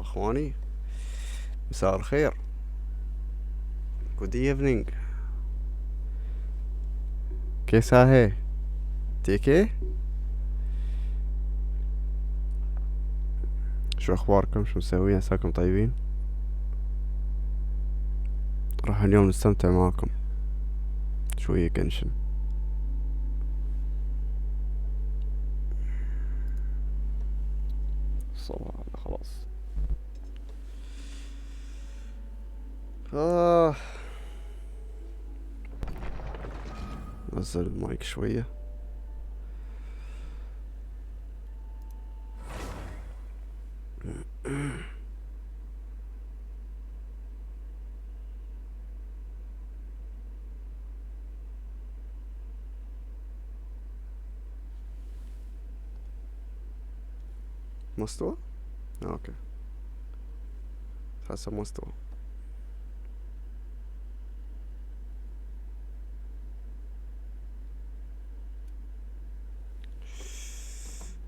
اخواني، مساء الخير. Good evening. कैसा है؟ ठीक है؟ شو اخباركم؟ شو مسوين؟ عساكم طيبين؟ راح اليوم نستمتع معاكم شوية جنشن. صباح خلاص. آه. نزل المايك شوية. مستوى؟ اوكي، حسب مستوى.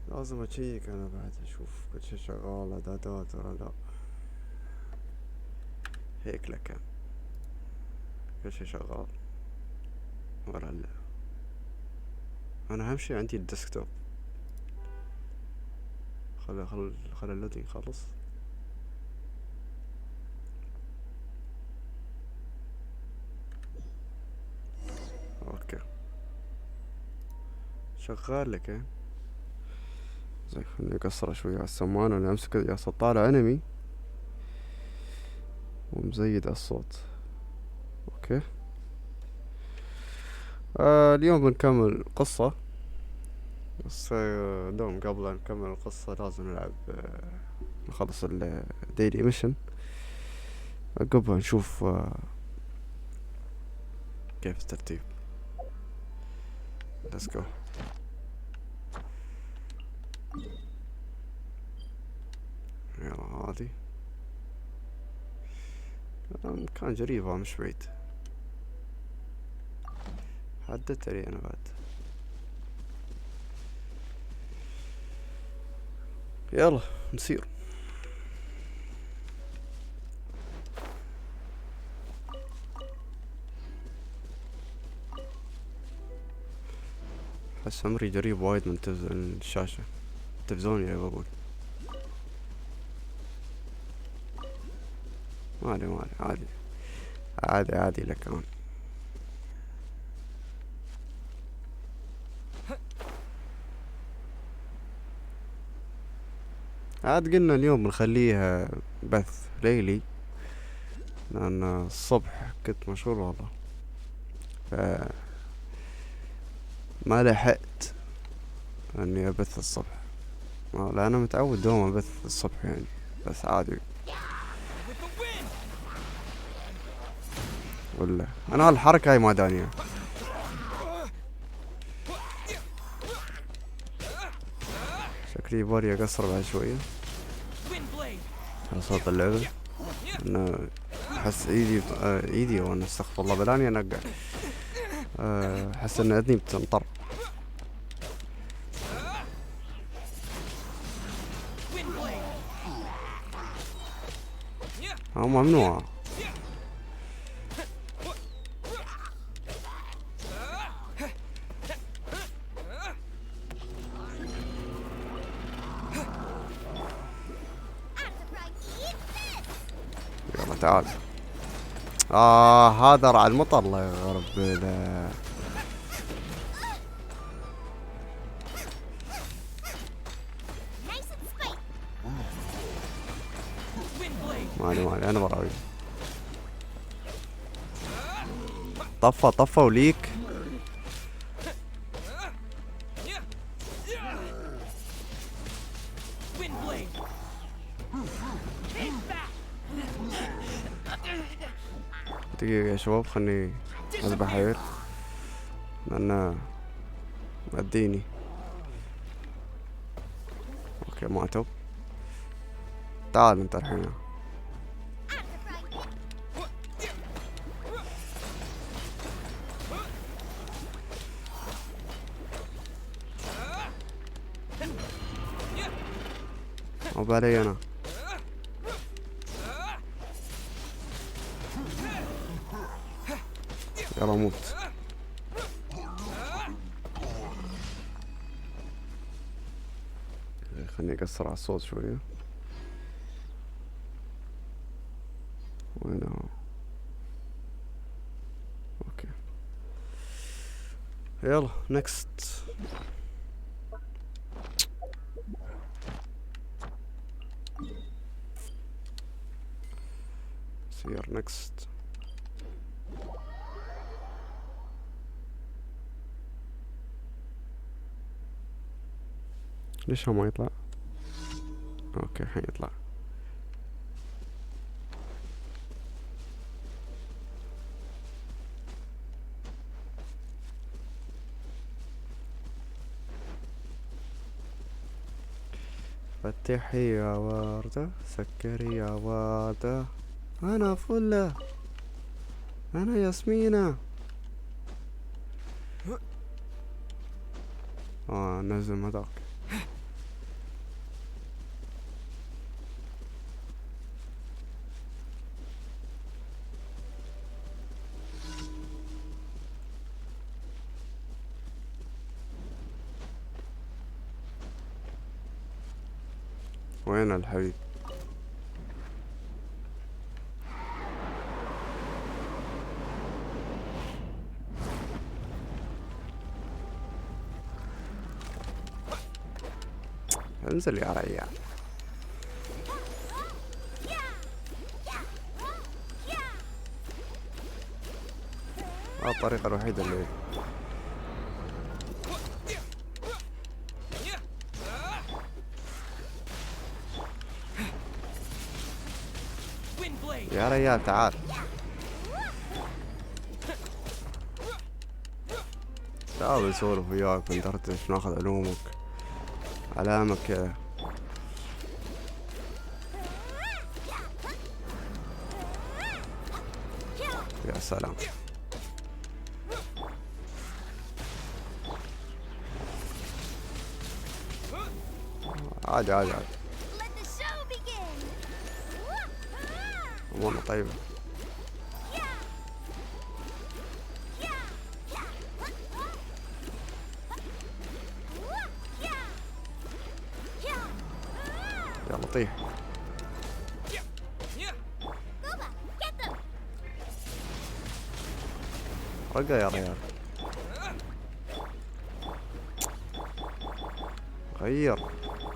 لازم اشيك انا بعد اشوف كل شي شغال، اعدادات ولا لا. هيك لك كل شي شغال ولا لا. انا اهم شي عندي الديسكتوب. خل اللودينج خلص. اوكي شغال لك زي. خلني اقصر شوية على السماعة، انا امسك يا طالع انمي ومزيد الصوت. اوكي. اليوم بنكمل قصة، بس دوم قبل أن نكمل القصة لازم نلعب، نخلص الديلي ميشن. عقبها نشوف كيف الترتيب. let's go. يلا هذي كان قريبة مش بعيد. حددت لي انا بعد. يلا نسير. حس عمري قريب وايد من الشاشة، التلفزيون يعني بقول. مالي عادي، عادي لك كمان. عاد قلنا اليوم بنخليها بث ليلي، لأن الصبح كنت مشغول والله، ف ما لحقت اني ابث الصبح. لا انا متعود دوم ابث الصبح يعني، بس عادي. ولا انا هالحركة هاي ما دانية. شكلي بالي اقصر بعد شوية على صوت اللعبة، انه احس ايدي وانا استغفر الله بلاني انقع. احس ان اذني بتنطر. ممنوع. يلا تعال. هذا رعد المطر الله يغرب له. مالي انا براوي. طفى وليك. دقيقة يا شباب، خلني اذبح حيل لأنه مأديني. اوكي ماتوا. تعال انت الحين. عقبالي انا. يلا موت. خلني اقصر على الصوت شوية. وين هو؟ اوكي يلا نكست. سير نكست. ليش هو ما يطلع؟ اوكي حيطلع. فتحي يا وردة، سكري يا وردة، أنا فلة، أنا ياسمينة. نزل هذاك. وين الحبيب؟ انزل يا ريال. الطريقة الوحيدة اللي يا ريال تعال. تعال نسولف وياك وندردش ناخذ علومك علامك يا سلام. عادي عادي عادي. أمورنا طيبة. يا لطيف. رقا يا ريال. غير.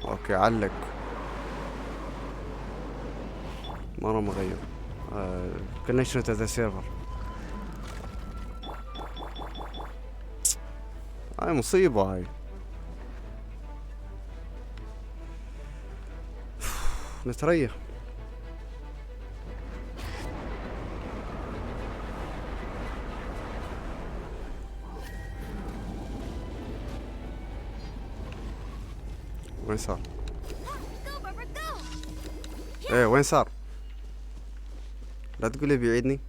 اوكي علق. مرة مغير. connection to the server. هاي مصيبة هاي. نتريح. وين صار؟ ايه وين صار؟ لا تقولي بيعيدني.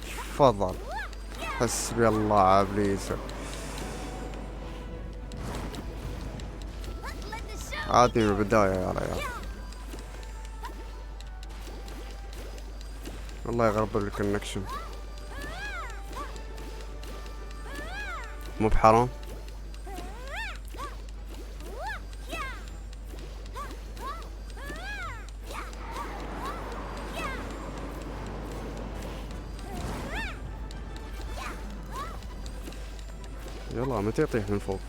تفضل. حسبي الله عبليس. عادني من البداية يا ريال. الله يغرب الكونكشن. مو بحرام. يلا متى يطيح من فوق؟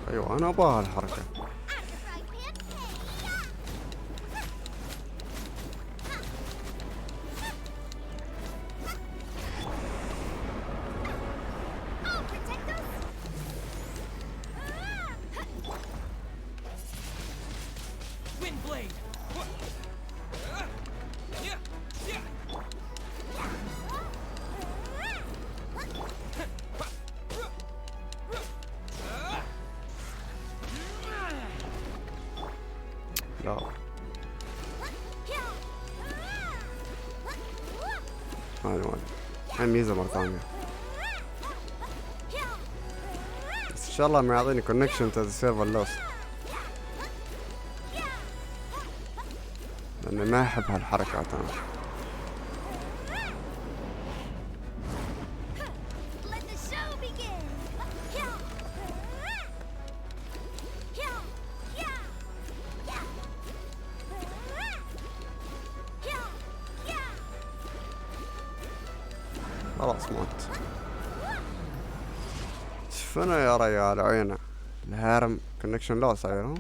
ايوه انا ابغى الحركة. لا هاي ميزة مرة ثانية. بس شاء الله ما يعطيني كونكشن تو ذا سيرفر لوست، لاني ما احب هالحركات انا. خلاص مات. شوفنا يا ريال عينه الهارم كونكشن لوس عينه.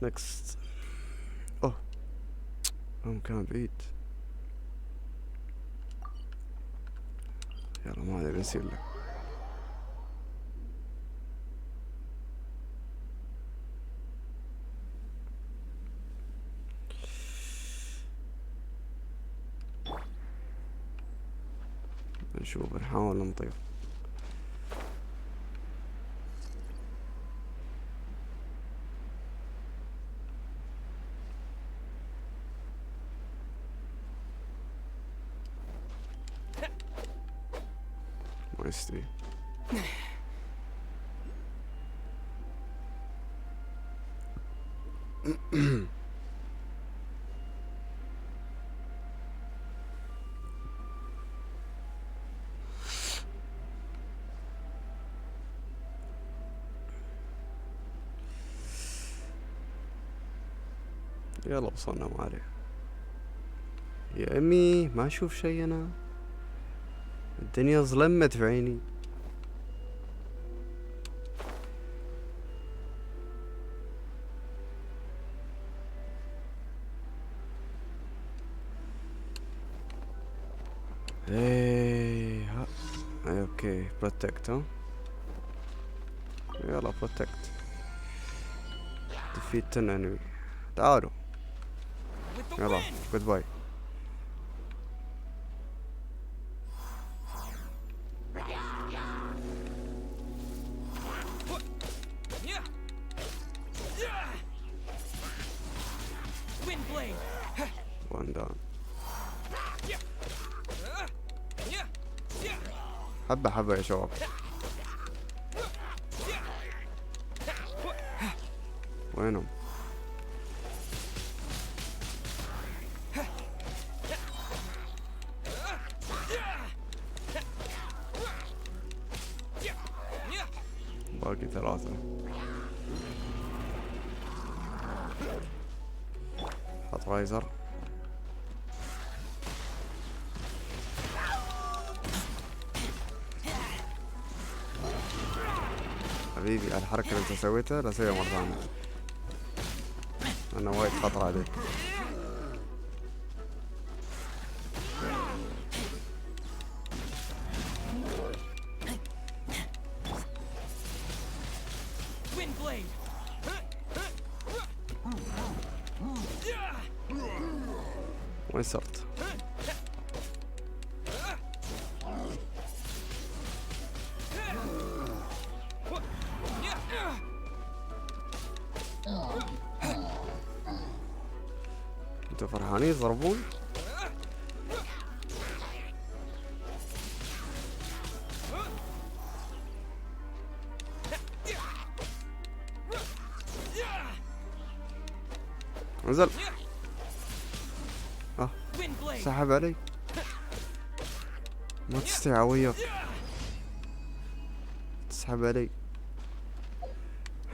نكست. اوه مكان بعيد. يلا ما علي بنسير له. نشوف نحاول نطير. ما يستوي. يلا وصلنا ما عليه. يا امي ما اشوف شي انا، الدنيا ظلمت في عيني. ايه ها اوكي بروتكت ها. يلا بروتكت. ديفيت انمي. تعالوا يلا جود باي. وان داون. حبة حبة يا شباب. وينهم؟ باقي 3. حط رايزر. حبيبي الحركة اللي انت سويتها لا سويها مرة ثانية، انا وايد خطر عليك. وين صرت؟ انتوا فرحانين يضربون؟ انزل. سحب علي. ما تستوي وياك. تسحب علي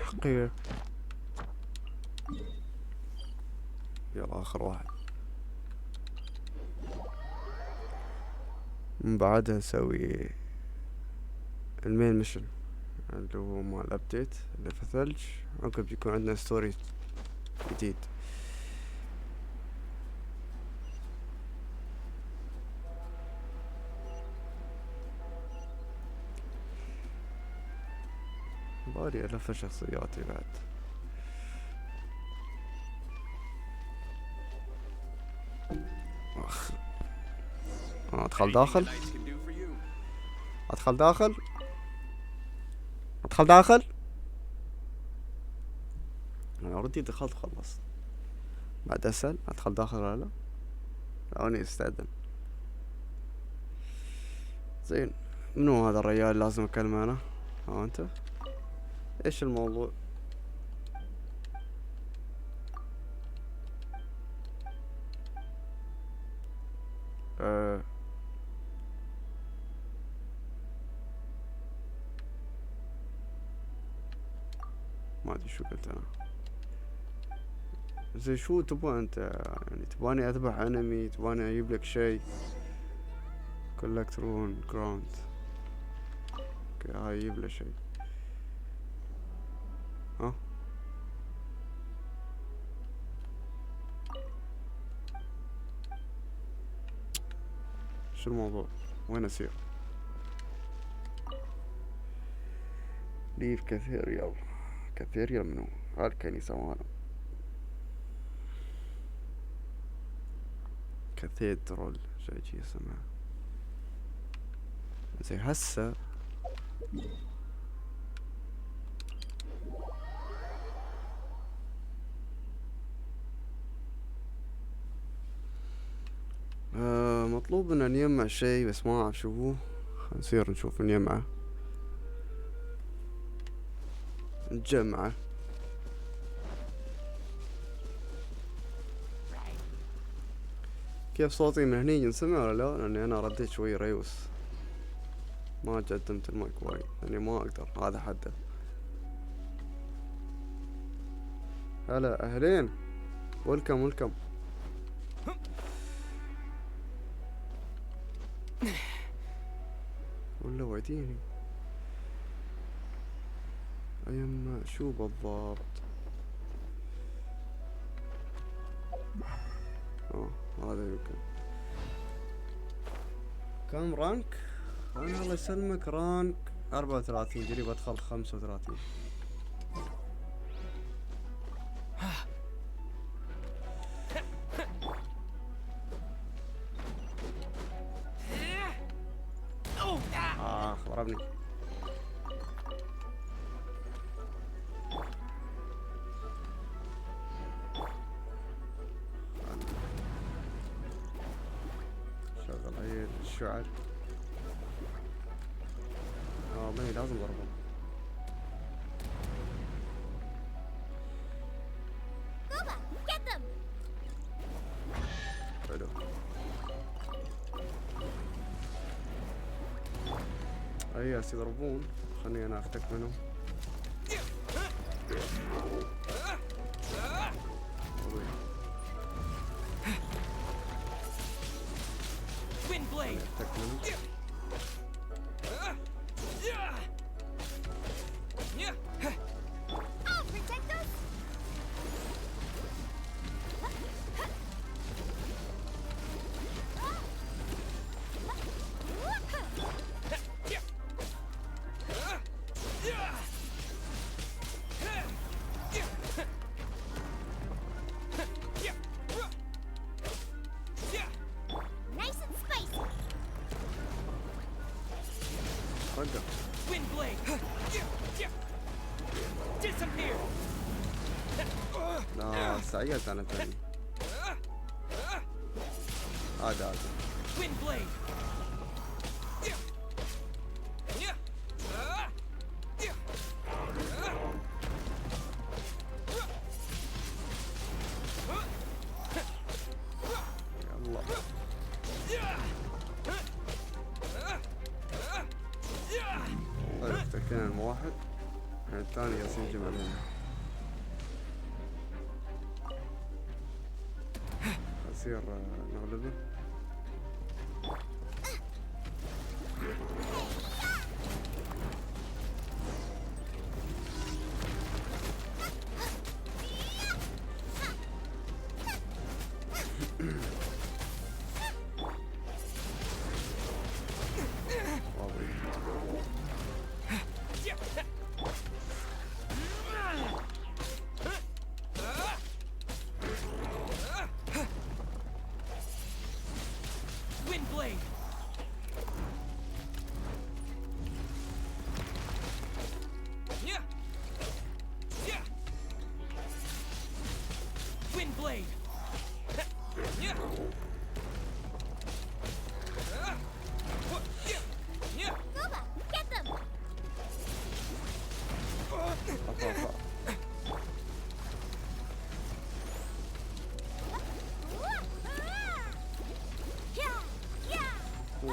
حقير. يلا اخر واحد. من بعدها نسوي المين ميشن اللي هو مال الابديت اللي في الثلج. عقب بيكون عندنا ستوري جديد. بالي الف شخصياتي بعد. اخ ادخل داخل. ادخل داخل. ادخل داخل. انا اوريدي دخلت خلصت. بعد اسأل ادخل داخل ولا لا. لاني استأذن. زين منو هذا الرجال لازم اكلمه انا؟ ها انت؟ ايش الموضوع؟ أه ما ادري شو قلت انا. زين شو تبغى انت؟ يعني تبغاني اذبح انمي؟ تبغاني اجيب لك شيء؟ كولكت رون جراوند. اوكي هاي يجيب له شيء. ها شو الموضوع؟ وين اسير؟ ليف كاثيريال. كاثيريال منو؟ هالكنيسة ماله كاثيدرال شي جي اسمها. زين هسه مطلوب ان نجمع شي بس ما اعرف شو هو. نصير نشوف نجمعه. نجمعه. كيف صوتي من هني ينسمع ولا لا؟ لاني انا رديت شوي ريوس. ما قدمت المايك وايد لاني ما اقدر هذا حده. هلا اهلين. ويلكم ويلكم. ولا وعديني ايما شو بالضبط؟ هذا يمكن. كم رانك؟ انا الله يسلمك رانك 34. قريب ادخل 35. ضربني. شغل هاي الشعر. ماني لازم ضربه. حلو. اي هسه يضربون. خليني انا افتك منهم. افتك منهم. لا استعجلت انا ثاني. هذا يلا افتكينا واحد. الثاني يسجم علينا. يصير نغلبه.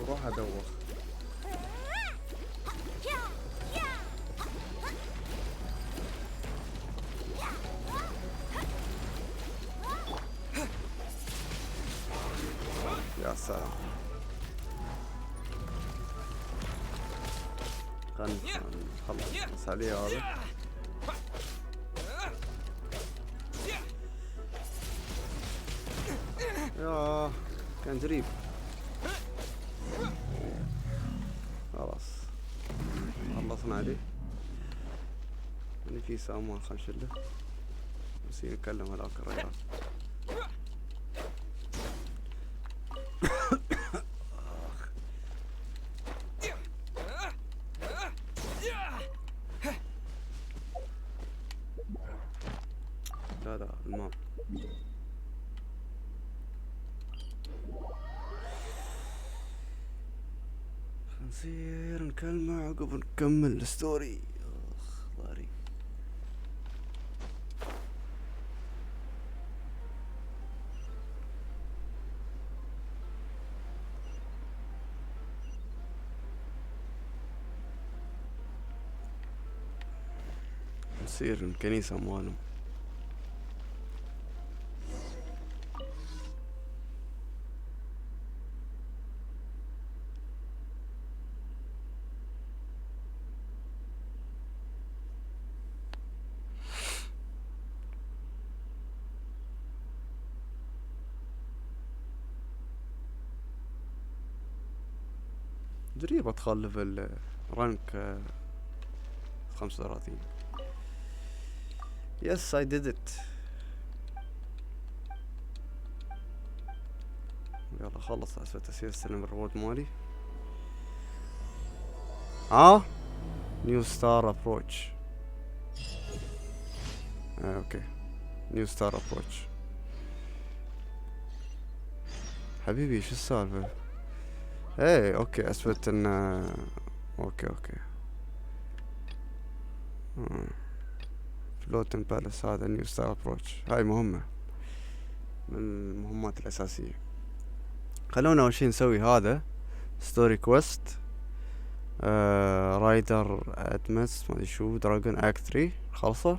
وروح ادوخ. يا سلام. خلنا نخلص عليه هذا. ياه كان قريب. خلاص خلصنا عليه. يعني في سامان خل نشله بس نكلم هذاك الرجال. لا الماء. نصير نكلمه عقب نكمل الستوري. ضاري. نصير الكنيسة مالهم. جريب ادخل ليفل رانك 35. Yes I did it. يلا خلص اسفة تسير استلم الريورد مالي. نيو ستار ابروتش. اوكي نيو ستار ابروتش. حبيبي شو السالفة؟ ايه اوكي اثبت ان اوكي فلوتن بالاس هذا نيو ستار ابروتش. هاي مهمة من المهمات الاساسية. خلونا اول شي نسوي هذا ستوري كويست. رايدر ادمس ما ادري شو دراجون اكت 3 خلصه.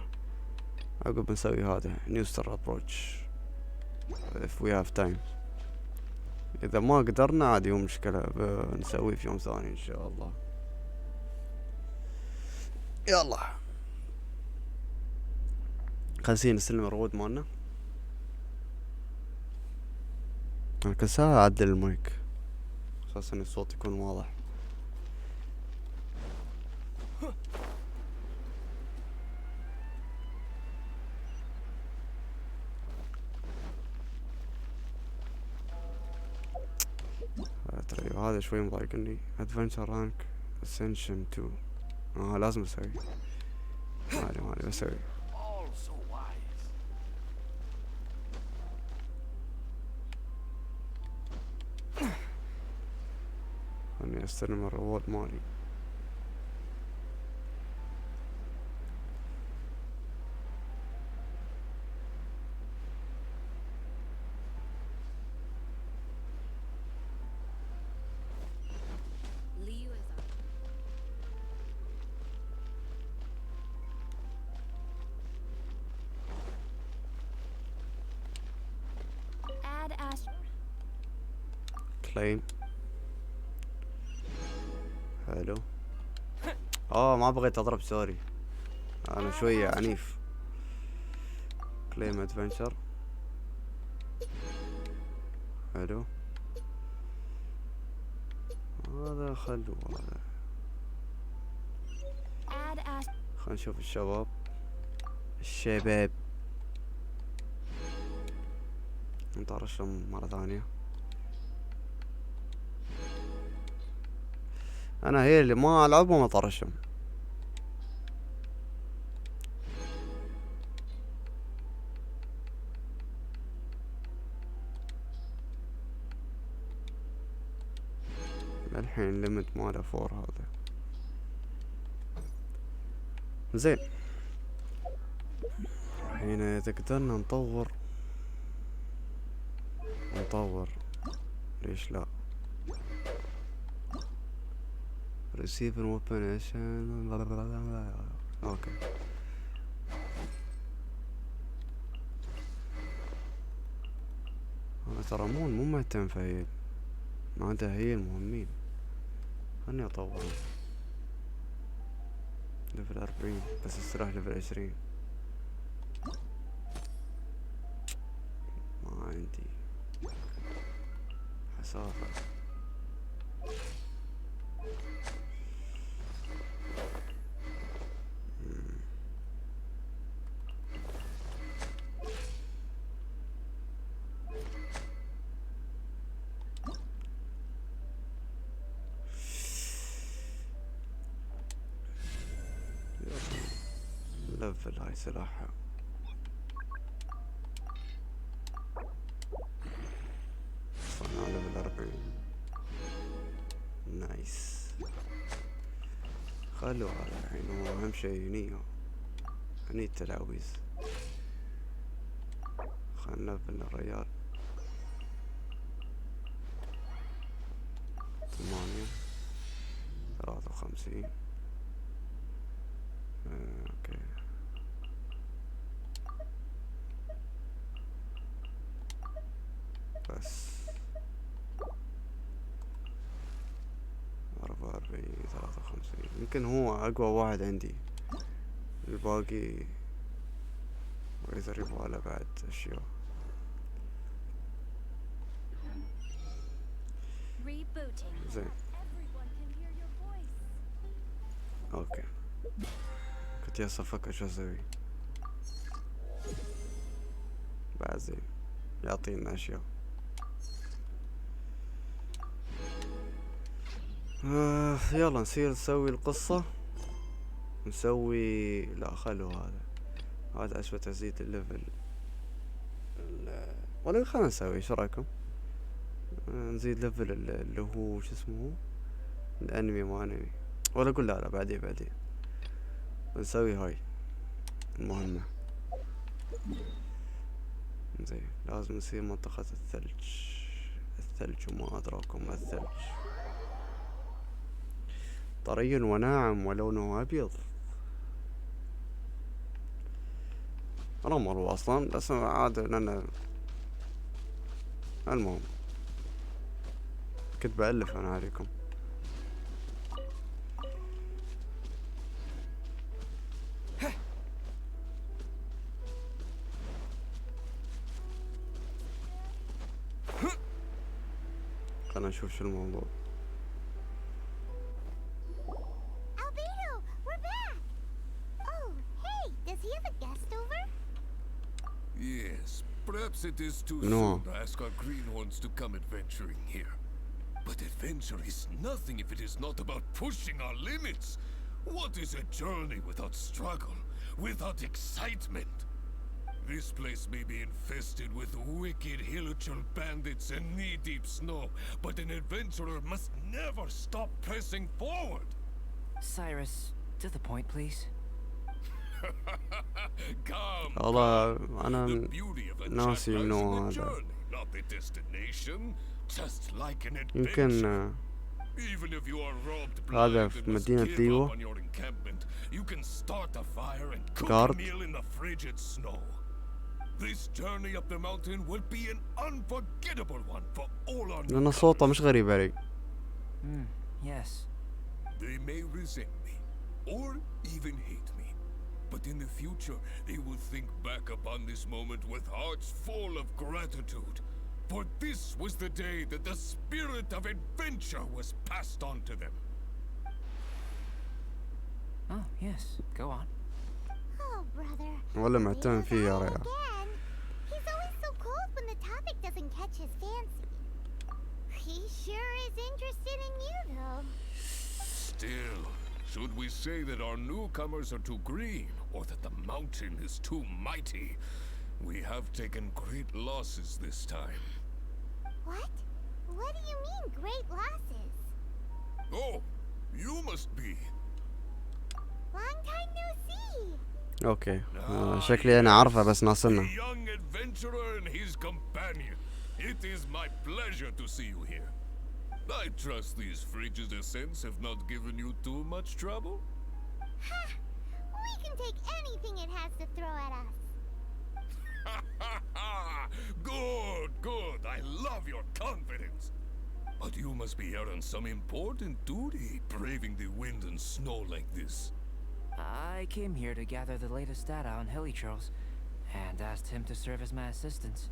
عقب نسوي هذا نيو ستار ابروتش if we have time. اذا ما قدرنا عادي مو مشكلة نسويه في يوم ثاني ان شاء الله. يلا خلصين نستلم الرواد مالنا. انا كل ساعة اعدل المايك اساسا الصوت يكون واضح. ترى هذا شوي مضايقني. ادفنتشر رانك اسنشن 2 لازم اسوي. مالي بسوي. اني استلم الرواد مالي. كليم حلو. ما بغيت اضرب سوري انا شوية عنيف. كليم ادفنشر حلو. هذا خلو هذا. خلينا نشوف الشباب نطرشهم مرة ثانية. انا هي اللي ما العب وما طرشهم. الحين ليمت ماله 4 هذا زين. الحين اذا قدرنا نطور ليش لا. receive an weapon. اوكي. انا ترى مو مهتم في هيل، ما عنده هيل مهمين. خلني اطور ليفل 40 بس استراح ليفل 20. ما عندي حسافة. ليفل هاي سلاحها. صنع ليفل 40. نايس. خلوا هذا الحين هو اهم شي هني التلاويز. خلنا نلفل الريال. 8 53. اوكي. بس 44 53 يمكن هو اقوى واحد عندي. الباقي وإذا يبغى بعد اشياء. زين. اوكي. كنت هسه افكر شو اسوي. بعد زين يعطينا اشياء. يلا نصير نسوي القصة. نسوي لا خلوا هذا أسوأ تزيد الليفل. ولا خلنا نسوي شو رايكم؟ نزيد ليفل اللي هو شو اسمه الانمي ما انمي. ولا اقول لا بعدين نسوي هاي المهمة. زين لازم نصير منطقة الثلج وما أدراكم ما الثلج. طري وناعم ولونه أبيض. رمل هو أصلا بس عاد لأن المهم كنت بألف أنا عليكم. خلنا نشوف شو الموضوع. Yes, perhaps it is too soon to ask our greenhorns to come adventuring here. But adventure is nothing if it is not about pushing our limits. What is a journey without struggle, without excitement? This place may be infested with wicked hilichurl bandits and knee-deep snow, but an adventurer must never stop pressing forward. Cyrus, to the point, please. Come. أنا ناسي إنه هذا يمكن هذا في مدينة ليو جارد. لأن صوته مش غريب علي. Yes. They may resent me or even hate me. But in the future, they will think back upon this moment with hearts full of gratitude. For this was the day that the spirit of adventure was passed on to them. Oh, yes. Go on. Oh, brother. ولا معتم فيه يا ريال. He's always so cold when the topic doesn't catch his fancy. He sure is interested in you, though. Still, should we say that our newcomers are too green, or that the mountain is too mighty? We have taken great losses this time. What? What do you mean, great losses? Oh, you must be. Long time no see. اوكي شكلي انا عارفه بس ناصرنا. The young adventurer and his companion. It is my pleasure to see you here. I trust these frigid ascents have not given you too much trouble? Ha! We can take anything it has to throw at us. Good, good. I love your confidence. But you must be here on some important duty, braving the wind and snow like this. I came here to gather the latest data on Helichurls, and asked him to serve as my assistant.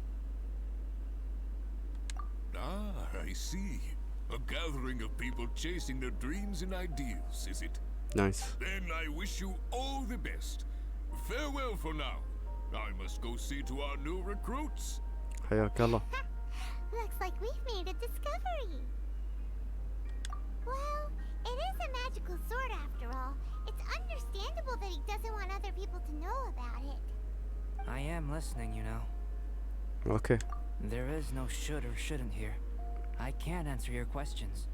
Ah, I see. A gathering of people chasing their dreams and ideals, is it? Nice. Then I wish you all the best. Farewell for now. I must go see to our new recruits. حياك الله. Looks like we've made a discovery. Well, it is a magical sword after all. It's understandable that he doesn't want other people to know about it. I am listening, you know. Okay. There is no should or shouldn't here. I can answer your questions,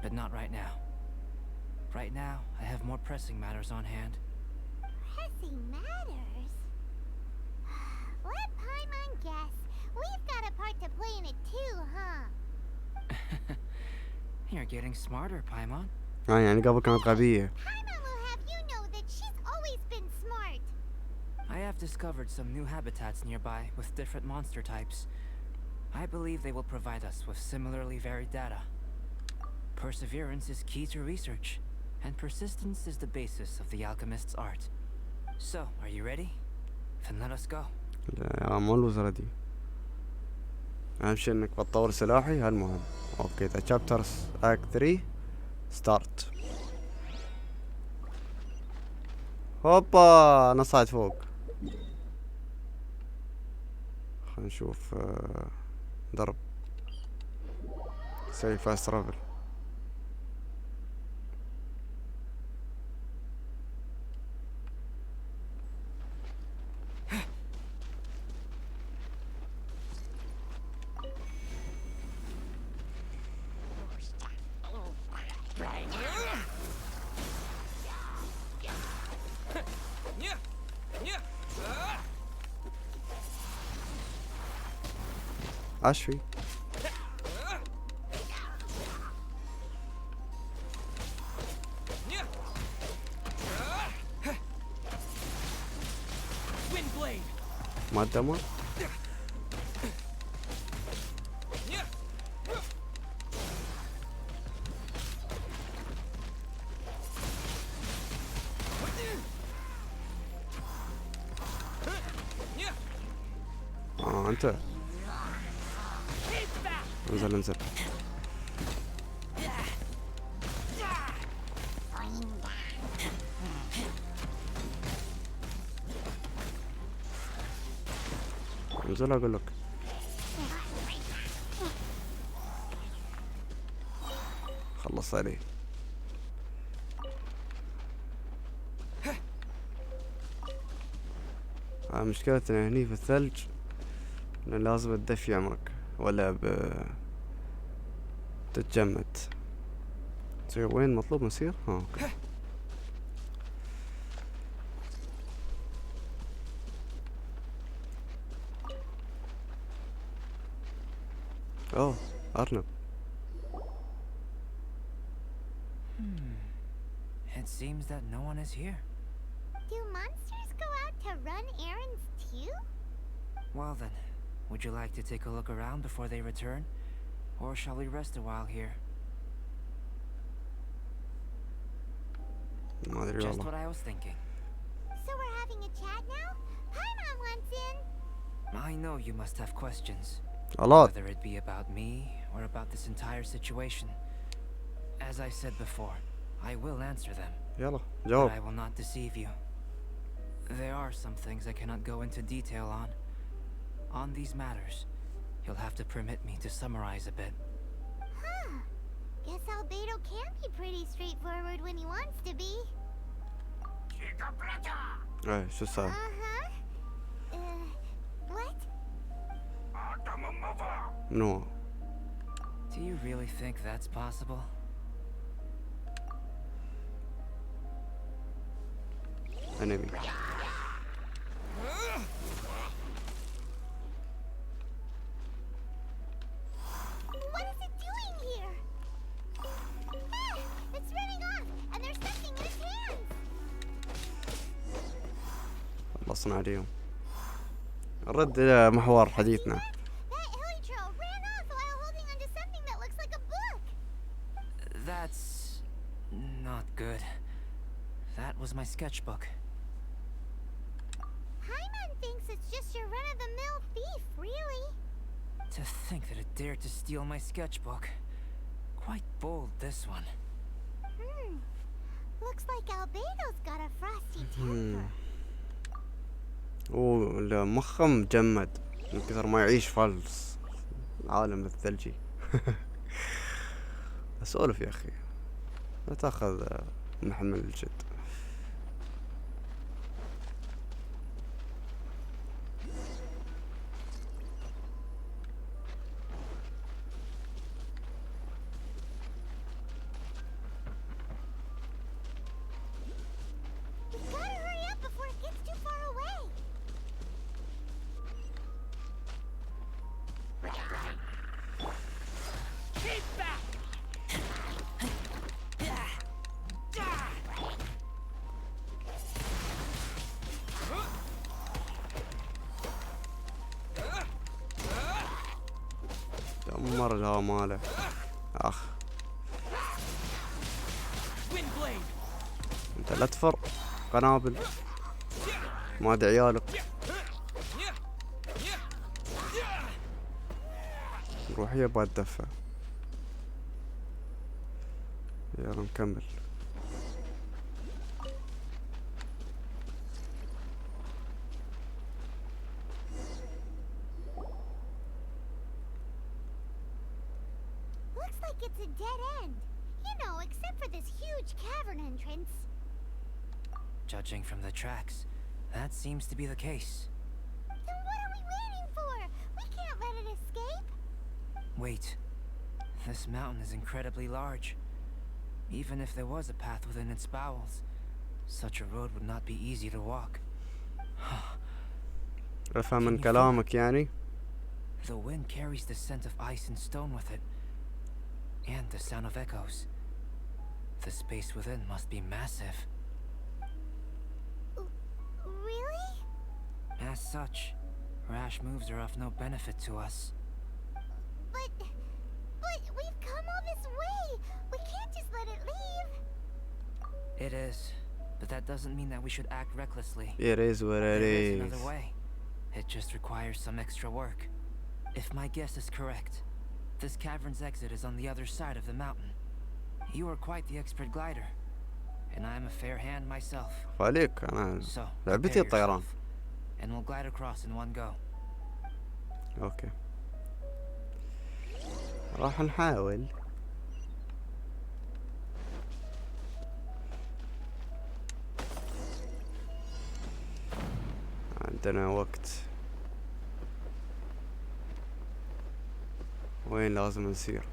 but not right now. Right now, I have more pressing matters on hand. Pressing matters? Let Paimon guess. We've got a part to play in it too, huh? You're getting smarter, Paimon. يعني قبل كانت غبية. Paimon will have you know that she's always been smart. I have discovered some new habitats nearby with different monster types. I believe they will provide us with similarly varied data. Perseverance is key to research, and persistence is the basis of the alchemist's art. So, are you ready? Then let us go. لا I'm always ready. أهم شي إنك بتطور سلاحي هالمهم. أوكي the chapters act 3 start. هوبا أنا صاعد فوق. خلينا نشوف ضرب. سوي fast travel. أشفي. ما الدمر. أنت انزل انزل. انزل اقول لك. خلص عليه. مشكلتنا هني في الثلج انه لازم تدفي عمرك ولا تتجمد. وين مطلوب مسير؟ اوكي. اوه أرنب. It seems that no one is here. Do monsters go out to run errands too? Well then, would you like to take a look around before they return? Or shall we rest a while here? ما أدري Just والله. what I was thinking. So we're having a chat now? Paimon wants in. I know you must have questions. A lot. Whether it be about me or about this entire situation. As I said before, I will answer them. يلا But جاوب. I will not deceive you. There are some things I cannot go into detail on. On these matters, you'll have to permit me to summarize a bit. Huh. Guess Albedo can be pretty straightforward when he wants to be. ايه شو صار؟ Uh-huh. What? منو؟ Do you really think that's possible? enemy. What is it doing here? خلصنا عليهم. نرد إلى محور حديثنا. That Elytro ran off while holding onto something that looks like a book. That's not good. That was my sketchbook. Paimon thinks it's just your run-of-the-mill thief, really. To think that it dared to steal my sketchbook. Quite bold, this one. Looks like Albedo's got a frosty temper. ومخه مجمد من كثر ما يعيش في العالم الثلجي. اسولف يا اخي، لا تاخذ محمل الجد. We gotta hurry up before it gets too far away. دمر الهوا ماله. اخ انت لا تفر قنابل، ما ادري عيالك. نروح يا بعد دفة. يلا نكمل. Looks like it's a dead end. You know, except for this huge cavern entrance. Judging from the tracks, that seems to be the case. Then what are we waiting for? We can't let it escape. Wait. This mountain is incredibly large. Even if there was a path within its bowels, such a road would not be easy to walk. افهم من كلامك يعني. The wind carries the scent of ice and stone with it, and the sound of echoes. The space within must be massive. Really? As such, rash moves are of no benefit to us. But we've come all this way. We can't just let it leave. It is, but that doesn't mean that we should act recklessly. It is what it There is is. another way. It just requires some extra work. If my guess is correct, this cavern's exit is on the other side of the mountain. You are quite the expert glider, and I'm a fair hand myself. فعليك انا So, لعبتي prepare الطيران. yourself, and we'll glide across in one go. اوكي راح نحاول. عندنا وقت. وين لازم نسير؟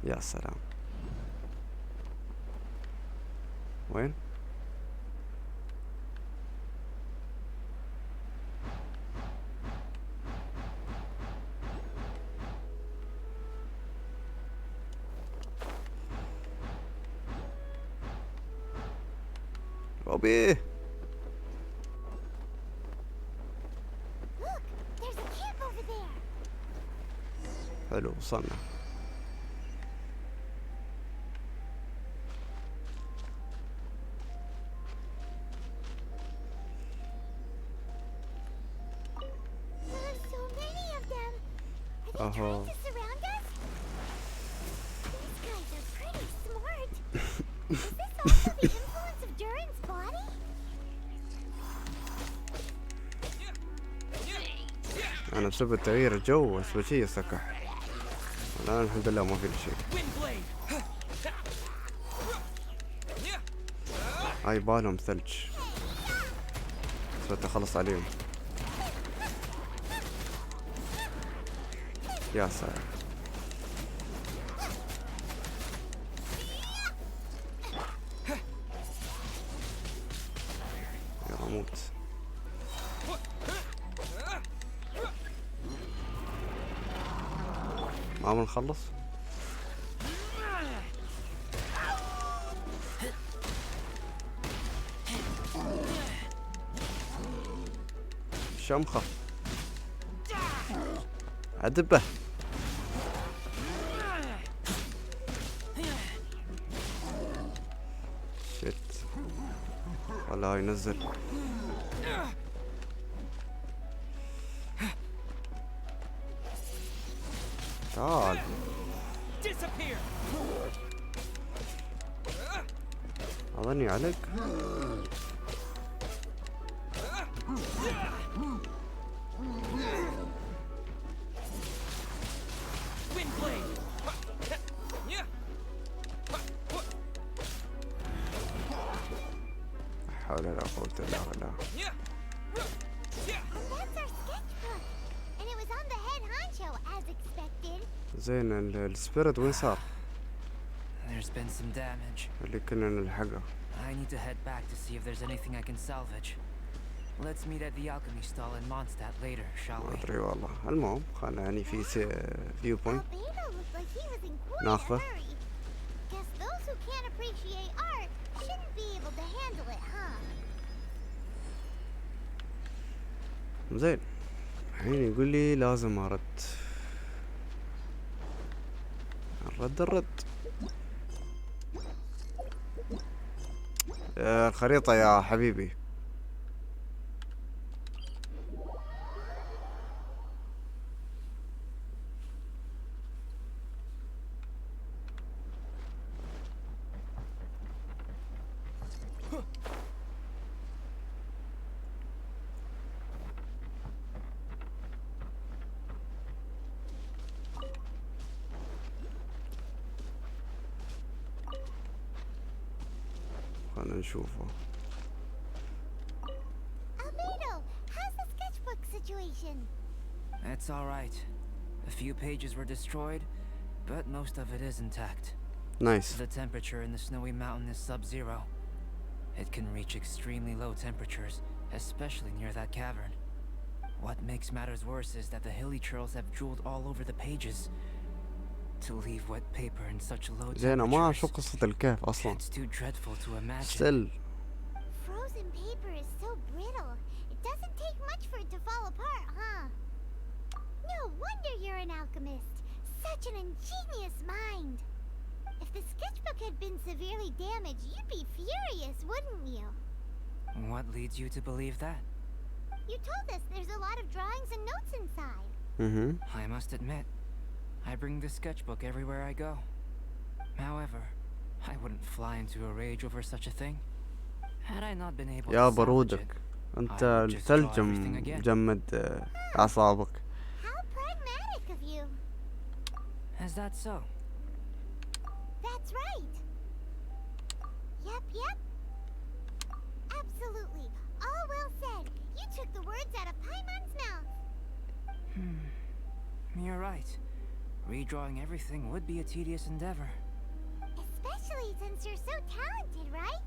يا سلام. وين؟ روبي. Look, there's a camp over there. حلو وصلنا. There are so many of them. Are they Uh-huh. trying to surround us? These guys are pretty smart. Is this also the influence of Durin's body? أنا بسبب تغيير الجو أسوأ شي سكح. الآن الحمد لله ما في شيء. هاي بالهم ثلج. بس أخلص عليهم. يا سلام. يا موت. ما بنخلص. شمخة عدبه. شت ولا ينزل. تعال أظني عليك. لا حول ولا قوة إلا بالله. زين السبيريت وين صار؟ There's been some damage. اللي كنا نلحقه. I need to head back to see if there's anything I can salvage. Let's meet at the alchemy stall in Mondstadt later, shall ما we? أدري والله. المهم خلنا يعني في فيو بوينت ناخذه. زين الحين يقول لي لازم أرد. الرد الخريطة يا حبيبي. خلنا نشوفه. Albedo, how's the sketchbook situation? It's all right. A few pages were destroyed, but most of it is intact. نايس. The temperature in the snowy mountain is sub-zero. It can reach extremely low temperatures, especially near that cavern. What makes matters worse is that the hilly churls have drooled all over the pages. To leave wet paper in such low زين ما شو temperatures, قصة الكهف أصلا. it's too dreadful to imagine. Still. Frozen paper is so brittle. It doesn't take much for it to fall apart, huh? No wonder you're an alchemist. Such an ingenious mind. If the sketchbook had been severely damaged, you'd be furious, wouldn't you? What leads you to believe that? You told us there's a lot of drawings and notes inside. I must admit, I bring the sketchbook everywhere I go. However, I wouldn't fly into a rage over such a thing. Had I not been able يا to salvage it, برودك أنت الثلج مجمد أعصابك. How pragmatic of you. is that so? That's right. Yep. Absolutely. All well said. You took the words out of Paimon's mouth. You're right. Redrawing everything would be a tedious endeavor. Especially since you're so talented, right?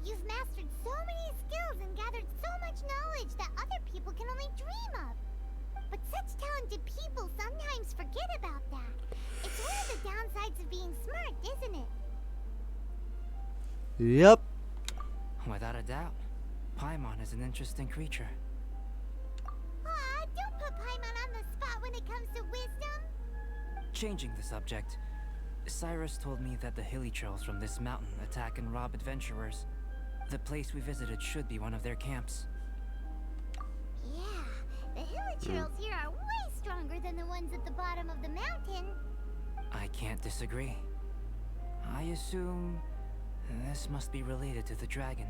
You've mastered so many skills and gathered so much knowledge that other people can only dream of. But such talented people sometimes forget about that. It's one of the downsides of being smart, isn't it? Yep. Without a doubt, Paimon is an interesting creature. Aw, don't put Paimon on the spot when it comes to wisdom. Changing the subject, Cyrus told me that the hilly trolls from this mountain attack and rob adventurers. The place we visited should be one of their camps. Yeah, the hilichurls here are way stronger than the ones at the bottom of the mountain. I can't disagree. I assume this must be related to the dragon.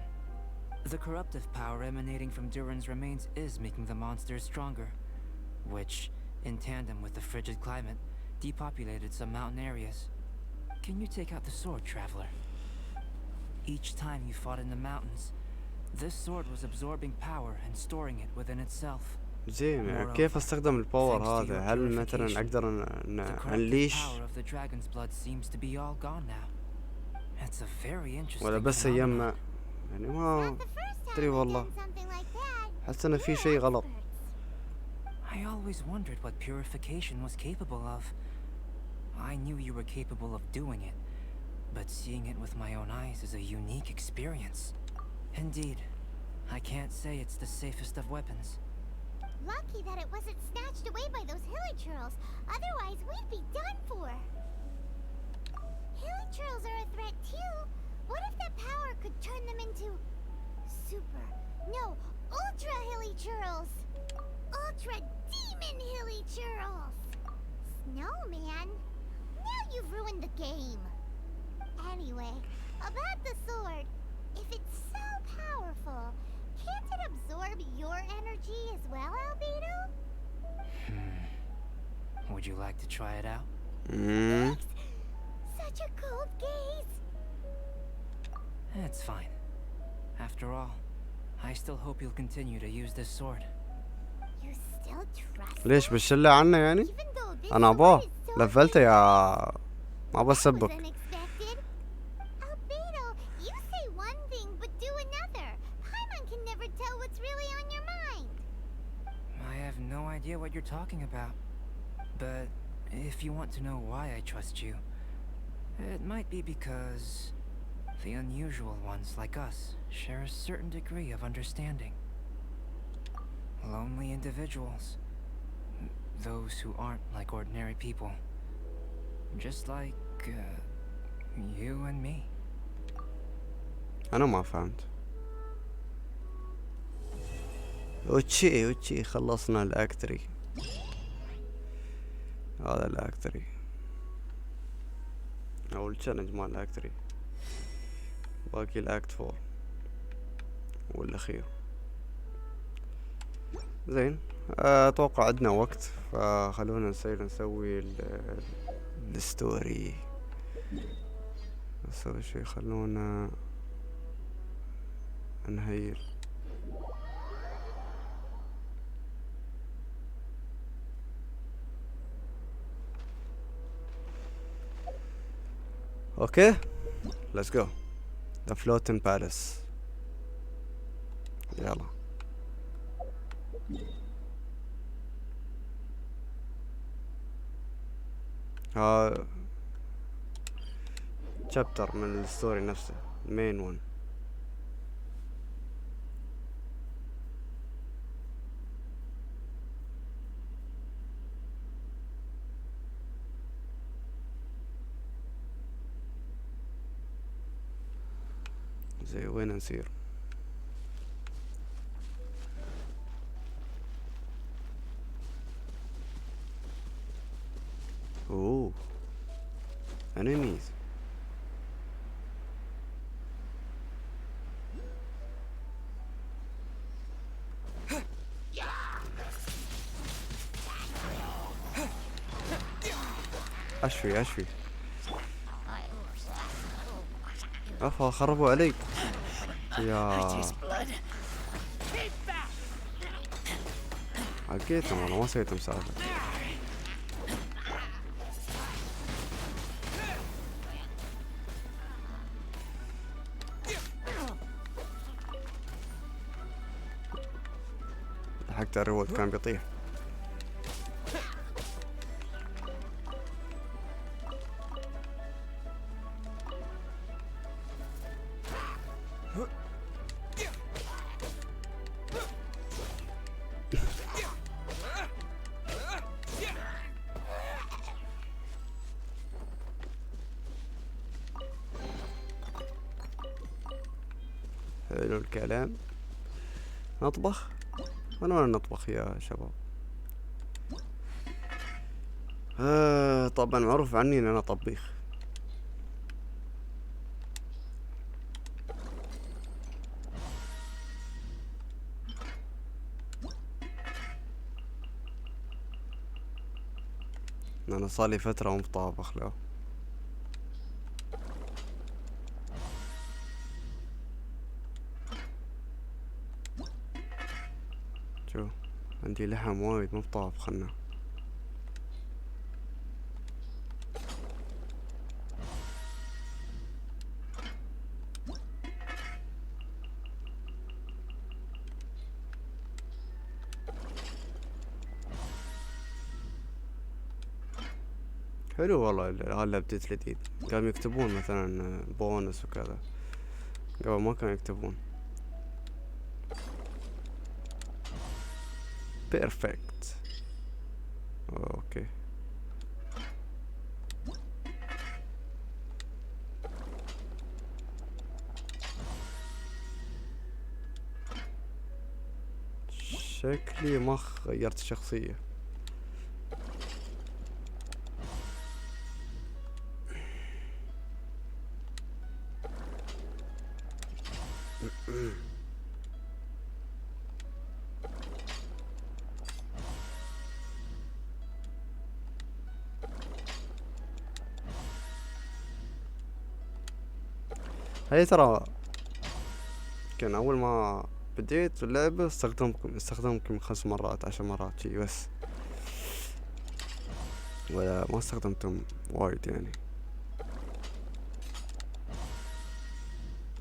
The corruptive power emanating from Durin's remains is making the monsters stronger, which, in tandem with the frigid climate, depopulated some mountain areas. Can you take out the sword, traveler? Each time you fought in the mountains, this sword was absorbing power and storing it within itself. زين كيف استخدم الباور هذا؟ هل مثلا اقدر انليش power of the dragon's blood seems to be all gone now. It's a very interesting ولا بس يجمع؟ يعني ما ادري والله. حس انه في شيء غلط. I always wondered what purification was capable of, I knew you were capable of doing it, but seeing it with my own eyes is a unique experience. Indeed, I can't say it's the safest of weapons. Lucky that it wasn't snatched away by those hilichurls. Otherwise, we'd be done for. Hilichurls are a threat too. What if that power could turn them into ultra hilichurls? Ultra demon hilichurls. Snowman, now you've ruined the game. Anyway, about the sword. If it's so powerful, can't it absorb your energy as well, Albedo? Would you like to try it out? Thanks. Such a cold gaze. It's fine. After all, I still hope you'll continue to use this sword. You still trust ليش us? بالشلة عنه يعني؟ Even though this أنا sword أباه is so لفلته يا ما That was بسبك. unexpected. Albedo, you say one thing but do another. Paimon can never tell what's really on your mind. I have no idea what you're talking about. But if you want to know why I trust you, it might be because the unusual ones like us share a certain degree of understanding. Lonely individuals. Those who aren't like ordinary people. Just like, you and me. أنا ما فهمت. اوتشي خلصنا الأكت 3. هذا الأكت 3 أو التشالنج مال الأكت 3. باقي الأكت 4 والأخير. زين، أتوقع عندنا وقت، فخلونا نسوي الستوري. نسوي شي، خلونا نهيل. اوكي، let's go the floating palace. يلا. chapter من الستوري نفسه، main one. زي وين نسير؟ اوه enemies. اشفي افا خربوا علي يا حكيتهم انا ما سويت مساعدة. لحقت الريورد كان بيطيح. حلو الكلام. نطبخ؟ من وين نطبخ يا شباب؟ طبعا معروف عني ان انا طبيخ. انا صار فترة مو طابخ له. شو عندي لحم وايد مو بطابخ. خلنا حلو والله هالابديت الجديد. قاموا يكتبون مثلا بونس وكذا، قبل ما كانوا يكتبون. بيرفكت. اوكي. شكلي ما غيرت الشخصية. هي ترى كان اول ما بديت اللعبة استخدمكم 5 مرات 10 مرات شي بس، ولا ما استخدمتم وايد يعني.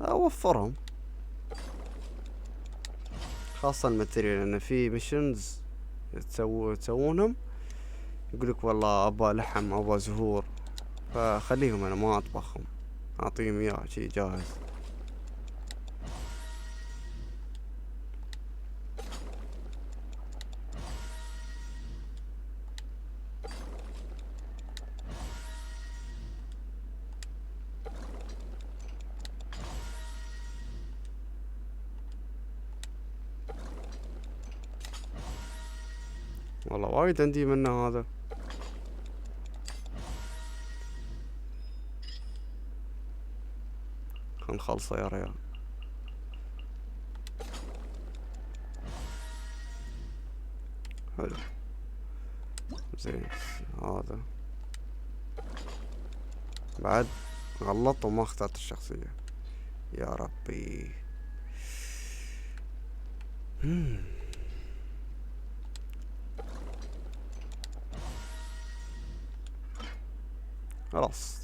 اوفرهم خاصة الماتيريال، لان في ميشنز تسوونهم يقولك والله ابى لحم ابى زهور، فخليهم انا ما اطبخهم، اعطيهم اياه شي جاهز. والله وايد عندي منه هذا. خل نخلصه يا ريال. حلو زين. هذا بعد غلطت وما اخترت الشخصية، يا ربي. خلاص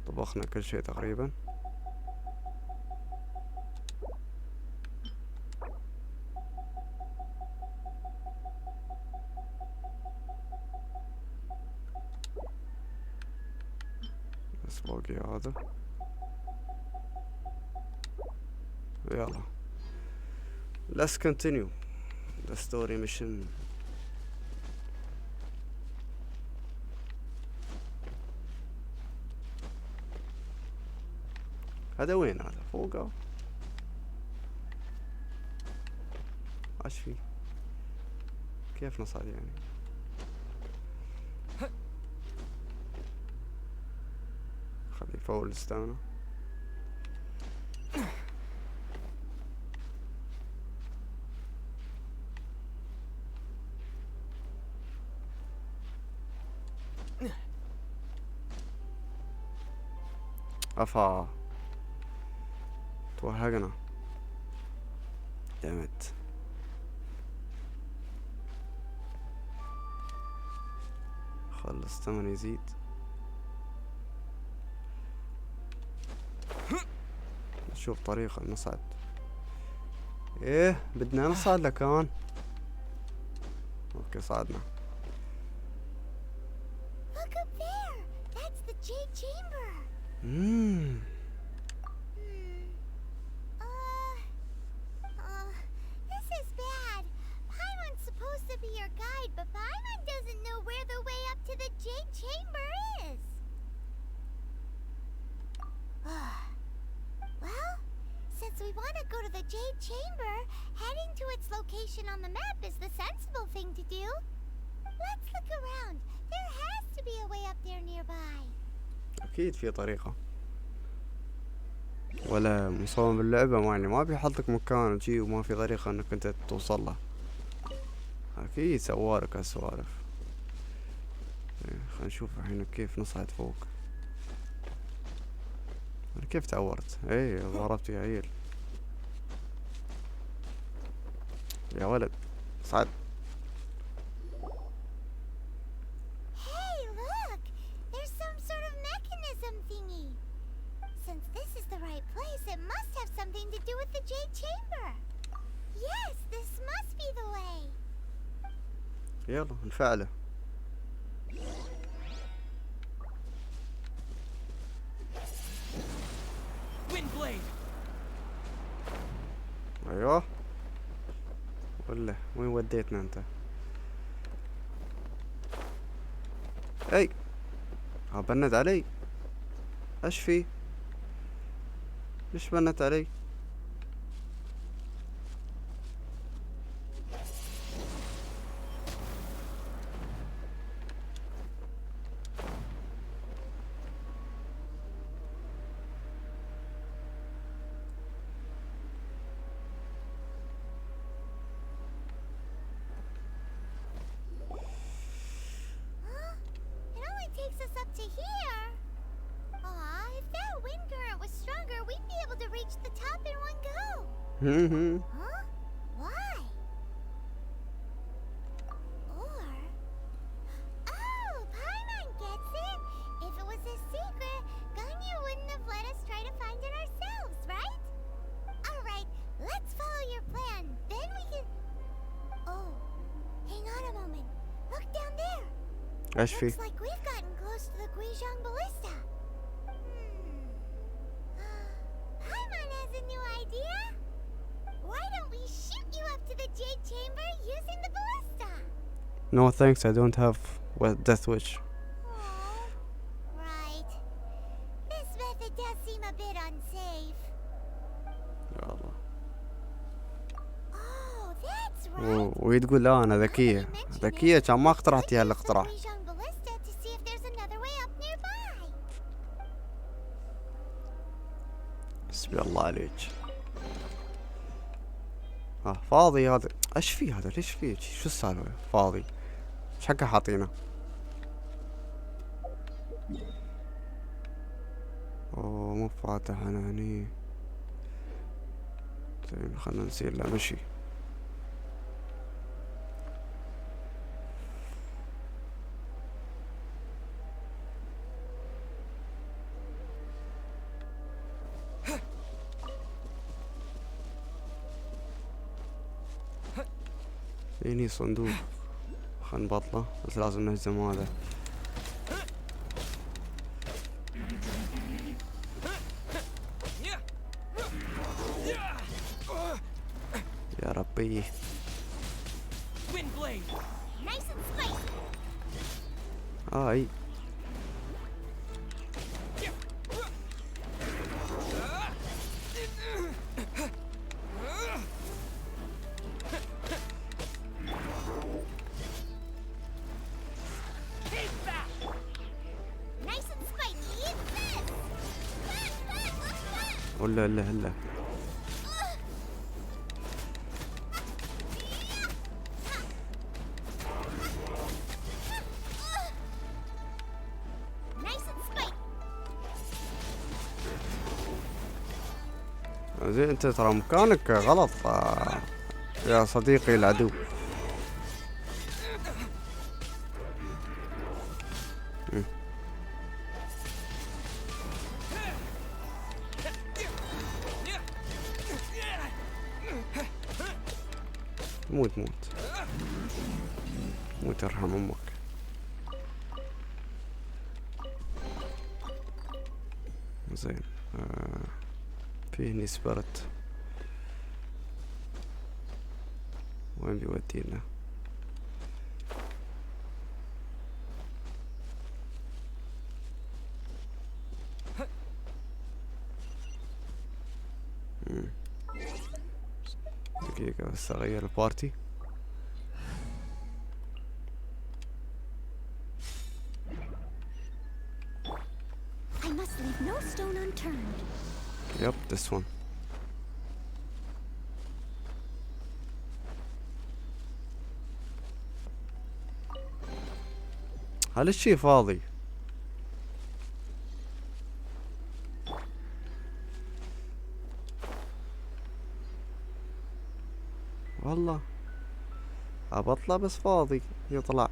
طبخنا كل شيء تقريبا. بس باقي هذا. يلا let's continue the story mission. هذا وين؟ هذا فوقه؟ ايش فيه؟ كيف نصعد يعني؟ خلي فول الستامنا. افا توهقنا. دامت. خلص ثمن يزيد. نشوف طريقة نصعد. ايه بدنا نصعد لكان. اوكي صعدنا. Look up there. That's the Jade Chamber. This is bad. Paimon's supposed to be your guide, but Paimon doesn't know where the way up to the Jade Chamber is. Well, since we want to go to the Jade Chamber, heading to its location on the map is the sensible thing to do. Let's look around. There has to be a way up there nearby. اكيد في طريقة، ولا مصمم باللعبة يعني ما بيحطك مكان وشي وما في طريقة انك انت توصل له. اكيد سوالك هالسوالف. خلينا نشوف الحين كيف نصعد فوق. انا كيف تعورت؟ اي ضربت يا عيل. يا ولد صعد. Hey, look! There's some sort of mechanism thingy. Since this is the right place, it must have something to do with the Jade Chamber. Yes, this must be the way. يلا نفعله. ايوه. ولا وين وديتنا انت؟ اي بند علي. ايش في؟ ليش بنت علي؟ Huh? It only takes us up to here. Aw, if that wind current was stronger, we'd be able to reach the top in one go. Huh? Why? Or... Oh, Paimon gets it! If it was a secret, Ganyu wouldn't have let us try to find it ourselves, right? Alright, let's follow your plan. Then we can... Oh, hang on a moment. Look down there. ايش في؟ Looks like we've gotten close to the Guizhong Ballista. Paimon has a new idea. Why don't we shoot you up to the Jade Chamber using the ballista? No thanks, I don't have Death Wish. Oh, right. This method does seem a bit unsafe. يا الله. Oh, that's right. وهي تقول لا انا ذكية. ذكية كان ما اقترحت هي الاقتراح. Guizhong Ballista to see if there's another way up nearby. حسبي الله عليك. فاضي هذا. ايش في هذا؟ ليش فيه؟ شو السالفة؟ فاضي. ايش حقه حاطينه؟ اوه مو فاتح انا هني. زين خلنا نسير له مشي. هني صندوق. خلنا نبطله بس لازم نهزم هذا. يا ربي. Nice and spicy. اي Nice and spicy. Eat this. ولا هلا هلا. Nice and spicy. زين انت ترى مكانك غلط يا صديقي العدو. موت موت موت يرحم امك. زين في هني سبرت. وين بيودينا؟ دقيقة بس اغير البارتي. I must leave no stone unturned. Yep, this one. هل الشي فاضي؟ والله أبطلع بس فاضي يطلع.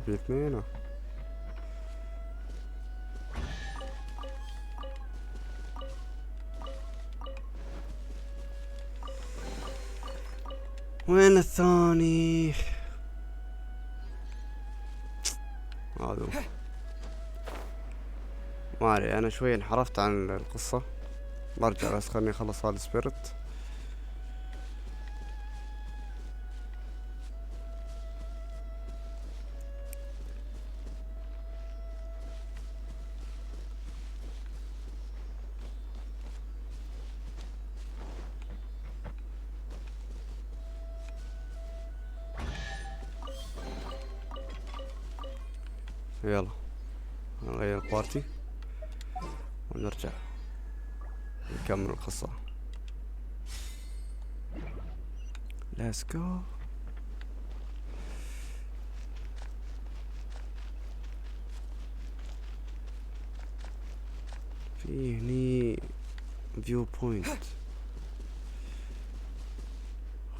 بالاثنين. وين الثاني؟ هذا ما ادري، انا شوي انحرفت عن القصة، برجع بس خلني اخلص هذا السبيريت. يلا نغير البارتي ونرجع نكمل القصة. Let's go. في هني فيو بوينت،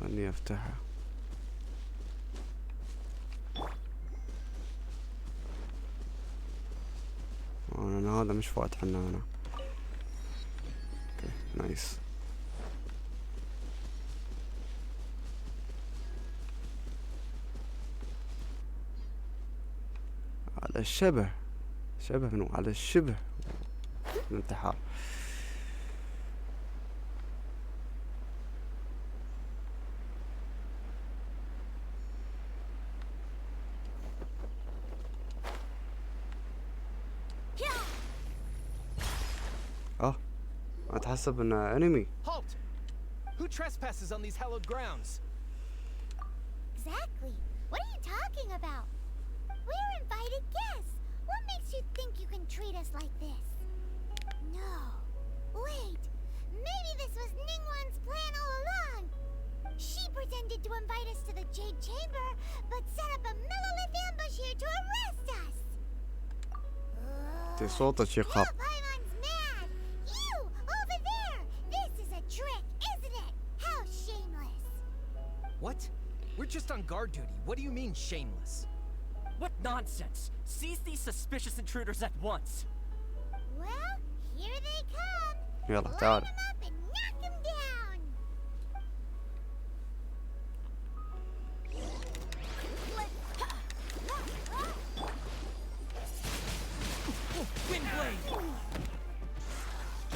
خلني افتحها. انا هذا مش فاتح لنا انا. اوكي نايس. على الشبه، شبه منو؟ على الشبه الانتحار. اتحسب انه انمي. Halt! Who trespasses on these hallowed grounds? Exactly. What are you talking about? We're invited guests. What makes you think you can treat us like this? No. Wait. Maybe this was Ningguang's plan all along. She pretended to invite us to the Jade Chamber, but set up a Millilith ambush here to arrest us. دي صوتك شي خاب. Paimon's mad. You over there. This is a trick, isn't it? How shameless. What? We're just on guard duty. What do you mean, shameless? What nonsense! Seize these suspicious intruders at once! Well, here they come. يلا Line تعال. 'em up and knock 'em down. Wind blade!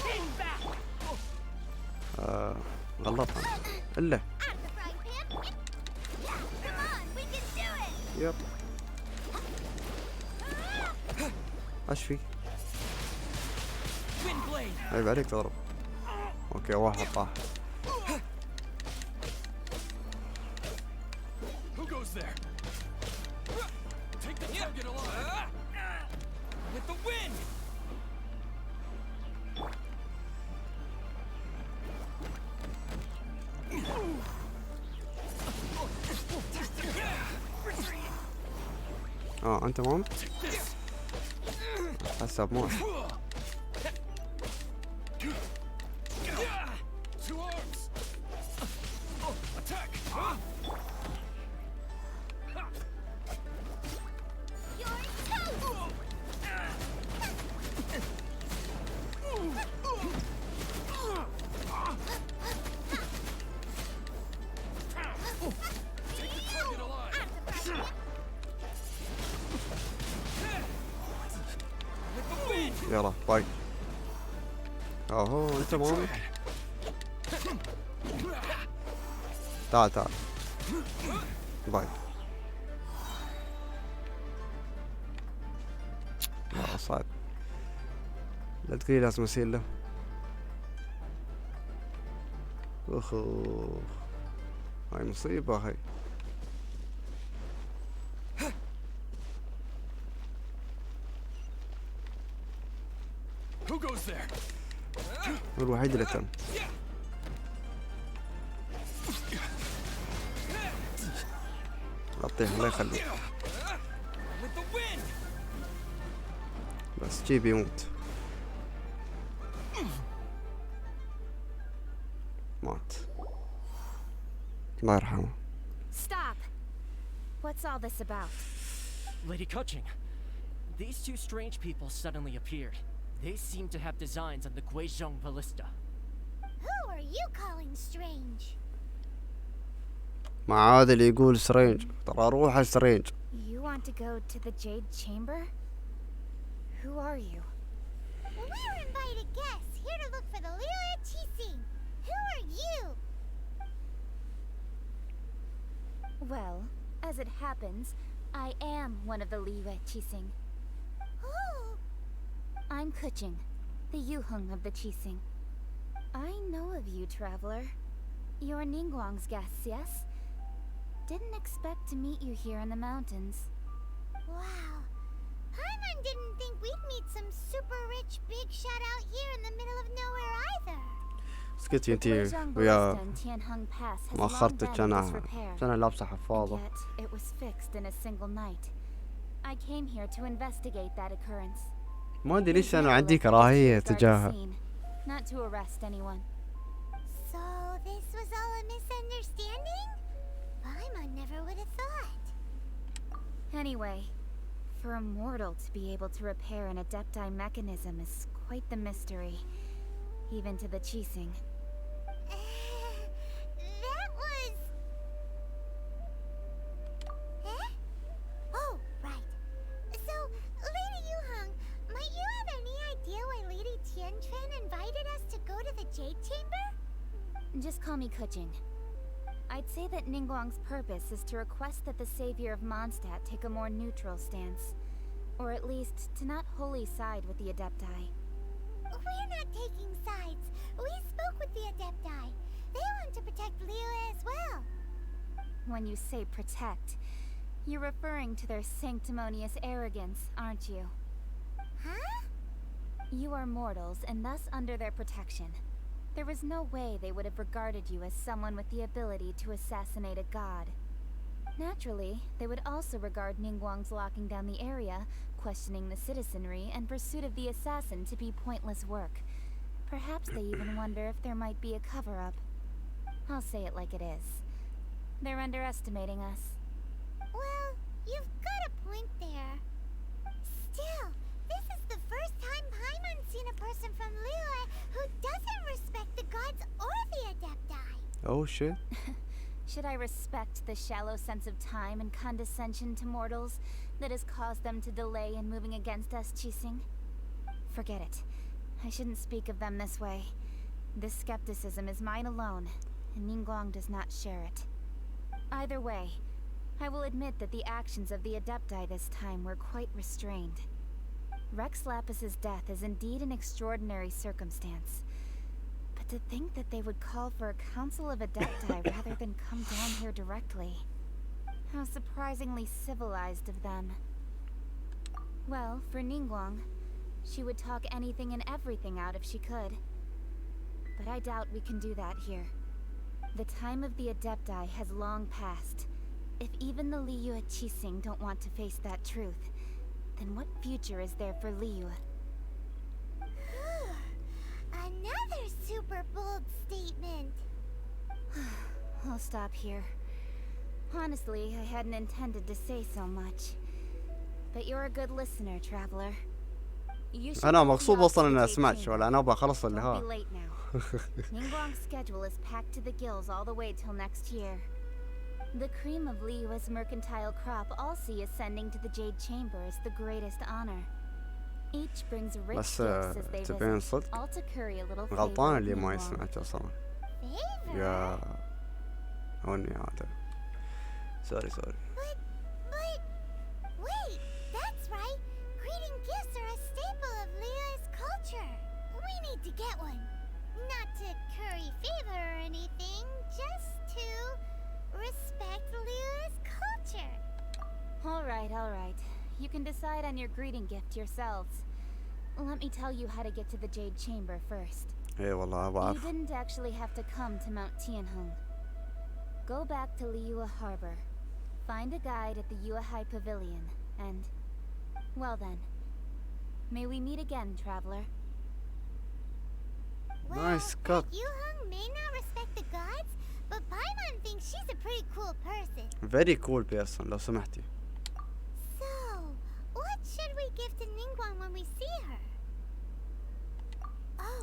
King back! غلطها الا. Out of the frying pan. Yeah, come on, we can do it. يب ايش في؟ Wind blade! عيب عليك تضرب. اوكي واحد طاح. Who goes there? Take the target alive. With the wind! انت مام؟ حسب موت. Two arms. Attack. You're toast. Take the target alive. With the wind! يلا باي. اهو انت مام. تعال تعال. باي. لا صعب. لا تقولي لازم اسير له. اخو هاي مصيبة هاي. Who goes there? هو الوحيد اللي تم. اطيح الله يخليك. With the wind! بس جيب يموت. مات. الله يرحمه. Stop! What's all this about? Lady Kuching, these two strange people suddenly appeared. They seem to have designs on the Guizhong Ballista. Who are you calling strange? ما عادل يقول سرينج، ترى روحه سرينج. You want to go to the Jade Chamber? Who are you? We're invited guests here to look for the Liyue Qixing. Who are you? Well, as it happens, I am one of the Liyue Qixing. Who? I'm Kuching, the Yuheng of the Qixing. I know of you, traveler. You're Ningguang's guests, yes? Didn't expect to meet you here in the mountains. Wow. Paimon didn't think we'd meet some super rich big shot out here in the middle of nowhere either. سكتي انتي Guizhong ويا Ballista and Tianheng Pass has ما long أخرتك been in أنا disrepair. أنا لابسة حفاضة. Yet, it was fixed in a single night. I came here to investigate that occurrence. ما أدري ليش There's أنا no عندي electric كراهية safeguard تجاهها. scene, not to arrest anyone. So this was all a misunderstanding? Paimon never would have thought. Anyway, for a mortal to be able to repair an Adepti mechanism is quite the mystery, even to the Qixing. That was... Eh? Oh, right. So, Lady Yuheng, might you have any idea why Lady Tianquan invited us to go to the Jade Chamber? Just call me Kuching. I'd say that Ningguang's purpose is to request that the savior of Mondstadt take a more neutral stance. Or at least, to not wholly side with the Adepti. We're not taking sides. We spoke with the Adepti. They want to protect Liyue as well. When you say protect, you're referring to their sanctimonious arrogance, aren't you? Huh? You are mortals, and thus under their protection. There was no way they would have regarded you as someone with the ability to assassinate a god. Naturally, they would also regard Ningguang's locking down the area, questioning the citizenry, and pursuit of the assassin to be pointless work. Perhaps they even wonder if there might be a cover-up. I'll say it like it is. They're underestimating us. Well, you've got a point there. Still, this is the first time Paimon's seen a person from Liyue who doesn't respect the gods or the Adepti. Oh shit. Should I respect the shallow sense of time and condescension to mortals that has caused them to delay in moving against us, Qixing? Forget it. I shouldn't speak of them this way. This skepticism is mine alone, and Ningguang does not share it. Either way, I will admit that the actions of the Adepti this time were quite restrained. Rex Lapis's death is indeed an extraordinary circumstance. But to think that they would call for a council of Adepti rather than come down here directly. How surprisingly civilized of them. Well, for Ningguang, she would talk anything and everything out if she could. But I doubt we can do that here. The time of the Adepti has long passed. If even the Liyue Qixing don't want to face that truth, then what future is there for Liyue? Another super bold statement. I'll stop here. Honestly, I hadn't intended to say so much. But you're a good listener, traveler. You should أنا go مغصوب beyond أصلا the إني Jade أسمعك Chamber. ولا أنا أبغى أخلص Don't be اللقاء. late now. Ningguang's schedule is packed to the gills all the way till next year. The cream of Liyue's mercantile crop all see ascending to the Jade Chamber as the greatest honor. Each brings rich بس gifts as they تبين visit, صدق all to curry a little favor غلطان of اللي ما Ningguang. يسمعك أصلا. Favor? يا هوني عادة. سوري. But, wait, that's right. Greeting gifts are a staple of Liyue's culture. We need to get one. Not to curry favor or anything, just to respect Liyue's culture. All right. You can decide on your greeting gift yourselves. Let me tell you how to get to the Jade Chamber first. إيه والله أبغى You أعرف. didn't actually have to come to Mount Tianheng. Go back to Liyue Harbor. Find a guide at the Yuehai Pavilion, and... Well then. May we meet again, traveler. Well, Nice cut. Yuheng may not respect the gods, but Paimon thinks she's a pretty cool person. Very cool person لو سمحتي. So,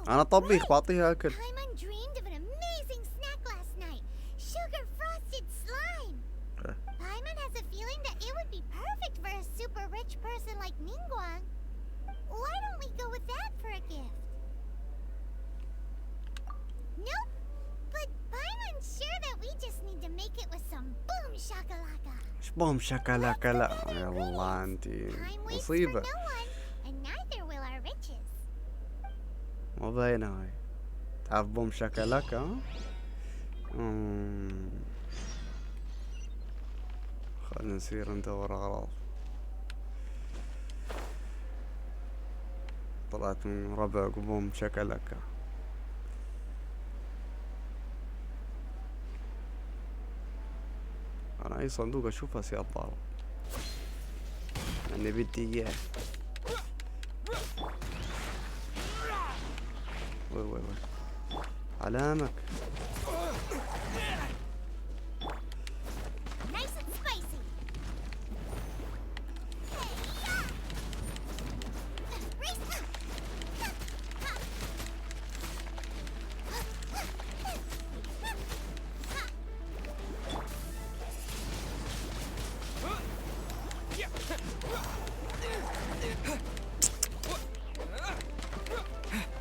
انا طبيخ بعطيها اكل. Paimon dreamed of an amazing snack last night. Sugar frosted slime. Paimon has a feeling that it would be perfect for a super rich person like Ningguang. Why don't we go with that for a gift? Nope. But Paimon's sure that we just need to make it with some boom shakalaka. شبهم شكلك لا يا والله انتي Time waits for مصيبة. no one, and neither will our riches. مو باينة هاي. تعرف بوم شكلك ها؟ خلنا نسير ندور أغراض. طلعت من ربع بوم شكلك. أنا أي صندوق أشوفه سيارة ضارب. يعني بدي إياه. وي علامك. Nice and spicy.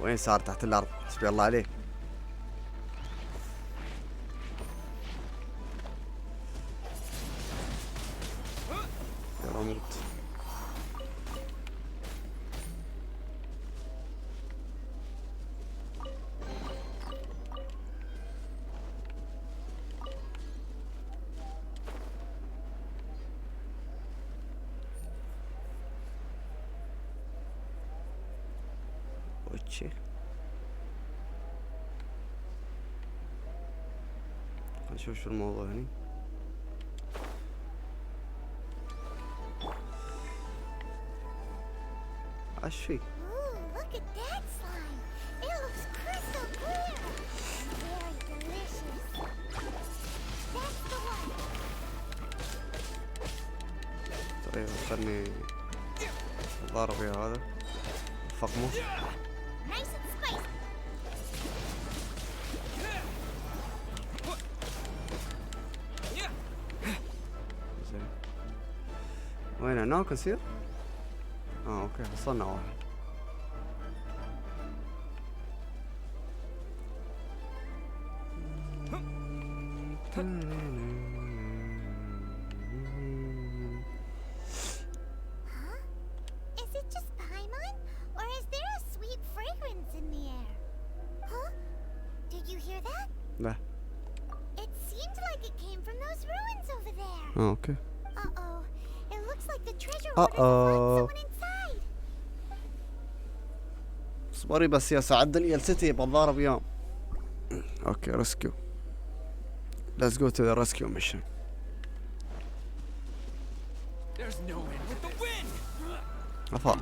وين صار تحت الأرض؟ حسبي الله عليه. يا رموت. وتشي نشوف شو الموضوع هني. عش في Ooh, look at that slime. It looks crystal clear. Very delicious. That's the one. طيب خلني ضارب يا هذا فقمه. Nice and spicy. زين وين هناك نصير؟ اوكي حصلنا واحد. Huh? Is it just Paimon? Or is there a sweet fragrance in the air? Huh? Did you hear that? لا It seemed like it came from those ruins over there. اوكي. Uh-oh. It looks like the treasure hoarders have locked someone inside. اصبري بس يا سعد لي الستي بتضارب يوم. اوكي ريسكيو. Let's go to the rescue mission. There's no end with the wind! أفهم.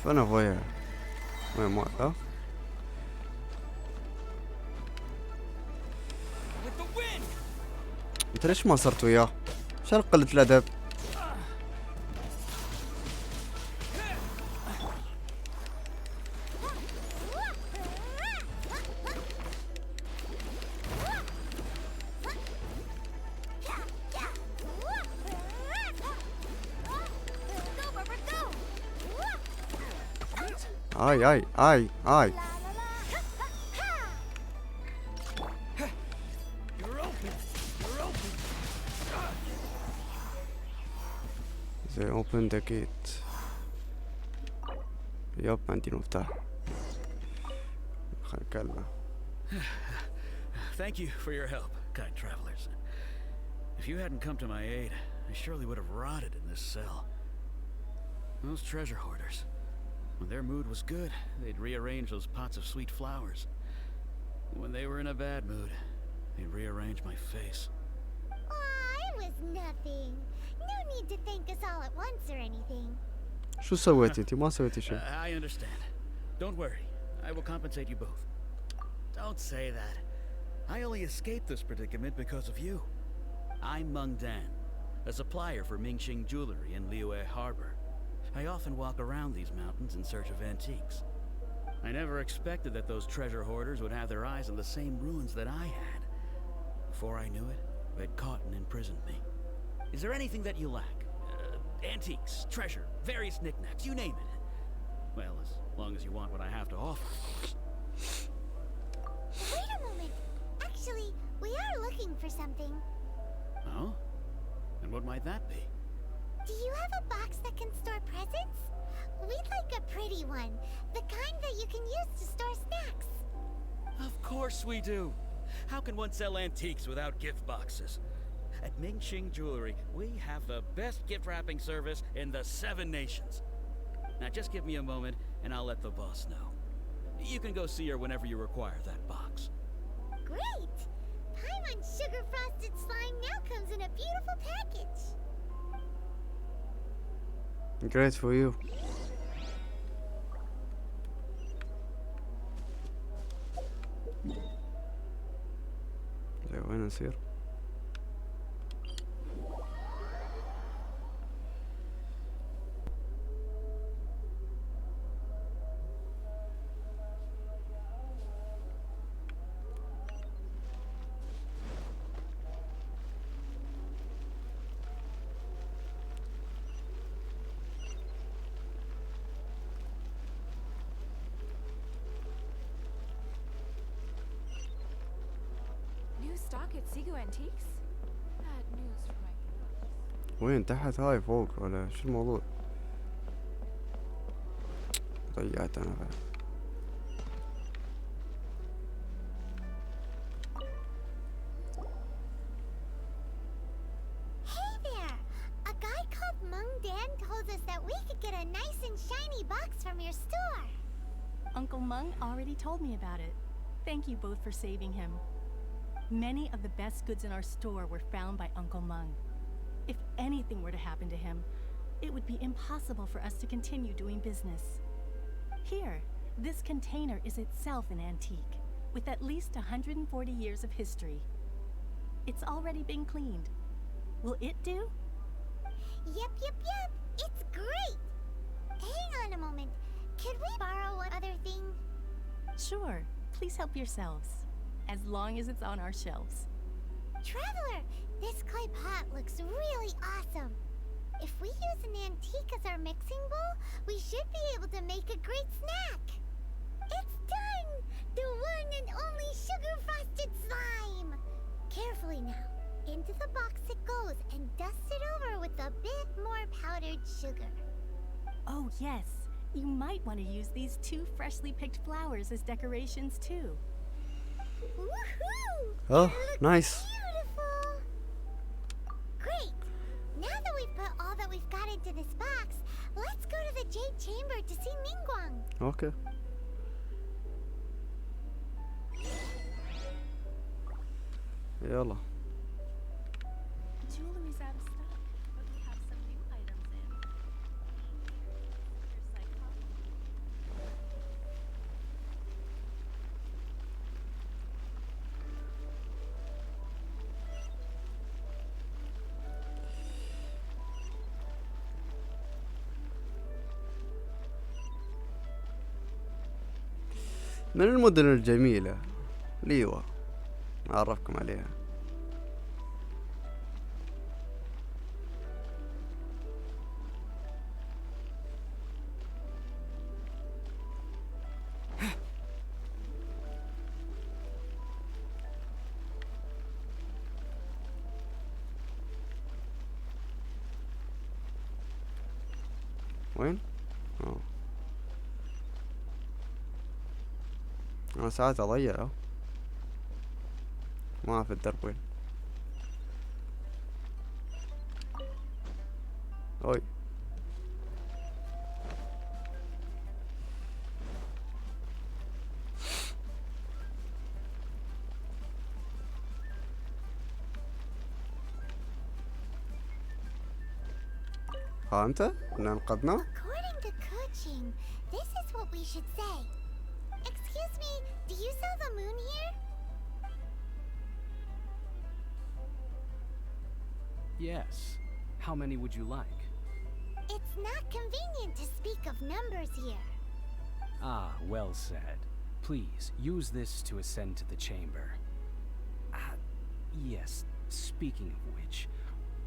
فين أبويا؟ وين موقع؟ With the wind! أنت ليش ما صرت وياه؟ شو قلة الأدب؟ آي You're open! You're open! زي open the gate. يب عندي المفتاح. خلينا نكلمه. Thank you for your help, kind travelers. If you hadn't come to my aid, I surely would have rotted in this cell. Those treasure hoarders, when their mood was good, they'd rearrange those pots of sweet flowers. When they were in a bad mood, they'd rearrange my face. Aw, it was nothing. No need to thank us all at once or anything. شو سويتي انتي؟ ما سويتي شيء. I understand. Don't worry. I will compensate you both. Don't say that. I only escaped this predicament because of you. I'm Meng Dan, a supplier for Mingxing Jewelry in Liyue Harbor. I often walk around these mountains in search of antiques. I never expected that those treasure hoarders would have their eyes on the same ruins that I had. Before I knew it, they'd caught and imprisoned me. Is there anything that you lack? Antiques, treasure, various knickknacks, you name it. Well, as long as you want what I have to offer, of course. Wait a moment. Actually, we are looking for something. Oh? And what might that be? Do you have a box that can store presents? We'd like a pretty one. The kind that you can use to store snacks. Of course we do. How can one sell antiques without gift boxes? At Mingxing Jewelry, we have the best gift wrapping service in the 7 nations. Now just give me a moment and I'll let the boss know. You can go see her whenever you require that box. Great! Paimon sugar frosted slime now comes in a beautiful package. Great for you. زين وين نصير؟ New stock at Sigo Antiques? Bad news for my clothes. وين تحت هاي فوق ولا شو الموضوع؟ ضيعت انا بعد. Hey there! A guy called Meng Dan told us that we could get a nice and shiny box from your store. Uncle Meng already told me about it. Thank you both for saving him. Many of the best goods in our store were found by Uncle Meng. If anything were to happen to him, it would be impossible for us to continue doing business. Here, this container is itself an antique, with at least 140 years of history. It's already been cleaned. Will it do? Yep. It's great! Hang on a moment. Could we borrow one other thing? Sure, please help yourselves, as long as it's on our shelves. Traveler, this clay pot looks really awesome. If we use an antique as our mixing bowl, we should be able to make a great snack. It's done! The one and only sugar-frosted slime! Carefully now. Into the box it goes and dust it over with a bit more powdered sugar. Oh yes, you might want to use these 2 freshly picked flowers as decorations too. Woohoo! Oh, It looks nice. Beautiful! Great! Now that we've put all that we've got into this box, let's go to the Jade Chamber to see Ningguang. اوكي. يلا. Jewelry's out of stock, but we have some new items in. Here's psychology. من المدن الجميلة ليوة، أعرفكم عليها. وين؟ أوه. أنا ساعات أضيع ما أعرف الدرب وين. أوي. ها أنت؟ إن أنقذنا؟ According approaching. This is what we should say. Excuse me, do you sell the moon here? Yes. How many would you like? It's not convenient to speak of numbers here. Ah, well said. Please, use this to ascend to the chamber. Yes, speaking of which,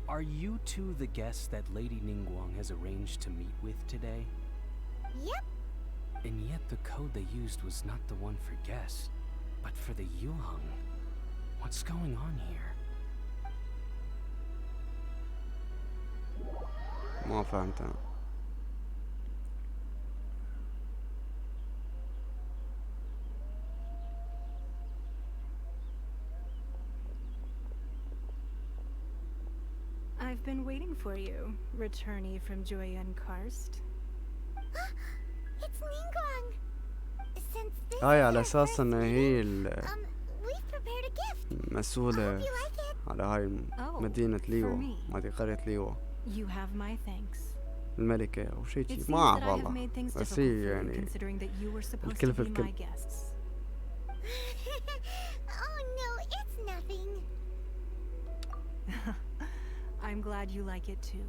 are you two the guests that Lady Ningguang has arranged to meet with today? Yep. And yet the code they used was not the one for guests, but for the Yuheng. What's going on here? ما فهمت أنا. I've been waiting for you, returnee from Joyun Karst. It's Ningguang. Since this هاي is على our أساس first إن هي meeting, we've prepared a gift. I المسؤولة hope you like it. على هاي Oh, مدينة for ليوا، me. هذه قرية ليوا، You have my thanks. الملكة أو شيء It شي seems ما that أعرف I have والله، made things بس difficult هي for you يعني considering that you were supposed الكل to في be الكل. my guests. Oh no, it's nothing. I'm glad you like it too.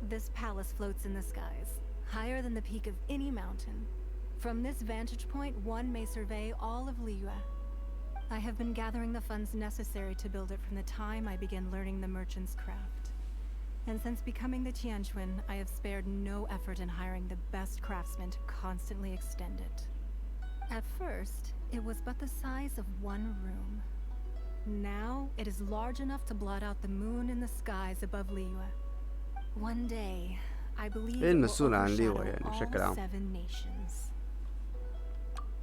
This palace floats in the skies, higher than the peak of any mountain. From this vantage point, one may survey all of Liyue. I have been gathering the funds necessary to build it from the time I began learning the merchant's craft. And since becoming the Tianquan, I have spared no effort in hiring the best craftsmen to constantly extend it. At first, it was but the size of one room. Now, it is large enough to blot out the moon in the skies above Liyue. One day, I believe إيه it will المسؤولة عن ليوا overshadow يعني بشكل all عام؟ 7 nations.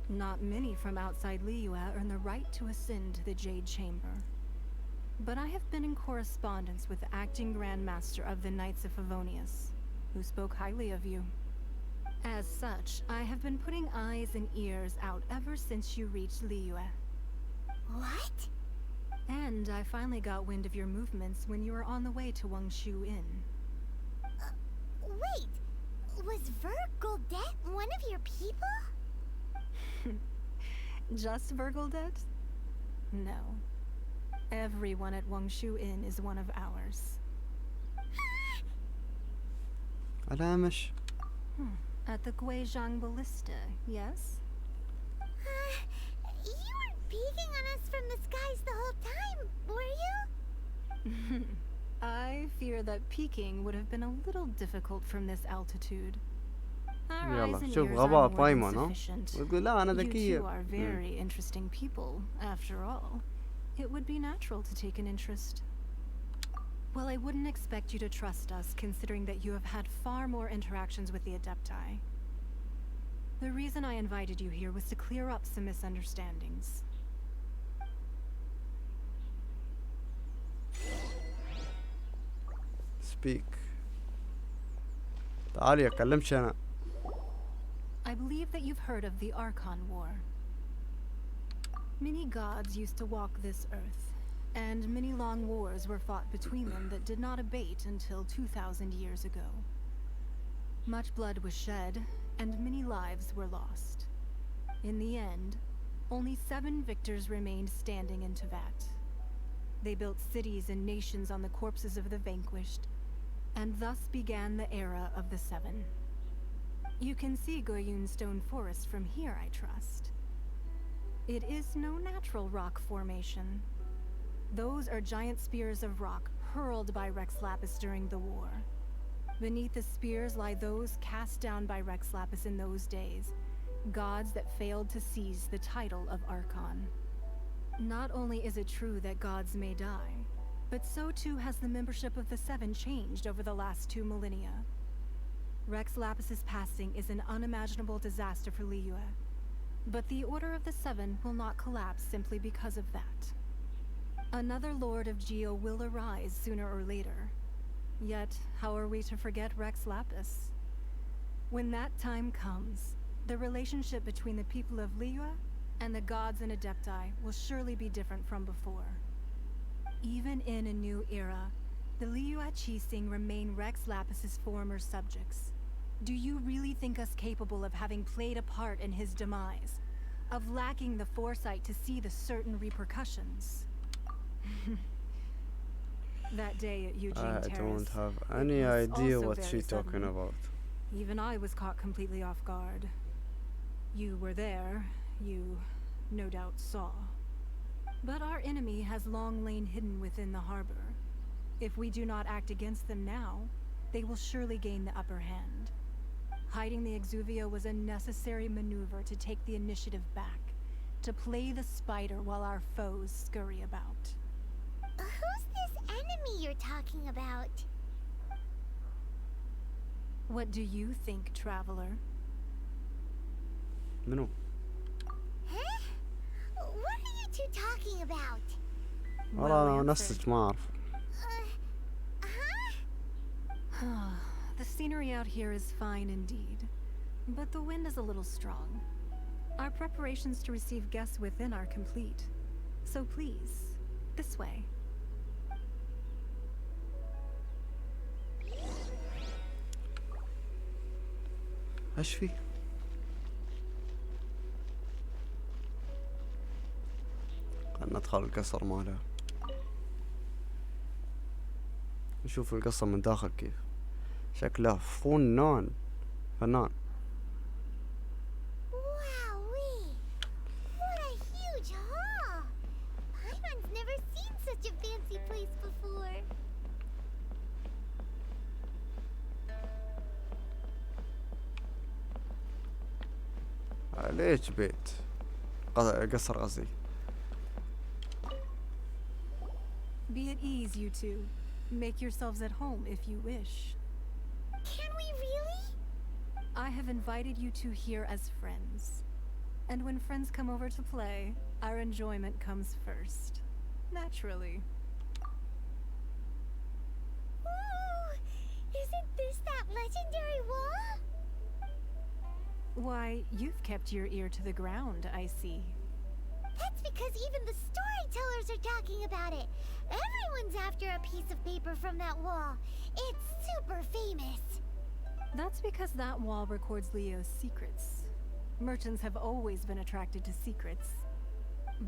Not many from outside Liyue earn the right to ascend to the Jade Chamber. But I have been in correspondence with the acting Grand Master of the Knights of Favonius, who spoke highly of you. As such, I have been putting eyes and ears out ever since you reached Liyue. What? And I finally got wind of your movements when you were on the way to Wangshu Inn. Wait, was Vergoldet one of your people? Just Vergoldet? No. Everyone at Wangshu Inn is one of ours. على مش At the Guizhang Ballista, yes? You weren't peeking on us from the skies the whole time, were you? I fear that peeking would have been a little difficult from this altitude. Our يلا eyes and شوف ears غباء are more than بايمة ها sufficient. وتقول لا أنا You ذكية. two are very interesting people, after all. It would be natural to take an interest. Well, I wouldn't expect you to trust us, considering that you have had far more interactions with the Adepti. The reason I invited you here was to clear up some misunderstandings. speak. تعالي أكلمش أنا. I believe that you've heard of the Archon War. Many gods used to walk this earth, and many long wars were fought between them that did not abate until 2,000 years ago. Much blood was shed, and many lives were lost. In the end, only 7 victors remained standing in Tevat. They built cities and nations on the corpses of the vanquished, and thus began the era of the 7. You can see Goyun Stone Forest from here, I trust. It is no natural rock formation. Those are giant spears of rock hurled by Rex Lapis during the war. Beneath the spears lie those cast down by Rex Lapis in those days, gods that failed to seize the title of Archon. Not only is it true that gods may die, but so too has the membership of the 7 changed over the last 2 millennia. Rex Lapis's passing is an unimaginable disaster for Liyue, but the Order of the 7 will not collapse simply because of that. Another Lord of Geo will arise sooner or later. Yet, how are we to forget Rex Lapis? When that time comes, the relationship between the people of Liyue and the gods and Adepti will surely be different from before. Even in a new era, the Liyue Qixing remain Rex Lapis's former subjects. Do you really think us capable of having played a part in his demise? Of lacking the foresight to see the certain repercussions? That day at Eugene I Terrace, don't have it any was idea also what very she's talking sudden. about. Even I was caught completely off guard. You were there. You, no doubt, saw. But our enemy has long lain hidden within the harbor. If we do not act against them now, they will surely gain the upper hand. Hiding the Exuvia was a necessary maneuver to take the initiative back, to play the spider while our foes scurry about. Who's this enemy you're talking about? What do you think, traveler? منو؟ Huh? What are you two talking about? والله أنا نفسك ما أعرف. The scenery out here is fine indeed, but the wind is a little strong. Our preparations to receive guests within are complete. So please, this way. ايش في؟ خلنا ندخل القصر ماله، نشوف القصر من داخل كيف شكله. فنان. Wowee! What a huge hall! Paimon's never seen such a fancy place before. ليش بيت قصر قصدي. Be at ease, you two. Make yourselves at home if you wish. Can we really? I have invited you two here as friends. And when friends come over to play, our enjoyment comes first. Naturally. Ooh! Isn't this that legendary wall? Why, you've kept your ear to the ground, I see. That's because even the storytellers are talking about it. Everyone's after a piece of paper from that wall. It's super famous. That's because that wall records Leo's secrets. Merchants have always been attracted to secrets.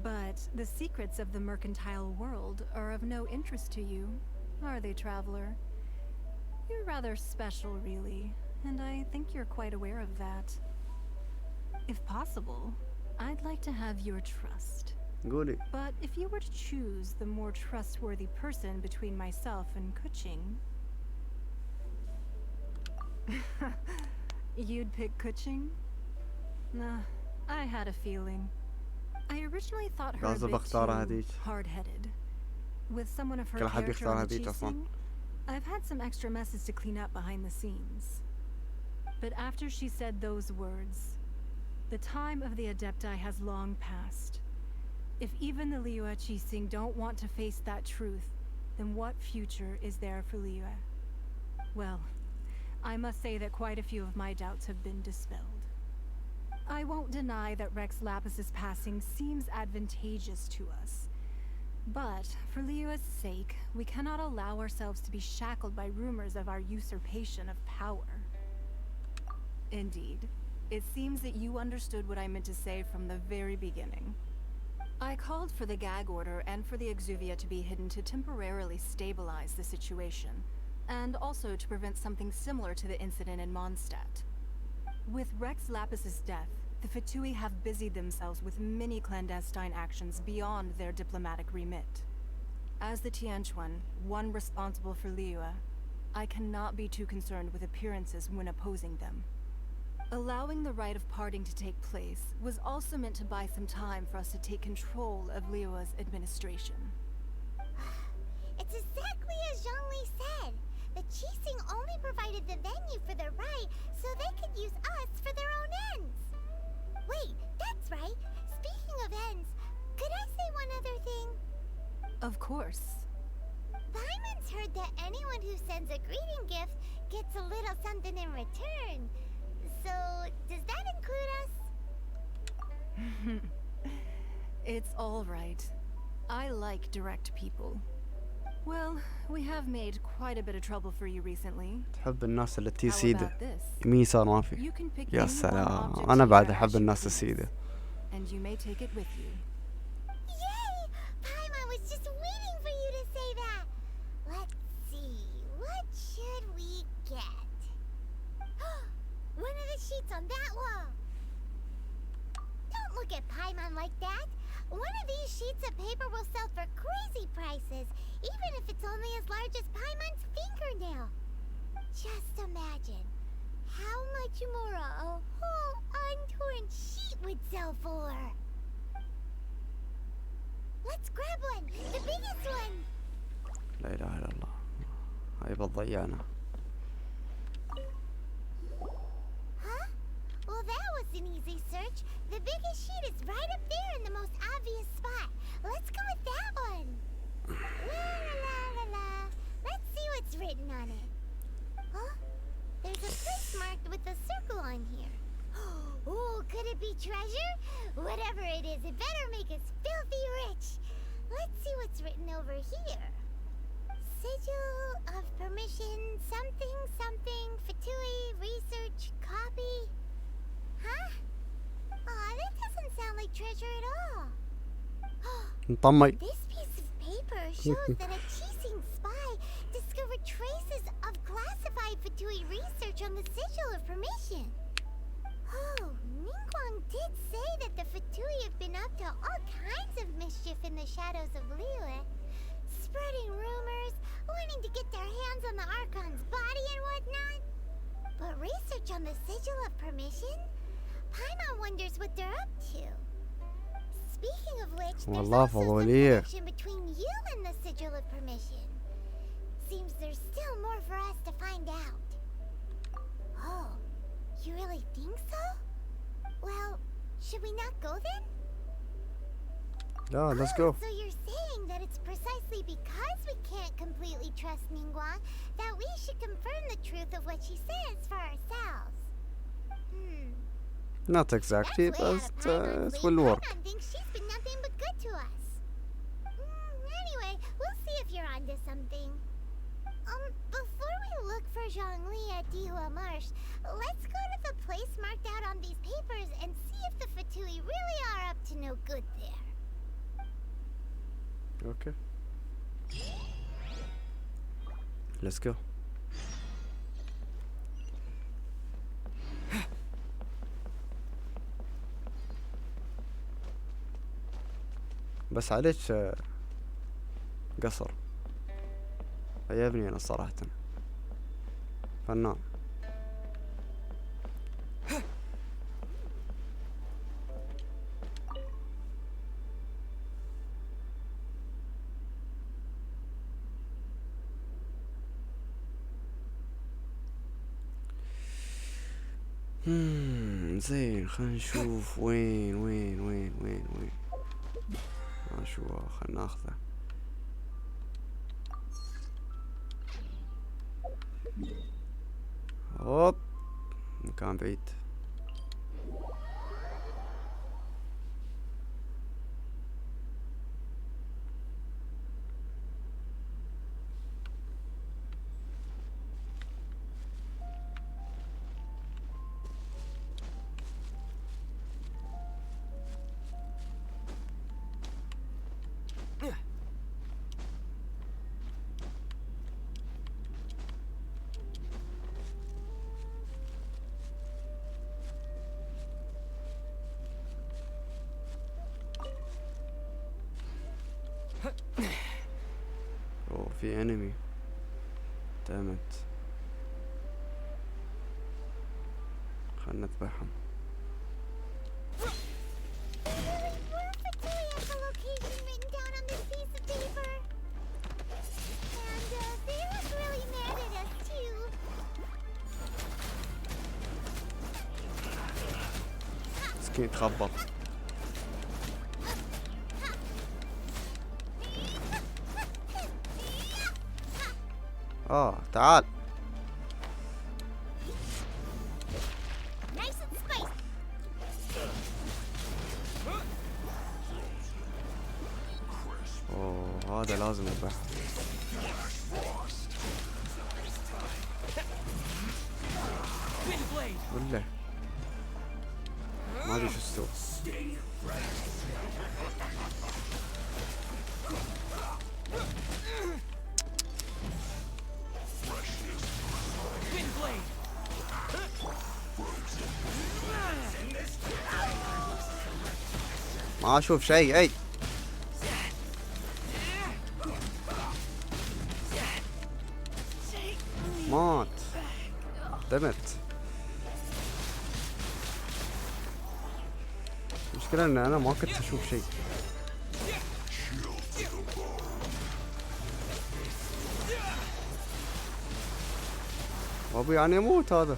But the secrets of the mercantile world are of no interest to you, are they, traveler? You're rather special, really, and I think you're quite aware of that. If possible, I'd like to have your trust. قولي. But if you were to choose the more trustworthy person between myself and Kuching... You'd pick Kuching? Nah, I had a feeling. I originally thought her a لازم bit بختارها too هذيك. hard-headed. With someone of her كل حد character يختار on the هذيك أصلاً. Qixing, I've had some extra messes to clean up behind the scenes. But after she said those words, the time of the Adepti has long passed. If even the Liyue Qixing don't want to face that truth, then what future is there for Liyue? Well, I must say that quite a few of my doubts have been dispelled. I won't deny that Rex Lapis's passing seems advantageous to us. But, for Liyue's sake, we cannot allow ourselves to be shackled by rumors of our usurpation of power. Indeed, it seems that you understood what I meant to say from the very beginning. I called for the gag order and for the Exuvia to be hidden to temporarily stabilize the situation, and also to prevent something similar to the incident in Mondstadt. With Rex Lapis's death, the Fatui have busied themselves with many clandestine actions beyond their diplomatic remit. As the Tianquan, one responsible for Liyue, I cannot be too concerned with appearances when opposing them. Allowing the rite of parting to take place was also meant to buy some time for us to take control of Liyue's administration. It's exactly as Zhongli said. The Qixing only provided the venue for the rite so they could use us for their own ends. Wait, that's right. Speaking of ends, could I say one other thing? Of course. Paimon's heard that anyone who sends a greeting gift gets a little something in return. So, does that include us? It's all right. I like direct people. Well, we have made quite a bit of trouble for you recently. تحب الناس اللي تي How سيدة about this? يمين يسار ما في. You can pick يا any one سلام object أنا بعد here أحب as you الناس please, السيدة. and you may take it with you. Yay! Paimon was just waiting for you to say that. Let's see, what should we get? One of the sheets on that wall. Don't look at Paimon like that. One of these sheets of paper will sell for crazy prices, even if it's only as large as Paimon's fingernail. Just imagine how much more a whole untorn sheet would sell for. Let's grab one, the biggest one. لا إله إلا الله. هاي بتضيعنا. Huh? Well, that was an easy search. The biggest sheet is right up there in the most obvious spot. Let's go with that one. La la la la. Let's see what's written on it. Huh? There's a place marked with a circle on here. Oh, could it be treasure? Whatever it is, it better make us filthy rich. Let's see what's written over here. Sigil of permission, something, something, Fatui, research, copy. Huh? Aw, that doesn't sound like treasure at all. نطمي. This piece of paper shows that a Chising spy discovered traces of classified Fatui research on the Sigil of Permission. Oh, Ningguang did say that the Fatui have been up to all kinds of mischief in the shadows of Liyue, spreading rumors, wanting to get their hands on the Archon's body and whatnot. But research on the Sigil of Permission? Paimon wonders what they're up to. Speaking of which, there's والله also some فضولية. connection between you and the Sigil of Permission. Seems there's still more for us to find out. Oh, you really think so? Well, should we not go then? لا let's Oh, go. so you're saying that it's precisely because we can't completely trust Ningguang that we should confirm the truth of what she says for ourselves. Not exactly, That's way but out of Paimon's it league. will work. Paimon thinks she's been nothing but good to us. Anyway, we'll see if you're onto something. Before we look for Zhongli at Dihua Marsh, let's go to the place marked out on these papers and see if the Fatui really are up to no good there. Okay. Let's go. بس عليك قصر عجبني انا صراحة فنان. زين خلينا نشوف وين شو خلينا ناخذه. هوب مكان بعيد. اوه في انمي دامت خلنا نذبحهم. مسكين تخبط. تعال. اوه هذا لازم اذبحه. بالله ما ادري شو استوى. ما اشوف شيء. اي مات دمت. المشكلة ان انا ما كنت اشوف شيء. ابي يعني يموت هذا.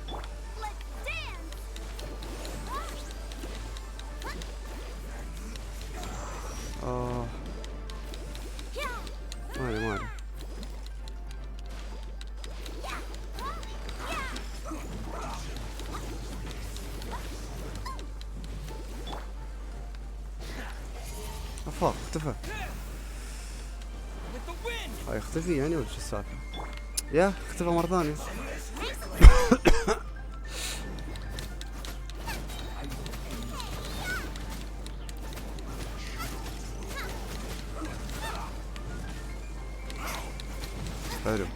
مالي افاق اختفى. هاي يختفي يعني ولا شو السالفة؟ يا اختفى مرة ثانية. حلو.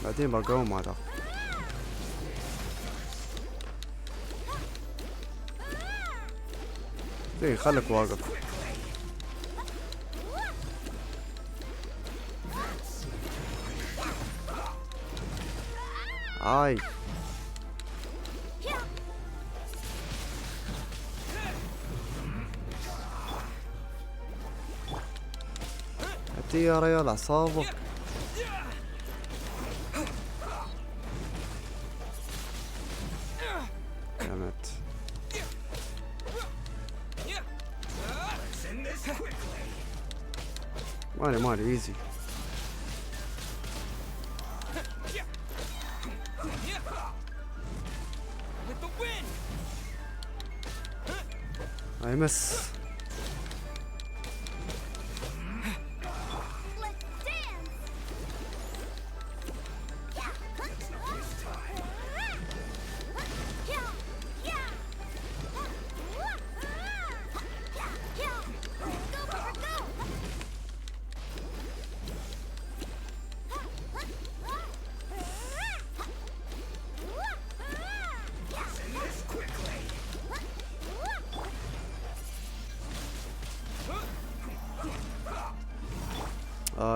بعدين بقوم هذا. زين خلك واقف. اي انتي يا ريال اعصابك. قامت مالي ايزي. اي مس.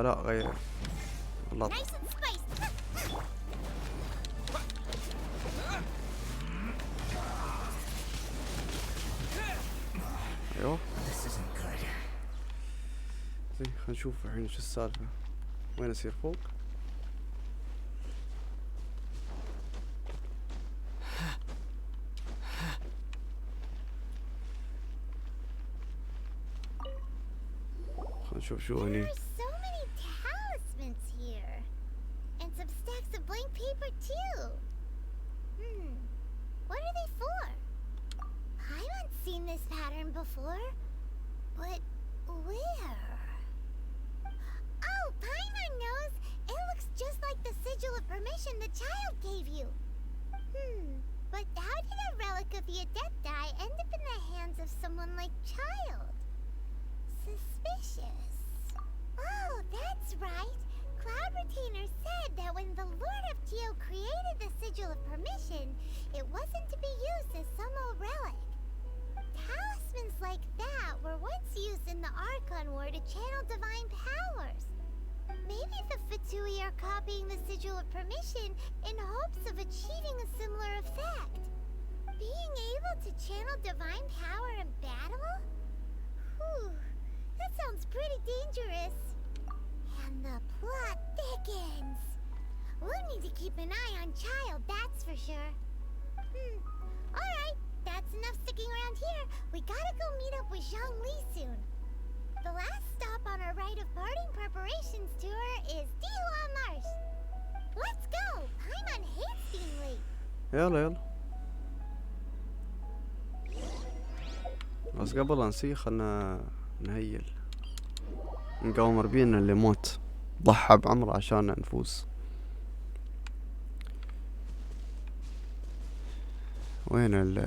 لا غير غلط. ايوه زين خلينا نشوف الحين شو السالفة. وين اصير فوق؟ خلينا نشوف شو هني. blank paper too. What are they for? I haven't seen this pattern before. But where? Oh, Paimon knows. It looks just like the sigil of permission the child gave you. But how did a relic of the Adepti end up in the hands of someone like Child? Suspicious. Oh, that's right. Cloud Retainer said that when the Lord of Geo created the Sigil of Permission, it wasn't to be used as some old relic. Talismans like that were once used in the Archon War to channel divine powers. Maybe the Fatui are copying the Sigil of Permission in hopes of achieving a similar effect. Being able to channel divine power in battle? Whew, that sounds pretty dangerous. And the plot thickens. We'll need to keep an eye on Child, that's for sure. Alright, that's enough sticking around here. We gotta go meet up with Zhang Li soon. The last stop on our rite of parting preparations tour is Dihua Marsh. Let's go! Paimon hates being late. يلا يلا. بس قبل لا نسي خلنا نهيل نقاوم ربينا اللي موت ضحى بعمره عشان نفوز. وين ال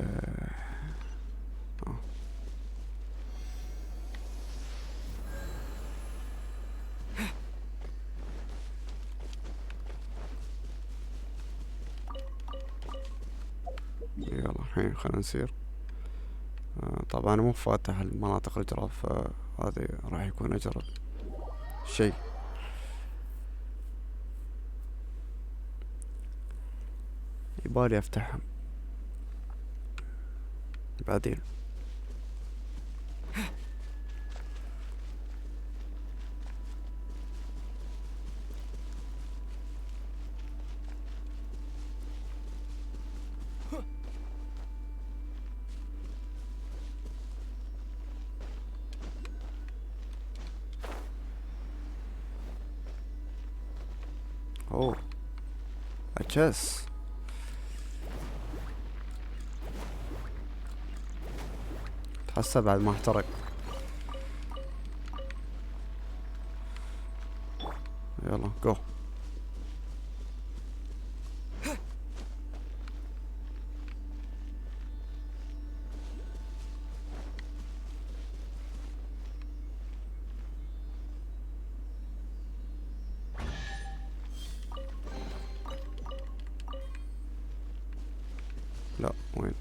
يلا الحين خلنا نسير. طبعا مو فاتح المناطق الجراب، فهذا راح يكون أجرب شيء. يبالي افتحهم بعدين. اوه أجهز. تحسه بعد ما احترق. يلا جو. لا وين؟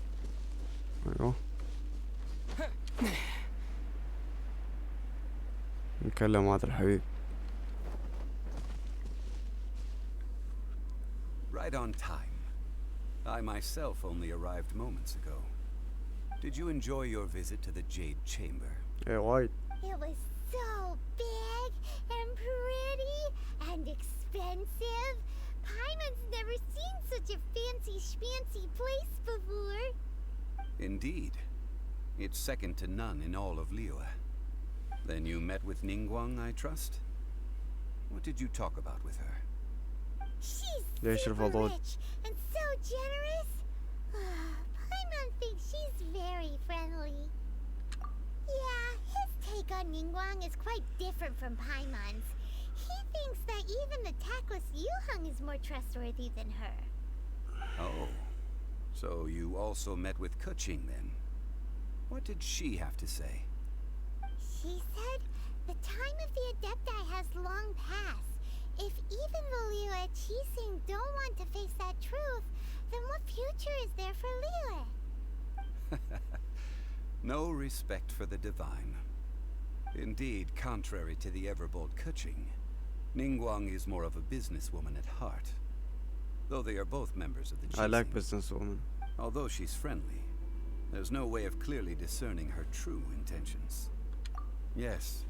ايوه نكلم هذا الحبيب. Right on time. I myself only arrived moments ago. Did you enjoy your visit to the Jade Chamber? ايه وايد. It was so big and pretty and expensive. Paimon's never seen such a fancy schmancy place before. Indeed. It's second to none in all of Liyue. Then you met with Ningguang, I trust? What did you talk about with her? She's ليش super الفضول؟ rich and so generous. Paimon thinks she's very friendly. Yeah, his take on Ningguang is quite different from Paimon's. He thinks that even the tactless Yuheng is more trustworthy than her. Oh. So you also met with Keqing then? What did she have to say? She said the time of the Adepti has long passed. If even the Liyue Qixing don't want to face that truth, then what future is there for Liyue? No respect for the divine. Indeed, contrary to the ever-bold Keqing, Ningguang is more of a businesswoman at heart. Though they are both members of the Qixing. I like businesswoman. Although she's friendly, there's no way of clearly discerning her true intentions. Yes,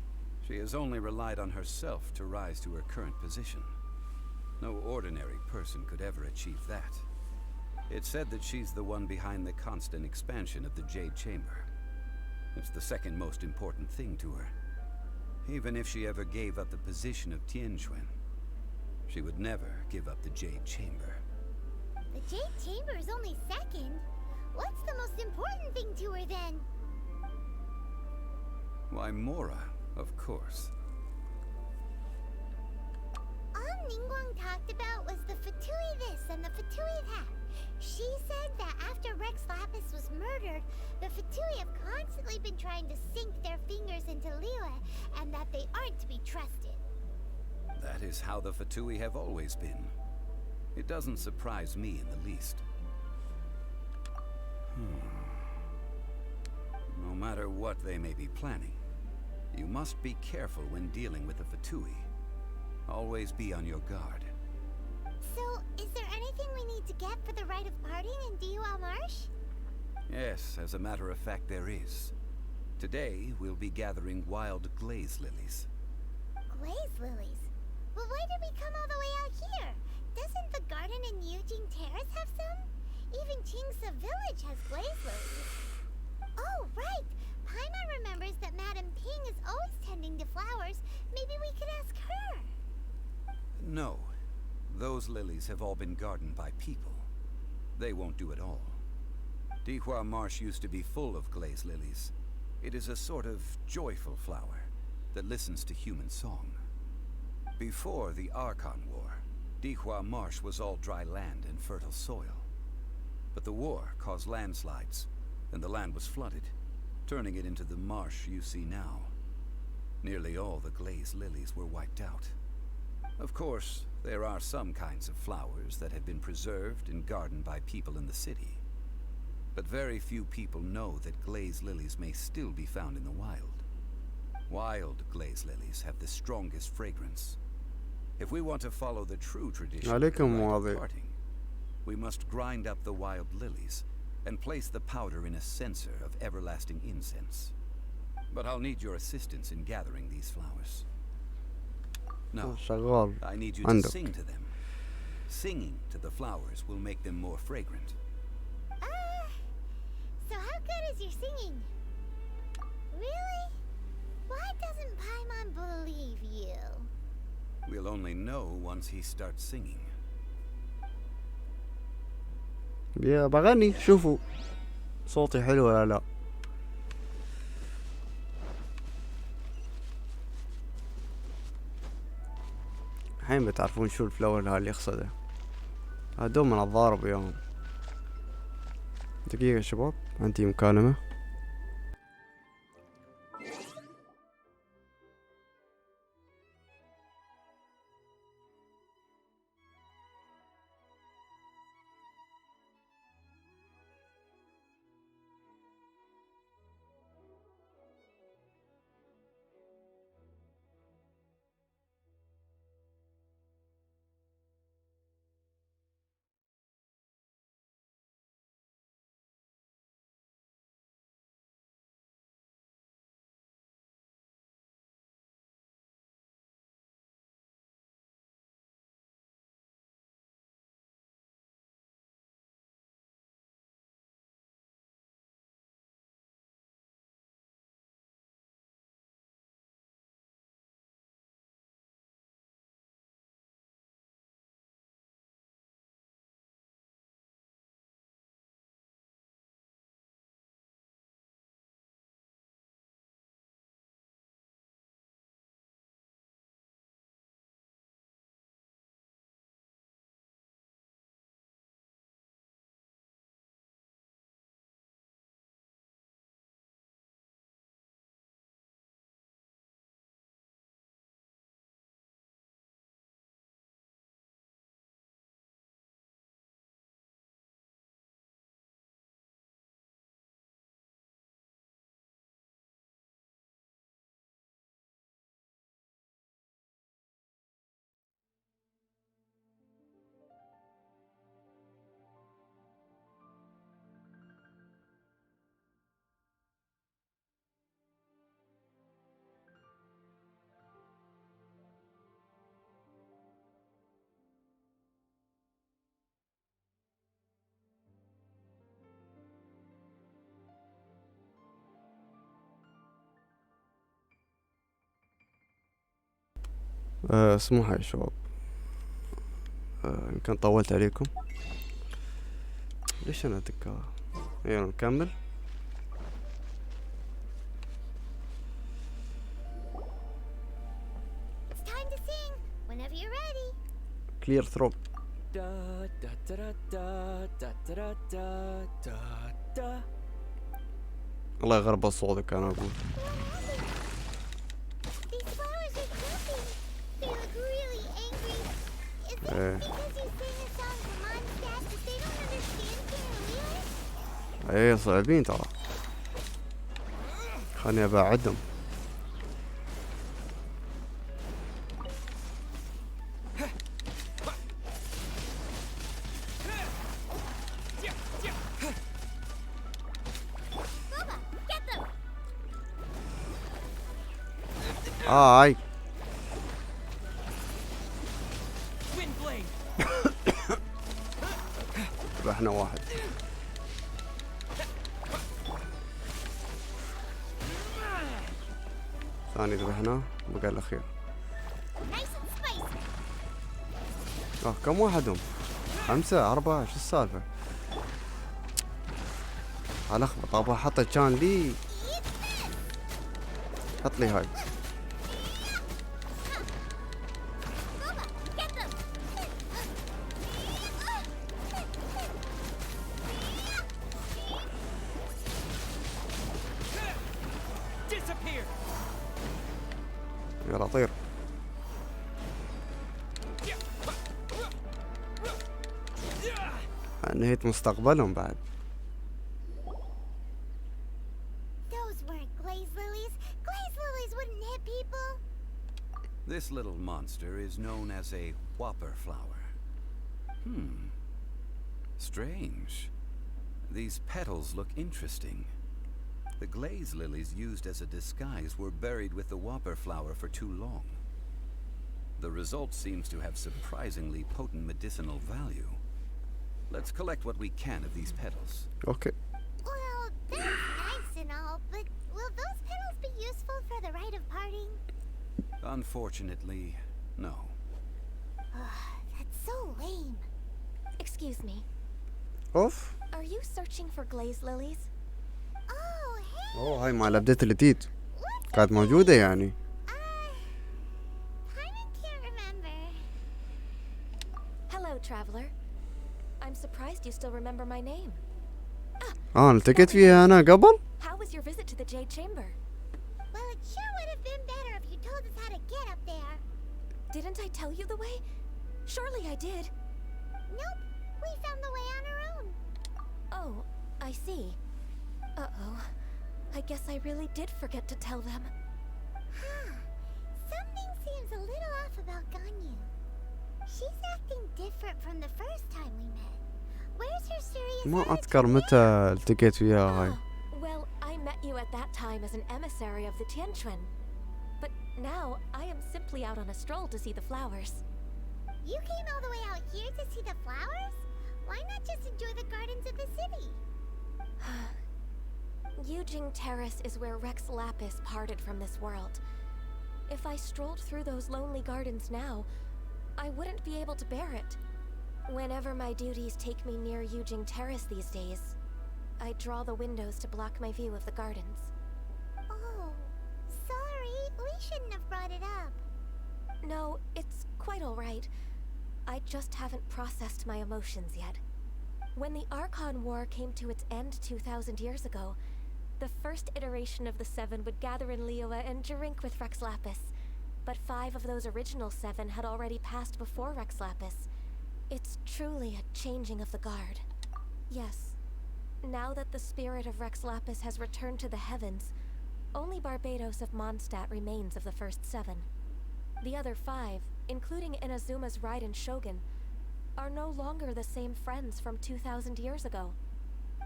she has only relied on herself to rise to her current position. No ordinary person could ever achieve that. It's said that she's the one behind the constant expansion of the Jade Chamber. It's the second most important thing to her. Even if she ever gave up the position of Tianquan, she would never give up the Jade Chamber. The Jade Chamber is only second. What's the most important thing to her then? Why, Mora, of course. All Ningguang talked about was the Fatui this and the Fatui that. She said that after Rex Lapis was murdered, the Fatui have constantly been trying to sink their fingers into Liyue, and that they aren't to be trusted. That is how the Fatui have always been. It doesn't surprise me in the least. No matter what they may be planning, you must be careful when dealing with the Fatui. Always be on your guard. So, is there anything we need to get for the rite of parting in Dihua Marsh? Yes, as a matter of fact, there is. Today, we'll be gathering wild glaze lilies. Glaze lilies? Well, why did we come all the way out here? Doesn't the garden in Yujing Terrace have some? Even Qingsa Village has glaze lilies. Oh, right! Paimon remembers that Madame Ping is always tending to flowers. Maybe we could ask her. No. Those lilies have all been gardened by people. They won't do it all. Dihua Marsh used to be full of glaze lilies. It is a sort of joyful flower that listens to human song. Before the Archon War, Dihua Marsh was all dry land and fertile soil. But the war caused landslides, and the land was flooded, turning it into the marsh you see now. Nearly all the glaze lilies were wiped out. Of course, there are some kinds of flowers that have been preserved and gardened by people in the city. But very few people know that glaze lilies may still be found in the wild. Wild glaze lilies have the strongest fragrance. If we want to follow the true tradition of the rite of parting, we must grind up the wild lilies and place the powder in a censer of everlasting incense. But I'll need your assistance in gathering these flowers. No, I need you to sing to them. Singing to the flowers will make them more fragrant. So how good is your singing? Really? Why doesn't Paimon believe you? We'll only know once he starts singing. يا بغني شوفوا صوتي حلو ولا لا. الحين بتعرفون شو الفلور اللي يقصده. هدول من الضارب يوم. دقيقة يا شباب عندي مكالمة. اسمحوا يا شباب، يمكن طولت عليكم. ليش انا اتذكر؟ يلا نكمل. clear throat. الله يغرب صوتك انا اقول. ايه صعبين ترى، خلني ابعدهم. هاي ذبحنا واحد. ثاني ذبحناه بقى الأخير. كم واحدهم؟ 5 4 شو السالفة؟ ألخبط. أبغى أحط كان لي. حط لي هاي. يلا طير. نهيت مستقبلهم بعد. Those weren't glaze lilies. Glaze lilies wouldn't hit people. This little monster is known as a whopper flower. Strange. These petals look interesting. The glaze lilies used as a disguise were buried with the whopper flower for too long. The result seems to have surprisingly potent medicinal value. Let's collect what we can of these petals. Okay. Well, that's nice and all, but will those petals be useful for the rite of parting? Unfortunately, no. That's so lame. Excuse me. اوف. Are you searching for glaze lilies? Oh, hey. هاي مع الابديت الجديد كانت موجودة يعني. Kinda can't remember. Hello, traveler. I'm surprised you still remember my name. التقيت فيها أنا قبل. How was your visit to the Jade Chamber? Well, it sure would have been better if you told us how to get up there. Didn't I tell you the way? Surely I did. Nope, we found the way on our own. Oh, I see. Uh-oh. I guess I really did forget to tell them. Something seems a little off about Ganyu. She's acting different from the first time we met. Where's her serious ما أذكر متى التقيت فيها هاي. Well, I met you at that time as an emissary of the Tianquan. But now, I am simply out on a stroll to see the flowers. You came all the way out here to see the flowers? Why not just enjoy the gardens of the city? Yujing Terrace is where Rex Lapis parted from this world. If I strolled through those lonely gardens now, I wouldn't be able to bear it. Whenever my duties take me near Yujing Terrace these days, I draw the windows to block my view of the gardens. Oh, sorry. We shouldn't have brought it up. No, it's quite alright. I just haven't processed my emotions yet. When the Archon War came to its end 2,000 years ago, the first iteration of the Seven would gather in Liyue and drink with Rex Lapis. But 5 of those original 7 had already passed before Rex Lapis. It's truly a changing of the guard. Yes. Now that the spirit of Rex Lapis has returned to the heavens, only Barbados of Mondstadt remains of the first 7. The other 5, including Inazuma's Raiden Shogun, are no longer the same friends from 2,000 years ago.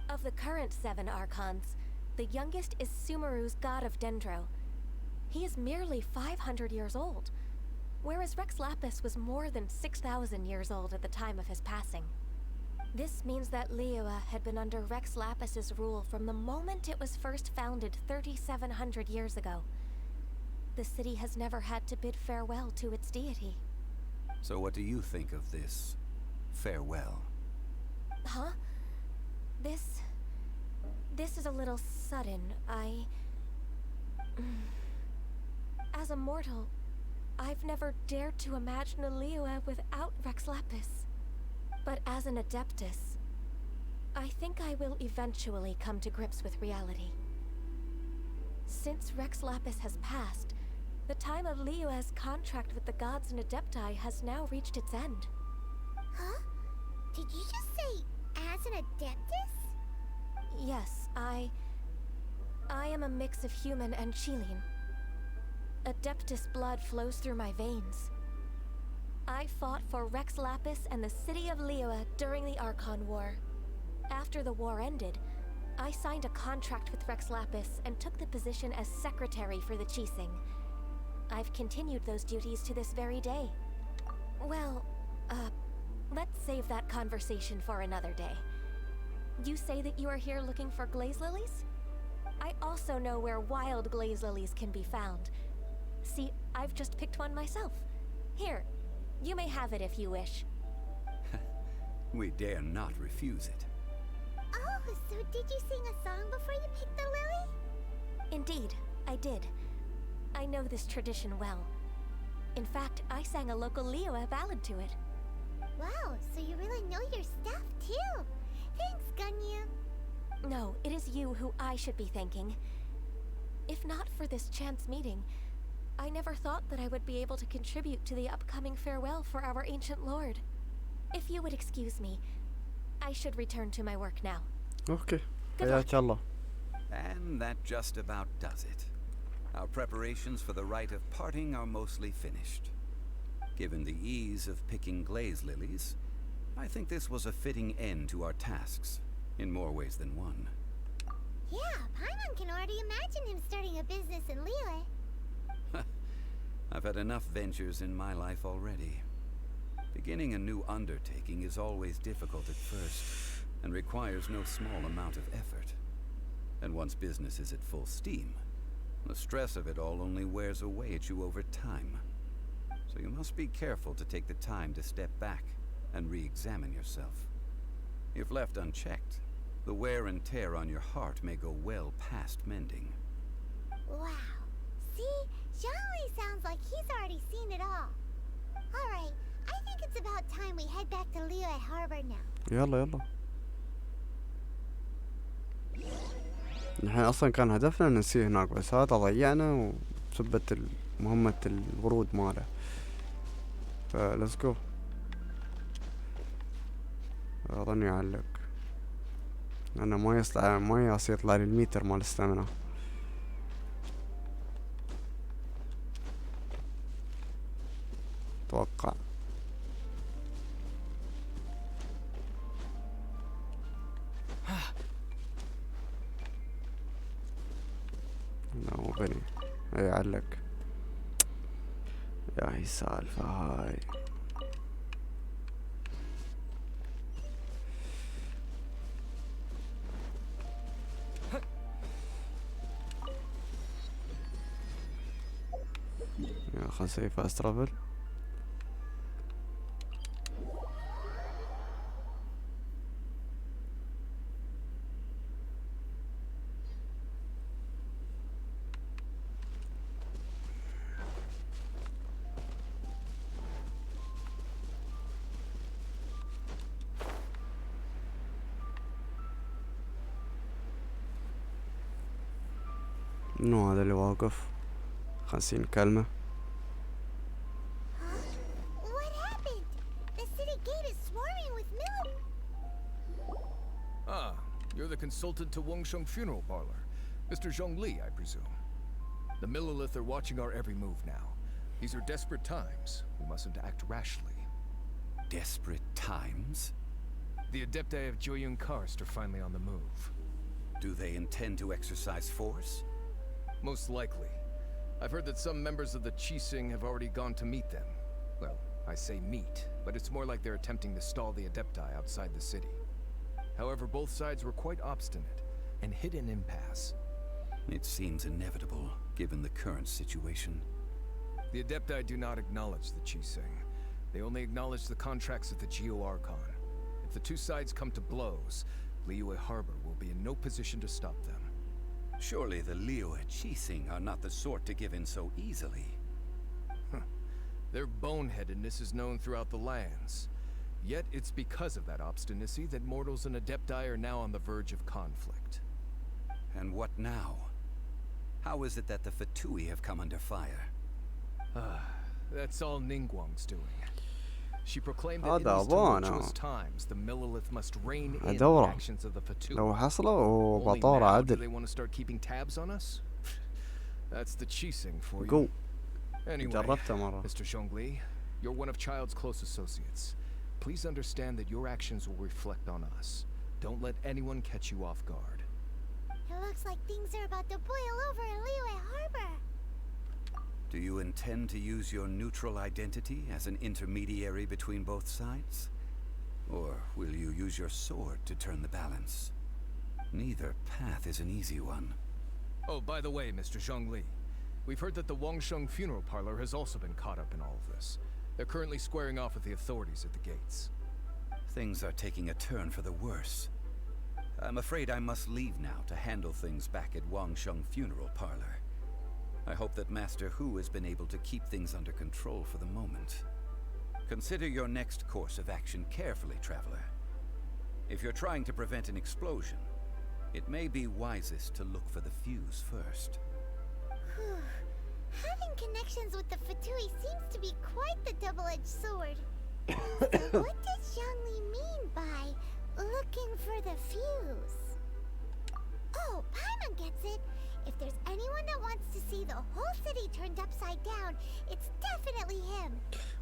Of the current 7 Archons, the youngest is Sumeru's god of Dendro. He is merely 500 years old, whereas Rex Lapis was more than 6,000 years old at the time of his passing. This means that Liyue had been under Rex Lapis's rule from the moment it was first founded 3,700 years ago. The city has never had to bid farewell to its deity. So what do you think of this farewell? Huh? This is a little sudden. As a mortal, I've never dared to imagine a Liyue without Rex Lapis. But as an Adeptus, I think I will eventually come to grips with reality. Since Rex Lapis has passed, the time of Liyue's contract with the gods and Adepti has now reached its end. Huh? Did you just say, as an Adeptus? Yes, I am a mix of human and Chilean. Adeptus blood flows through my veins. I fought for Rex Lapis and the city of Liyue during the Archon War. After the war ended, I signed a contract with Rex Lapis and took the position as secretary for the Qixing. I've continued those duties to this very day. Well, let's save that conversation for another day. You say that you are here looking for glaze lilies? I also know where wild glaze lilies can be found, See, I've just picked one myself. Here, you may have it if you wish. We dare not refuse it. Oh, so did you sing a song before you picked the lily? Indeed, I did. I know this tradition well. In fact, I sang a local Liyue ballad to it. Wow, so you really know your stuff too. Thanks, Gunyu. No, it is you who I should be thanking. If not for this chance meeting, I never thought that I would be able to contribute to the upcoming farewell for our ancient lord. If you would excuse me, I should return to my work now. اوكي حياك الله. And that just about does it. Our preparations for the rite of parting are mostly finished. Given the ease of picking glaze lilies, I think this was a fitting end to our tasks, in more ways than one. Yeah, Paimon can already imagine him starting a business in Liyue. I've had enough ventures in my life already. Beginning a new undertaking is always difficult at first, and requires no small amount of effort. And once business is at full steam, the stress of it all only wears away at you over time. So you must be careful to take the time to step back and re-examine yourself. If left unchecked, the wear and tear on your heart may go well past mending. Wow. See? Zhongli sounds like he's already seen it all. Alright, I think it's about time we head back to Liyue Harbor now. يلا يلا. نحن اصلا كان هدفنا ننسيه هناك بس هذا ضيعنا وسبت مهمة الورود ماله. فليتس جو. اظني يعلق. انا ما يطلع لي الميتر مال الستامنا. اتوقع. لا مو بني. اي علق. يا هي السالفة هاي. يا خل نسوي فاست ترافل. منو هذا اللي واقف؟ 50 كلمة. What happened? The city gate is swarming with Ah, you're the consultant to Wengsheng Funeral Parlor. Mr. Zhongli, I presume. The Millilith are watching our every move now. These are desperate times. We mustn't act rashly. Desperate times? The Adepti of Joyun Karst are finally on the move. Do they intend to exercise force? Most likely. I've heard that some members of the Qixing have already gone to meet them. Well, I say meet, but it's more like they're attempting to stall the Adepti outside the city. However, both sides were quite obstinate and hit an impasse. It seems inevitable, given the current situation. The Adepti do not acknowledge the Qixing. They only acknowledge the contracts of the Geo-Archon. If the two sides come to blows, Liyue Harbor will be in no position to stop them. Surely the Liyue Qixing are not the sort to give in so easily. Their boneheadedness is known throughout the lands. Yet it's because of that obstinacy that mortals and Adepti are now on the verge of conflict. And what now? How is it that the Fatui have come under fire? That's all Ningguang's doing. She proclaimed that in these tumultuous times, the Millilith must rein in the actions of the Fatui. لو حصلوا Only بطارة now do عدل. they want to start keeping tabs on us? That's the Qixing for you. Go. Anyway, جربتها مرة. Mr. Zhongli, you're one of Child's close associates. Please understand that your actions will reflect on us. Don't let anyone catch you off guard. It looks like things are about to boil over in Liyue Harbor. Do you intend to use your neutral identity as an intermediary between both sides? Or will you use your sword to turn the balance? Neither path is an easy one. Oh, by the way, Mr. Zhongli, We've heard that the Wangsheng funeral parlor has also been caught up in all of this. They're currently squaring off with the authorities at the gates. Things are taking a turn for the worse. I'm afraid I must leave now to handle things back at Wangsheng funeral parlor. I hope that Master Hu has been able to keep things under control for the moment. Consider your next course of action carefully, traveler. If you're trying to prevent an explosion, it may be wisest to look for the fuse first. Having connections with the Fatui seems to be quite the double-edged sword. So what does Zhangli mean by looking for the fuse? Oh, Paimon gets it. If there's anyone that wants to see the whole city turned upside down, it's definitely him.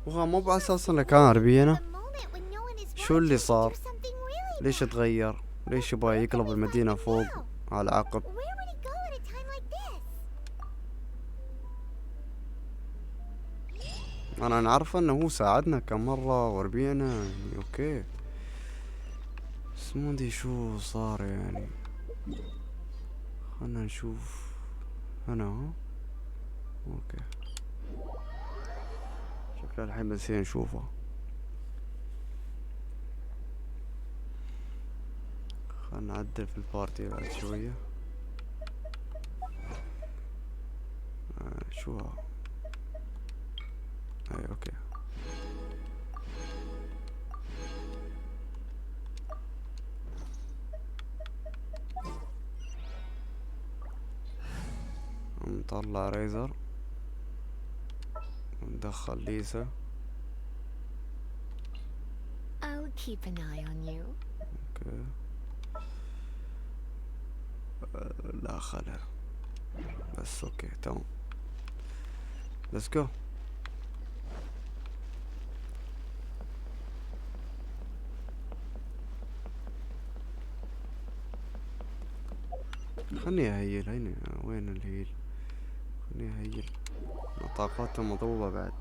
وها مو بأساس انه كان عربي انا. شو اللي صار؟ ليش اتغير؟ ليش يبغى يقلب المدينة فوق على عقب؟ انا نعرف انه هو ساعدنا كم مرة وربينا يعني اوكي، بس ما ادري شو صار يعني. خلنا نشوف هنا ها. اوكي شكله الحين بنصير نشوفه. خلنا نعدل في البارتي بعد شوية. شو ها؟ اي اوكي. نطلع ريزر وندخل ليسا. I'll keep an eye on you. اوكي. لا خلها بس اوكي تمام. Let's go. خلني اهيل هنا. وين الهيل؟ خلني اهيل. طاقاته مضروبة بعد.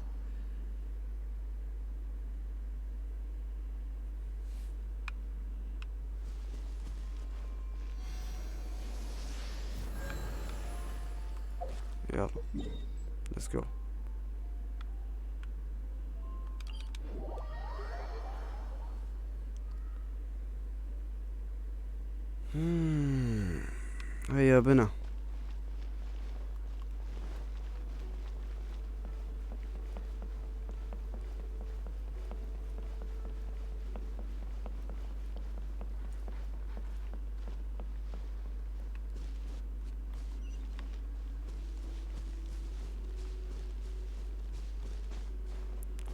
يلا let's go. هيا بنا.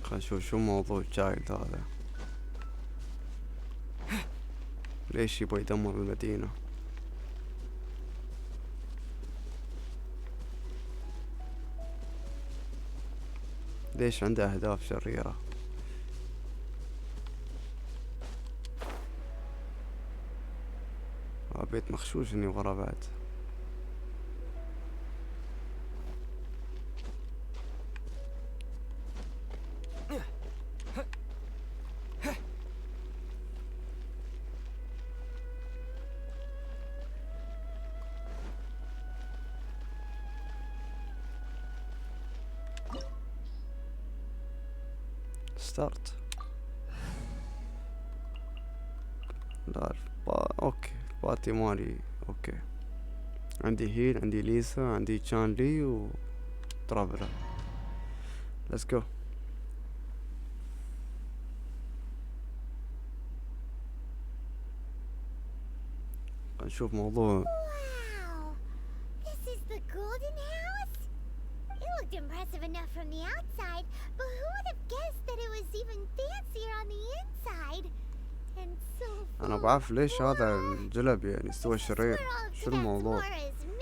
خلينا نشوف شو موضوع الجايلد هذا. ليش يبغى يدمر المدينة؟ ليش عنده أهداف شريرة؟ بيت مخشوش اني ورا بعد. ستارت. لا اوكي باتي مالي اوكي. عندي هيل، عندي ليسا، عندي تشان لي و ترافلر. ليتس جو. نشوف موضوع. Looked impressive enough from the outside, but who would have guessed that it was even fancier on the inside? And so أنا بعرف ليش هذا الجلب يعني استوى شرير. شو الموضوع؟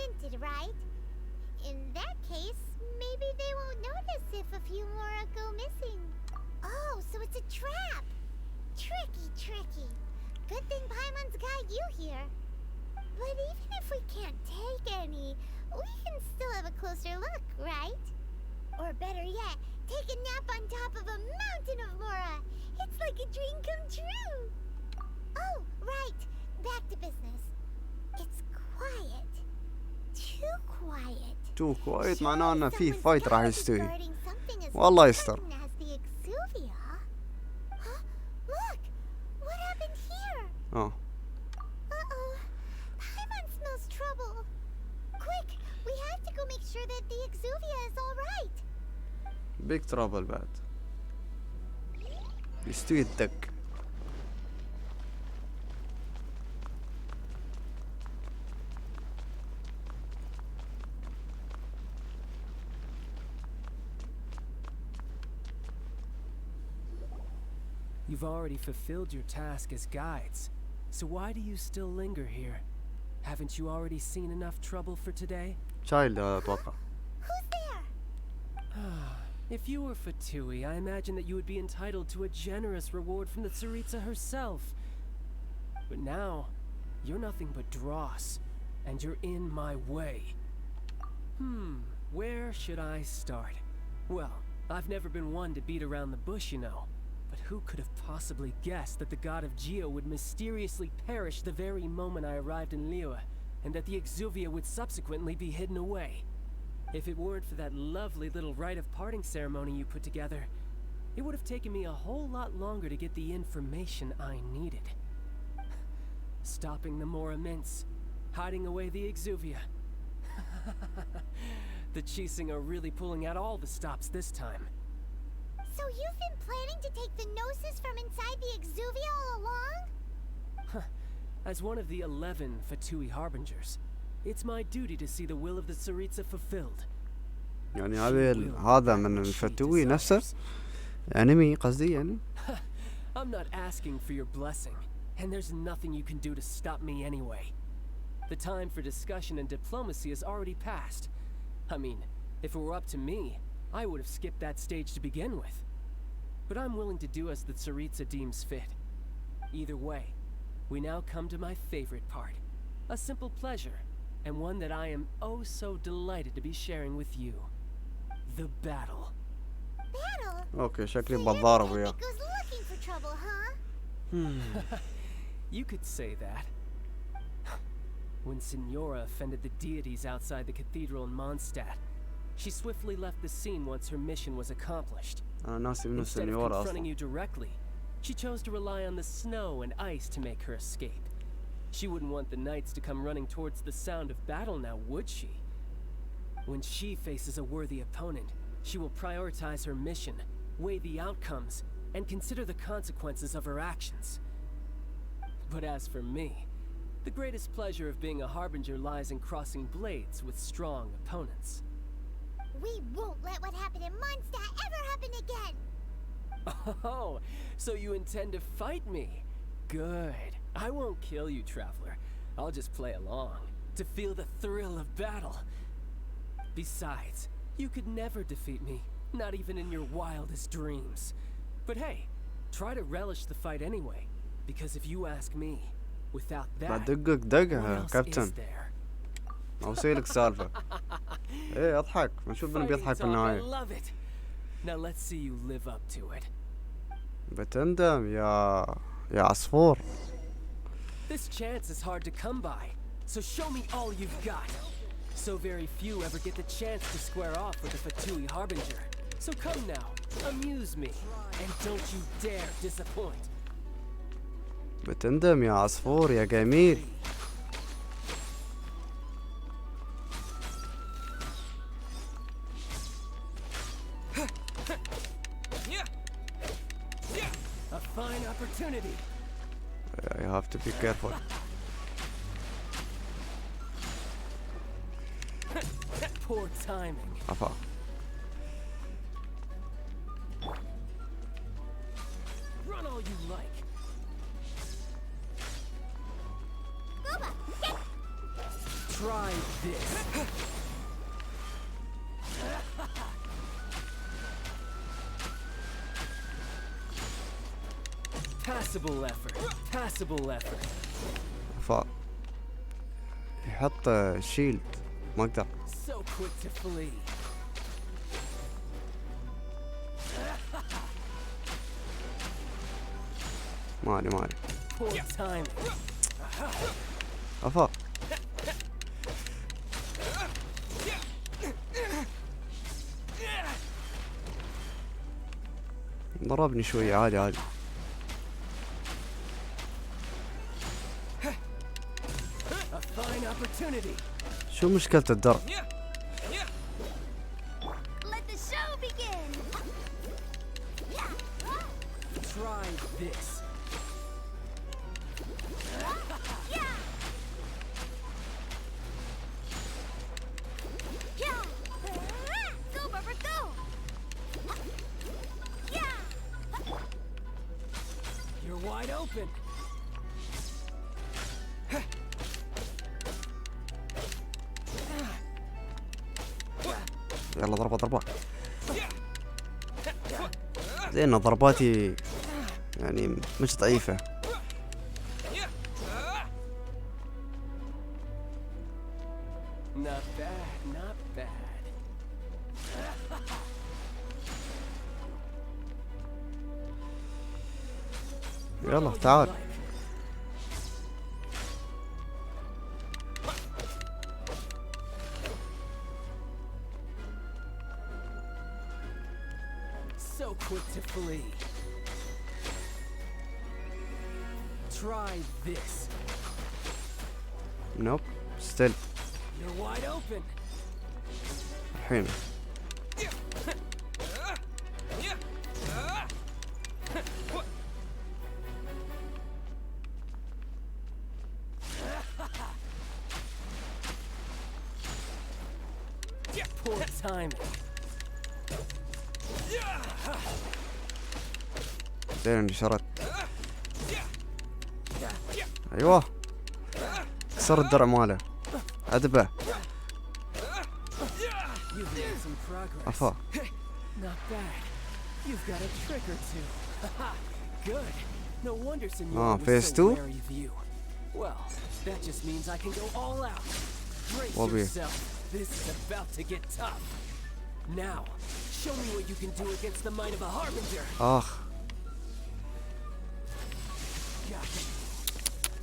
minted, right? In that case, maybe they won't notice if a few more go missing. Oh, so it's a trap. Tricky. Good thing Paimon's got you here. But even if we can't take any, we can still have a closer look, right? Or better yet, take a nap on top of a mountain of Mora. It's like a dream come true. Oh, right. Back to business. It's quiet. Too quiet. تو كويت معناه انه في فايت راح يستوي. Guarding something as والله يستر. important as the Exuvia. Huh? Look! What happened here? اه Uh-oh. Paimon smells trouble. Quick! We have to go make sure that the Exuvia is all right. بيك ترابل بعد يستوي الدق. You've already fulfilled your task as guides, so why do you still linger here? Haven't you already seen enough trouble for today? شايل اتوقع. Who's there? If you were Fatui, I imagine that you would be entitled to a generous reward from the Tsaritsa herself. But now, you're nothing but dross, and you're in my way. Where should I start? Well, I've never been one to beat around the bush, you know. But who could have possibly guessed that the god of Geo would mysteriously perish the very moment I arrived in Liyue, and that the Exuvia would subsequently be hidden away? If it weren't for that lovely little rite of parting ceremony you put together, it would have taken me a whole lot longer to get the information I needed. Stopping the Mora Mints, hiding away the Exuvia. The Chising are really pulling out all the stops this time. So you've been planning to take the Gnosis from inside the Exuvia all along? As one of the 11 Fatui Harbingers, it's my duty to see the will of the Tsaritsa fulfilled. يعني هذا من الفتوي نفسه انمي قصدي يعني. I'm not asking for your blessing, and there's nothing you can do to stop me anyway. The time for discussion and diplomacy has already passed. I mean, if it were up to me, I would have skipped that stage to begin with. But I'm willing to do as the Tsaritsa deems fit. Either way, we now come to my favorite part. A simple pleasure, and one that I am oh so delighted to be sharing with you. The battle. Battle? اوكي شكلي بتضارب وياه. It goes looking for trouble, huh? You could say that. When Signora offended the deities outside the cathedral in Mondstadt, she swiftly left the scene once her mission was accomplished. أنا ناسي منو Instead of سنيورا confronting أصلا. you directly, she chose to rely on the snow and ice to make her escape. She wouldn't want the knights to come running towards the sound of battle now, would she? When she faces a worthy opponent, she will prioritize her mission, weigh the outcomes, and consider the consequences of her actions. But as for me, the greatest pleasure of being a harbinger lies in crossing blades with strong opponents. We won't let what happened in Mondstadt ever happen again! Oh, so you intend to fight me? Good. I won't kill you, Traveler. I'll just play along, to feel the thrill of battle. Besides, you could never defeat me, not even in your wildest dreams. But hey, try to relish the fight anyway, because if you ask me, without that, بدقك what دقها else كابتن. is there? اوصيلك سالفة. ايه اضحك نشوف من Fighting بيضحك في talk, I النهاية. love it. Now let's see you live up to it. بتندم يا عصفور. This chance is hard to come by, so show me all you've got. So very few ever get the chance to square off with a Fatui Harbinger. So come now, amuse me, and don't you dare disappoint. بتندم يا عصفور يا جميل. A fine opportunity. You have to be careful. Poor timing. عفا. Run all you like. Try this. Passable effort. Passable effort. عفا. يحط شيلد ما اقدر. So quick to flee. مالي Poor timing. عفا. ضربني شوية عادي عادي. شو مشكلة الدرب؟ Let the show begin. Try this. Go, Barbara, go. You're wide open. يلا ضربة ضربة. زين ضرباتي يعني مش ضعيفة. Not bad, not bad. يلا تعال. So quick to flee. Try this. Nope. Still. You're wide open. الحين. Poor timing. زين اللي شرت. ايوه. كسر الدرع ماله. عدبه. افا. Not bad. You've got a trick or two. Good. No wonder Senor was so wary of you. Well, that just means I can go all out. Brace yourself. This is about to get tough. Now, show me what you can do against the might of a harbinger.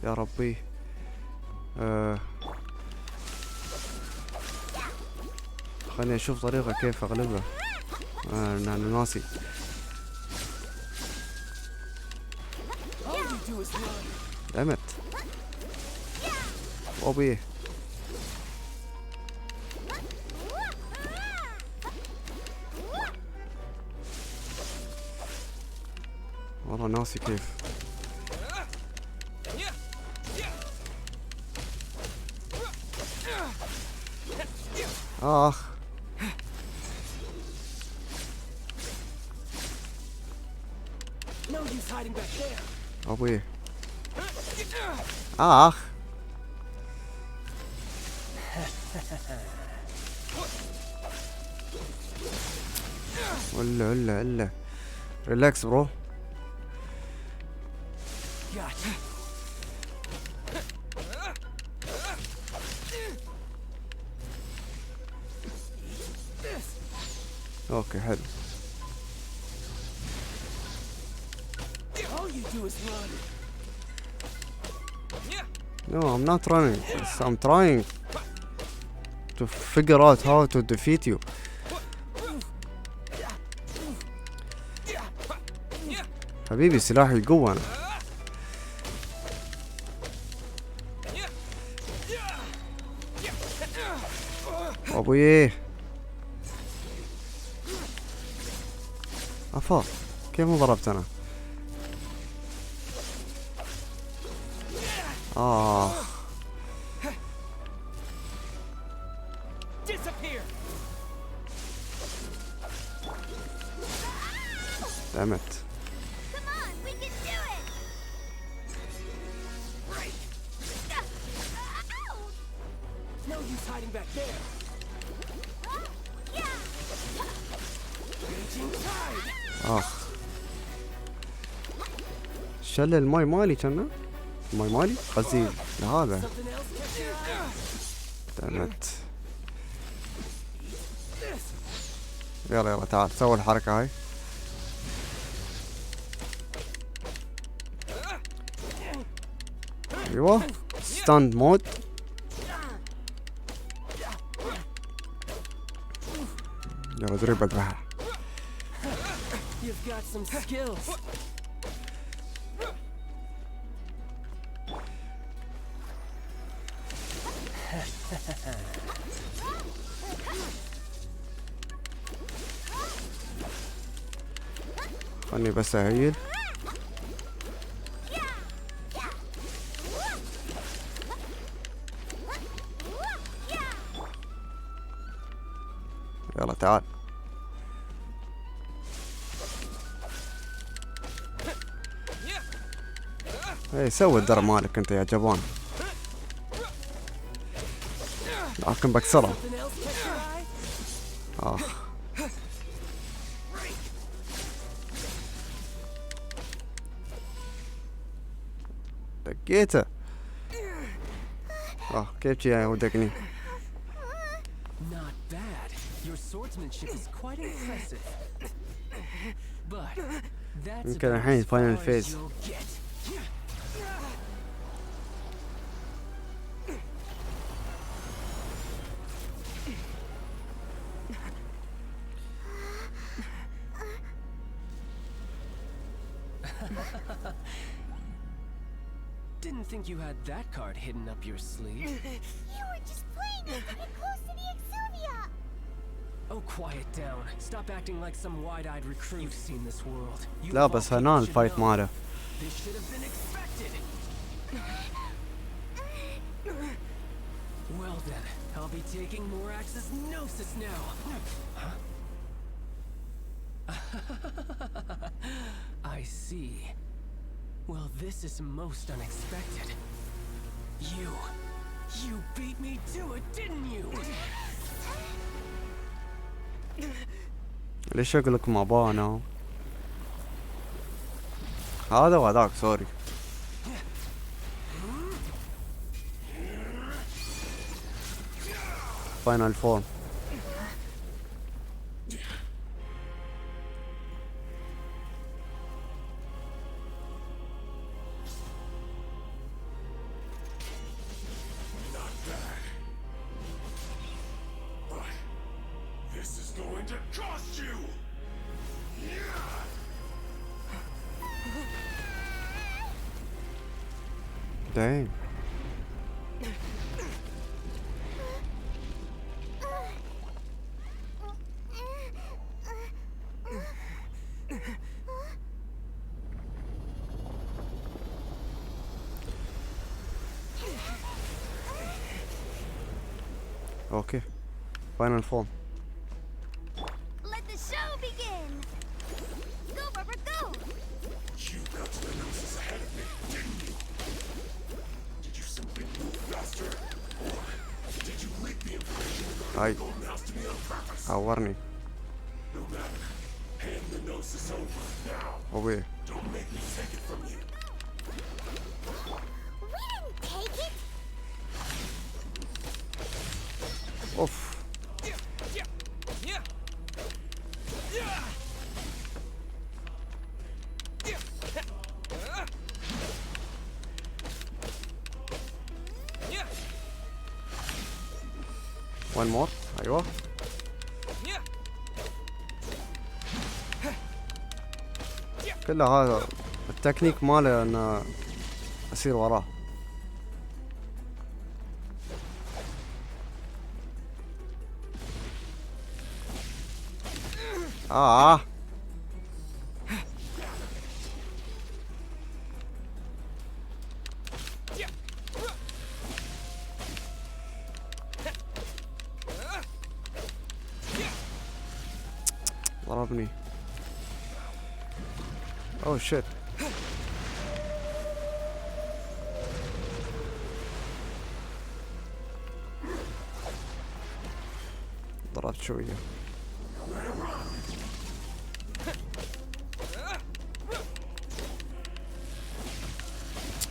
يا ربي. خليني اشوف طريقة كيف اغلبه. انا ناسي. دمت. وابيه. والله ناسي كيف. آخ. أبوي. آخ. ولا ريلاكس برو. اوكي حلو. No, I'm not running. I'm trying to figure out how to defeat you. حبيبي سلاحي قوة أنا. أبوي. أفا كيف ما ضربت أنا؟ Damn it. Come on, we can do it. Right. No use hiding back there. شل الماي مالي كنا؟ الماي مالي؟ قصدي هذا. دمت. يلا تعال سوي الحركة هاي. ايوه ستاند مود. يلا دريب اذبحها. You've got some skills. خلني بس اهيل. يلا تعال. اي سوي الدرب مالك انت يا جبان، لكن بكسره. اخ دقيته. كيف جاي ودقني؟ Not bad. Your swordsmanship is quite impressive. But that's يمكن about الحين as فاينل far as فيز. you'll get. Didn't think you had that card hidden up your sleeve. You were just playing it to get close to the Exuvia! Oh, quiet down. Stop acting like some wide-eyed recruit. You've seen this world. You لا of all بس people هنا should الفايت know. ماله. This should have been expected. Well then, I'll be taking Morax's Gnosis now. I see. Well, this is most unexpected. You beat me to it, didn't you? ليش شكلك ما بانا؟ هذا وهذاك سوري. فاينل فورم. This is going to cost you! دايم. اوكي فاينل فورم. Let the show begin! Go, Rubber, go! You got to the Gnosis ahead of me, didn't you? Did you simply move faster? Or did you leak the information هاي regarding the Golden House to me on purpose? عورني. No matter. Hand the Gnosis over now. اوبي. Don't make me take it from you. We didn't take it! اوف. وان مور. ايوه. كله هذا التكنيك ماله ان اسير وراه. ضربني. اوه شيت. ضربت شوية.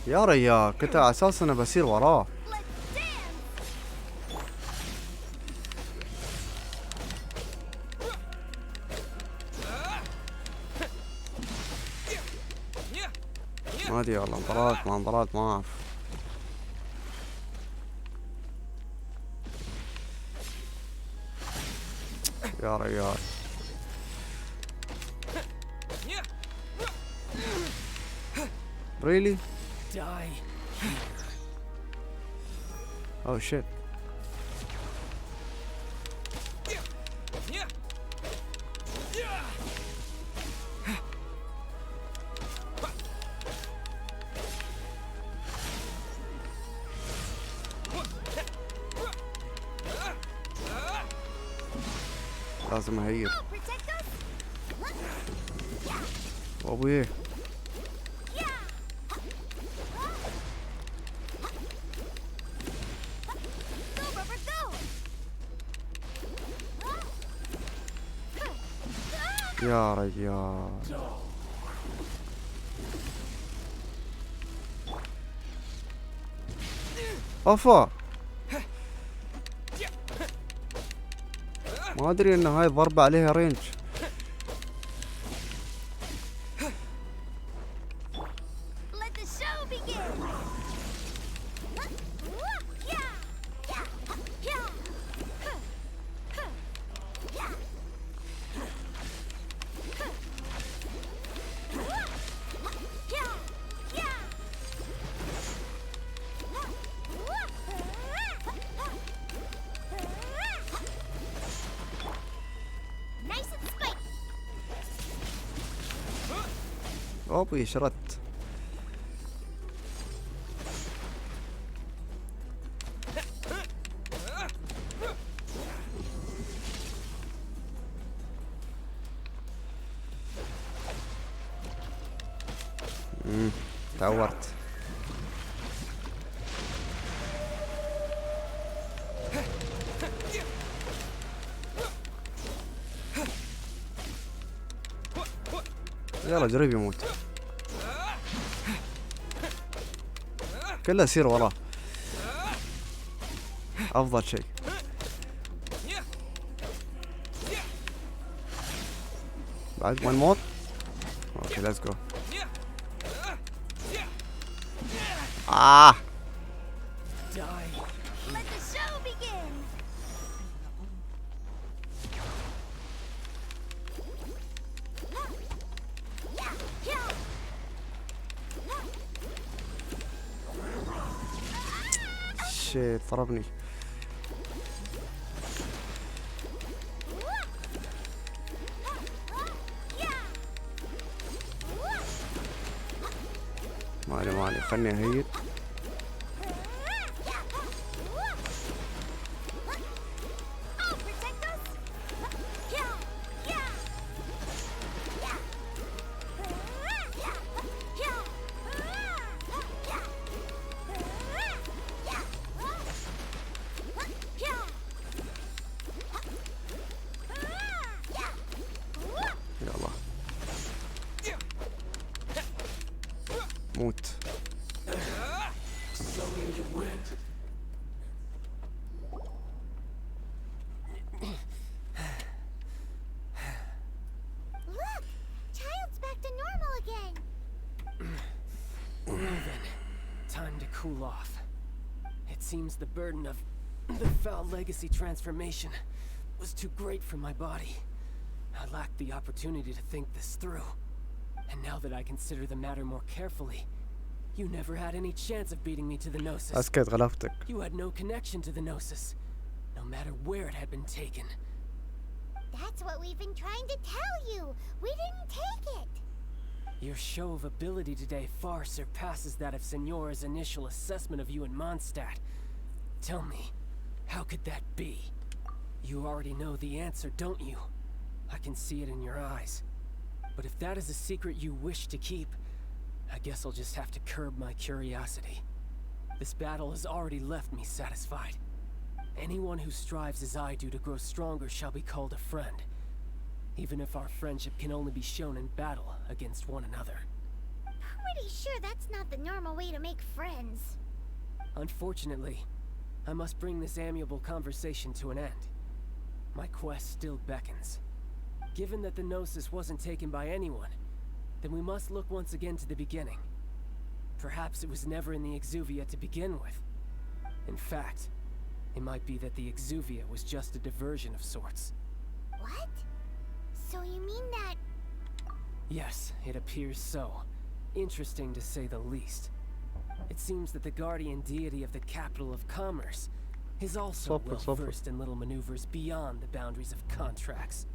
يا ريال كنت على اساس انه بسير وراه. ما ادري والله انضربت ما اعرف. يا ريال Really? Die. Oh shit. لازم اهيل. وابويه. يا رجال. افا. ما ادري ان هاي ضربة عليها رينج. اوبي شرت. تعورت. يلا جرب يموت. كله يصير وراه. افضل شيء. بعد ما نموت. اوكي ليتس جو. شيت ضربني. مالي خلني اهيد. موت. Look! Child's back to normal again! Well then, time to cool off. It seems the burden of the foul legacy transformation was too great for my body. I lacked the opportunity to think this through. And now that I consider the matter more carefully, you never had any chance of beating me to the Gnosis. اسكت غلفتك. You had no connection to the Gnosis, no matter where it had been taken. That's what we've been trying to tell you. We didn't take it. Your show of ability today far surpasses that of Signora's initial assessment of you in Mondstadt. Tell me, how could that be? You already know the answer, don't you? I can see it in your eyes. But if that is a secret you wish to keep, I guess I'll just have to curb my curiosity. This battle has already left me satisfied. Anyone who strives as I do to grow stronger shall be called a friend, even if our friendship can only be shown in battle against one another. Pretty sure that's not the normal way to make friends. Unfortunately, I must bring this amiable conversation to an end. My quest still beckons. Given that the Gnosis wasn't taken by anyone, then we must look once again to the beginning. Perhaps it was never in the Exuvia to begin with. In fact, it might be that the Exuvia was just a diversion of sorts. What? So you mean that... Yes, it appears so. Interesting to say the least. It seems that the guardian deity of the capital of commerce is also well versed in little maneuvers beyond the boundaries of contracts.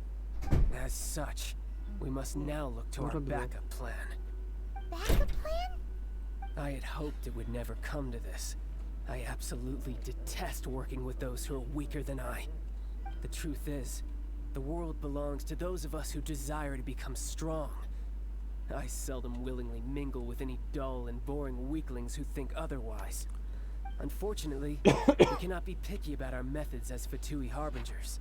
As such, we must now look to our backup plan. Backup plan? I had hoped it would never come to this. I absolutely detest working with those who are weaker than I. The truth is, the world belongs to those of us who desire to become strong. I seldom willingly mingle with any dull and boring weaklings who think otherwise. Unfortunately, we cannot be picky about our methods as Fatui Harbingers.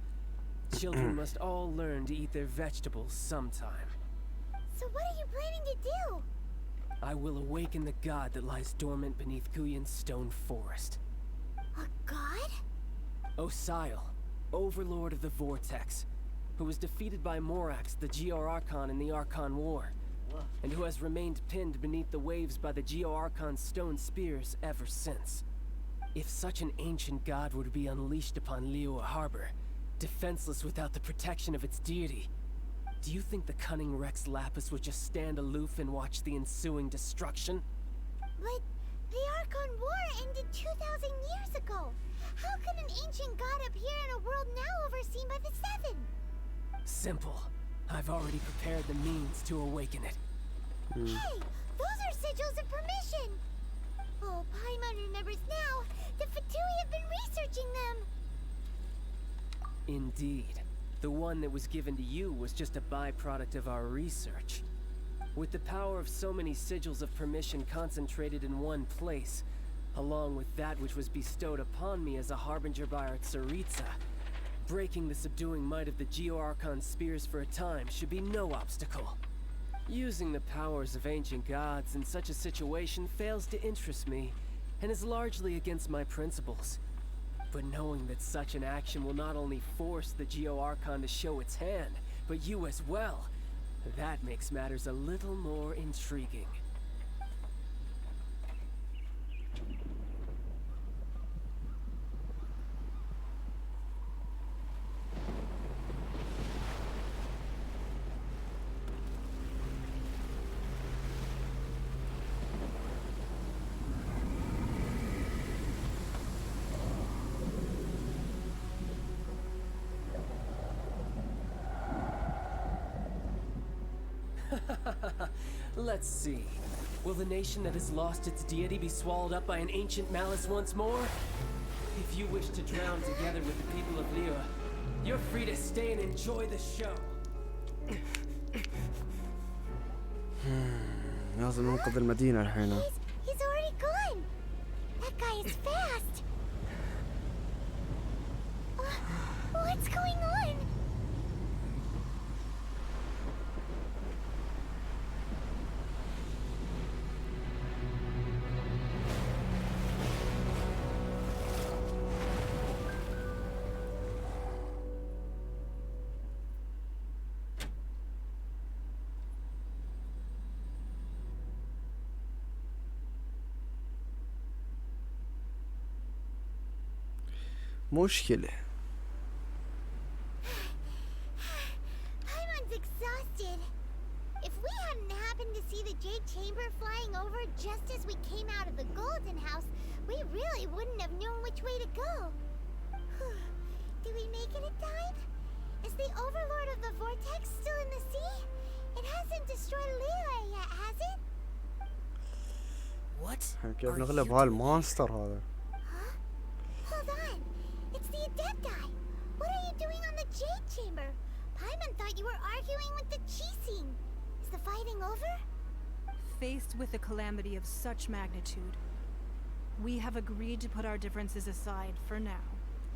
Children must all learn to eat their vegetables sometime. So what are you planning to do? I will awaken the god that lies dormant beneath Guyon's stone forest. A god? Osial, overlord of the Vortex, who was defeated by Morax, the Geo-Archon in the Archon War, and who has remained pinned beneath the waves by the Geo-Archon's stone spears ever since. If such an ancient god were to be unleashed upon Liyue Harbor, defenseless without the protection of its deity, do you think the cunning Rex Lapis would just stand aloof and watch the ensuing destruction? But the Archon War ended 2,000 years ago. How can an ancient god appear in a world now overseen by the Seven? Simple. I've already prepared the means to awaken it. Hey, those are sigils of permission. Oh, Paimon remembers now. The Fatui have been researching them. Indeed. The one that was given to you was just a byproduct of our research. With the power of so many sigils of permission concentrated in one place, along with that which was bestowed upon me as a harbinger by our Tsaritsa, breaking the subduing might of the Geo-Archon spears for a time should be no obstacle. Using the powers of ancient gods in such a situation fails to interest me, and is largely against my principles. But knowing that such an action will not only force the Geo-Archon to show its hand, but you as well, that makes matters a little more intriguing. Let's see. Will the nation that has lost its deity be swallowed up by an ancient malice once more? If you wish to drown together with the people of Liyue, you're free to stay and enjoy the show. لازم ننقذ المدينة الحين. He's already gone. That guy is fast. What's going on? مشكلة. Paimon's exhausted. If we hadn't happened to see the Jade Chamber flying over just as we came out of the Golden House, we really wouldn't have known which way to go. Did we make it in time? Is the Overlord of the Vortex still in the sea? It hasn't destroyed Liyue yet, has it? What? كيف نغلب هالمونستر هذا؟ Hold on. It's the Adepti. What are you doing on the Jade Chamber? Paimon thought you were arguing with the Chising. Is the fighting over? Faced with a calamity of such magnitude, we have agreed to put our differences aside for now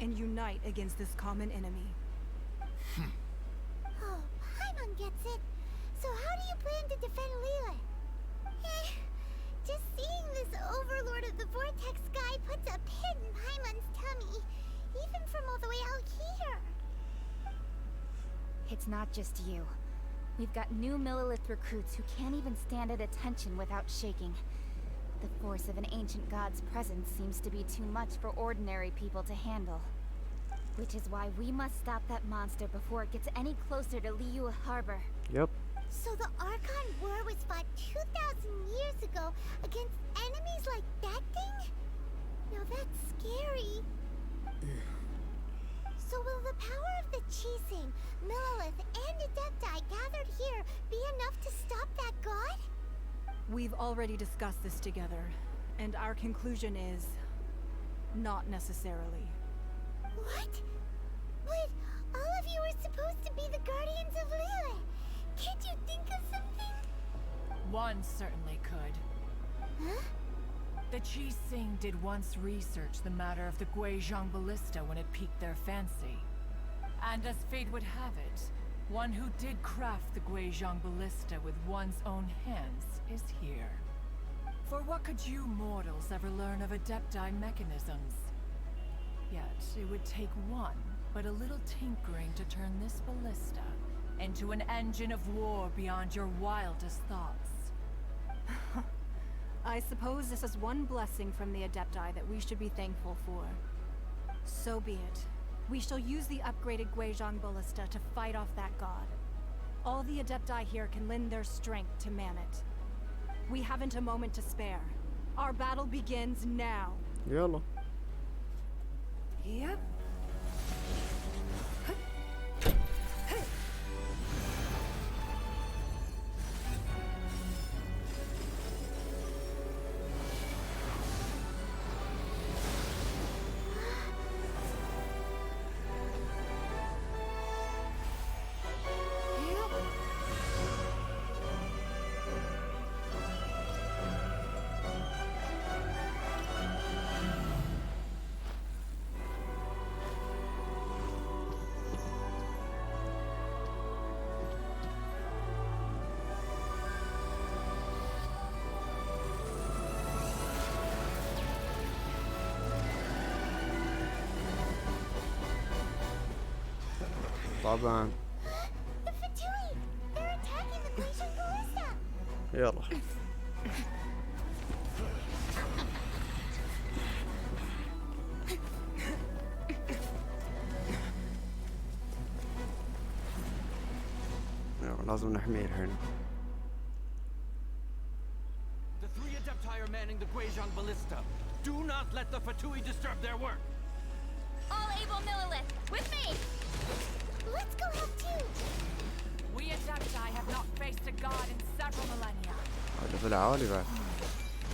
and unite against this common enemy. Oh, Paimon gets it. So how do you plan to defend Liyue? Just seeing this Overlord of the Vortex guy puts a pit in Paimon's tummy, even from all the way out here. It's not just you. We've got new Millilith recruits who can't even stand at attention without shaking. The force of an ancient god's presence seems to be too much for ordinary people to handle. Which is why we must stop that monster before it gets any closer to Liyue Harbor. Yep. So the Archon War was fought 2,000 years ago against enemies like that thing? Now that's scary. So will the power of the Chising, Millelith, and Adepti gathered here be enough to stop that god? We've already discussed this together, and our conclusion is not necessarily. What? But all of you are supposed to be the guardians of Lilith. Can't you think of something? One certainly could. Huh? The Chising did once research the matter of the Guizhong Ballista when it piqued their fancy. And as fate would have it, one who did craft the Guizhong Ballista with one's own hands is here. For what could you mortals ever learn of Adepti mechanisms? Yet, it would take one, but a little tinkering to turn this ballista into an engine of war beyond your wildest thoughts. I suppose this is one blessing from the Adepti that we should be thankful for. So be it. We shall use the upgraded Guizhong Ballista to fight off that god. All the Adepti here can lend their strength to man it. We haven't a moment to spare. Our battle begins now. يلا. Yep. طبعا. The Fatui! They're attacking the Guizhong Ballista! يلا. يلا لازم نحميه الحين. The three Adepti are manning the Guizhong Ballista. Do not let the Fatui disturb their work. All able Millelith, with me! Let's go help too! We Adepti have not faced a god in several millennia. هذا في العالي بعد.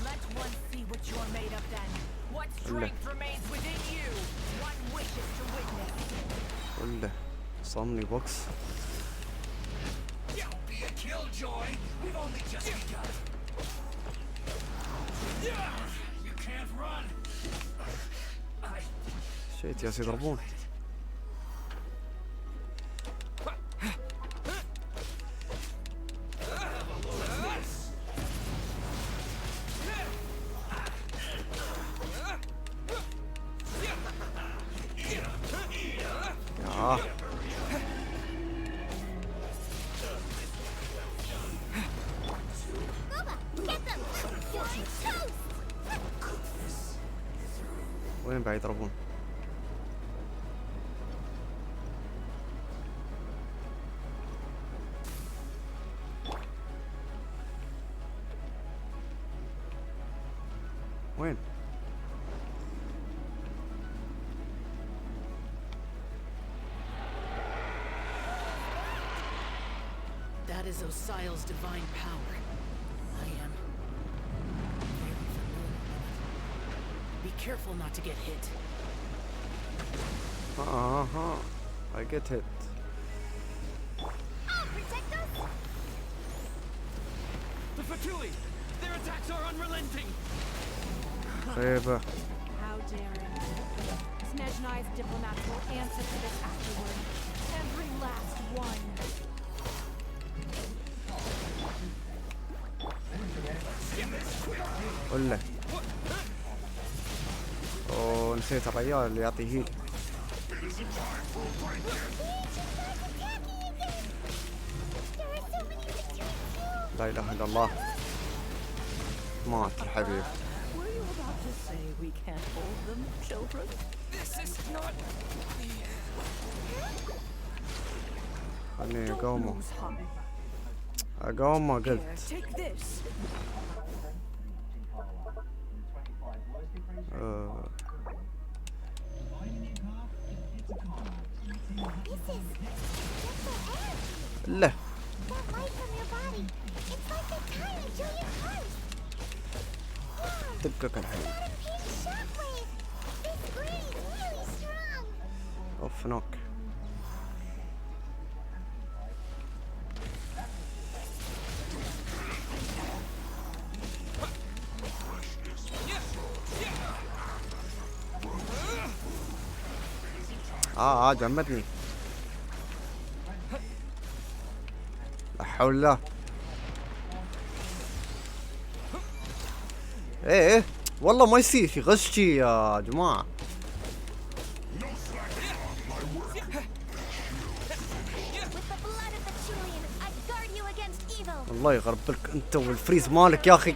Let one see what you're made of then. What strength remains within you? One wishes to witness. ولا صمني بوكس. Don't be a killjoy. We've only just begun. You can't run. شيت يا سيد يضربون. وين بعيد يضربون؟ وين؟ That is Osial's divine power. I am very familiar with it. Be careful not to get hit. I get hit. I'll protect us! The Fatui! Their attacks are unrelenting! خيبة. How daring. Snezhnai's diplomats will answer to this afterward. Every last one. ولا. اوه نسيت الرجال اللي يعطي هيل. لا اله الا الله. مات الحبيب. Were you about to say we can't hold them, children? This is not خليني اقومه. اقوم ما قلت. Take this. لا دقك الحين. اوف نوك. جمدني. لا حول الله. ايه والله ما يصير في غشي يا جماعة. الله يغربلك انت والفريز مالك يا اخي.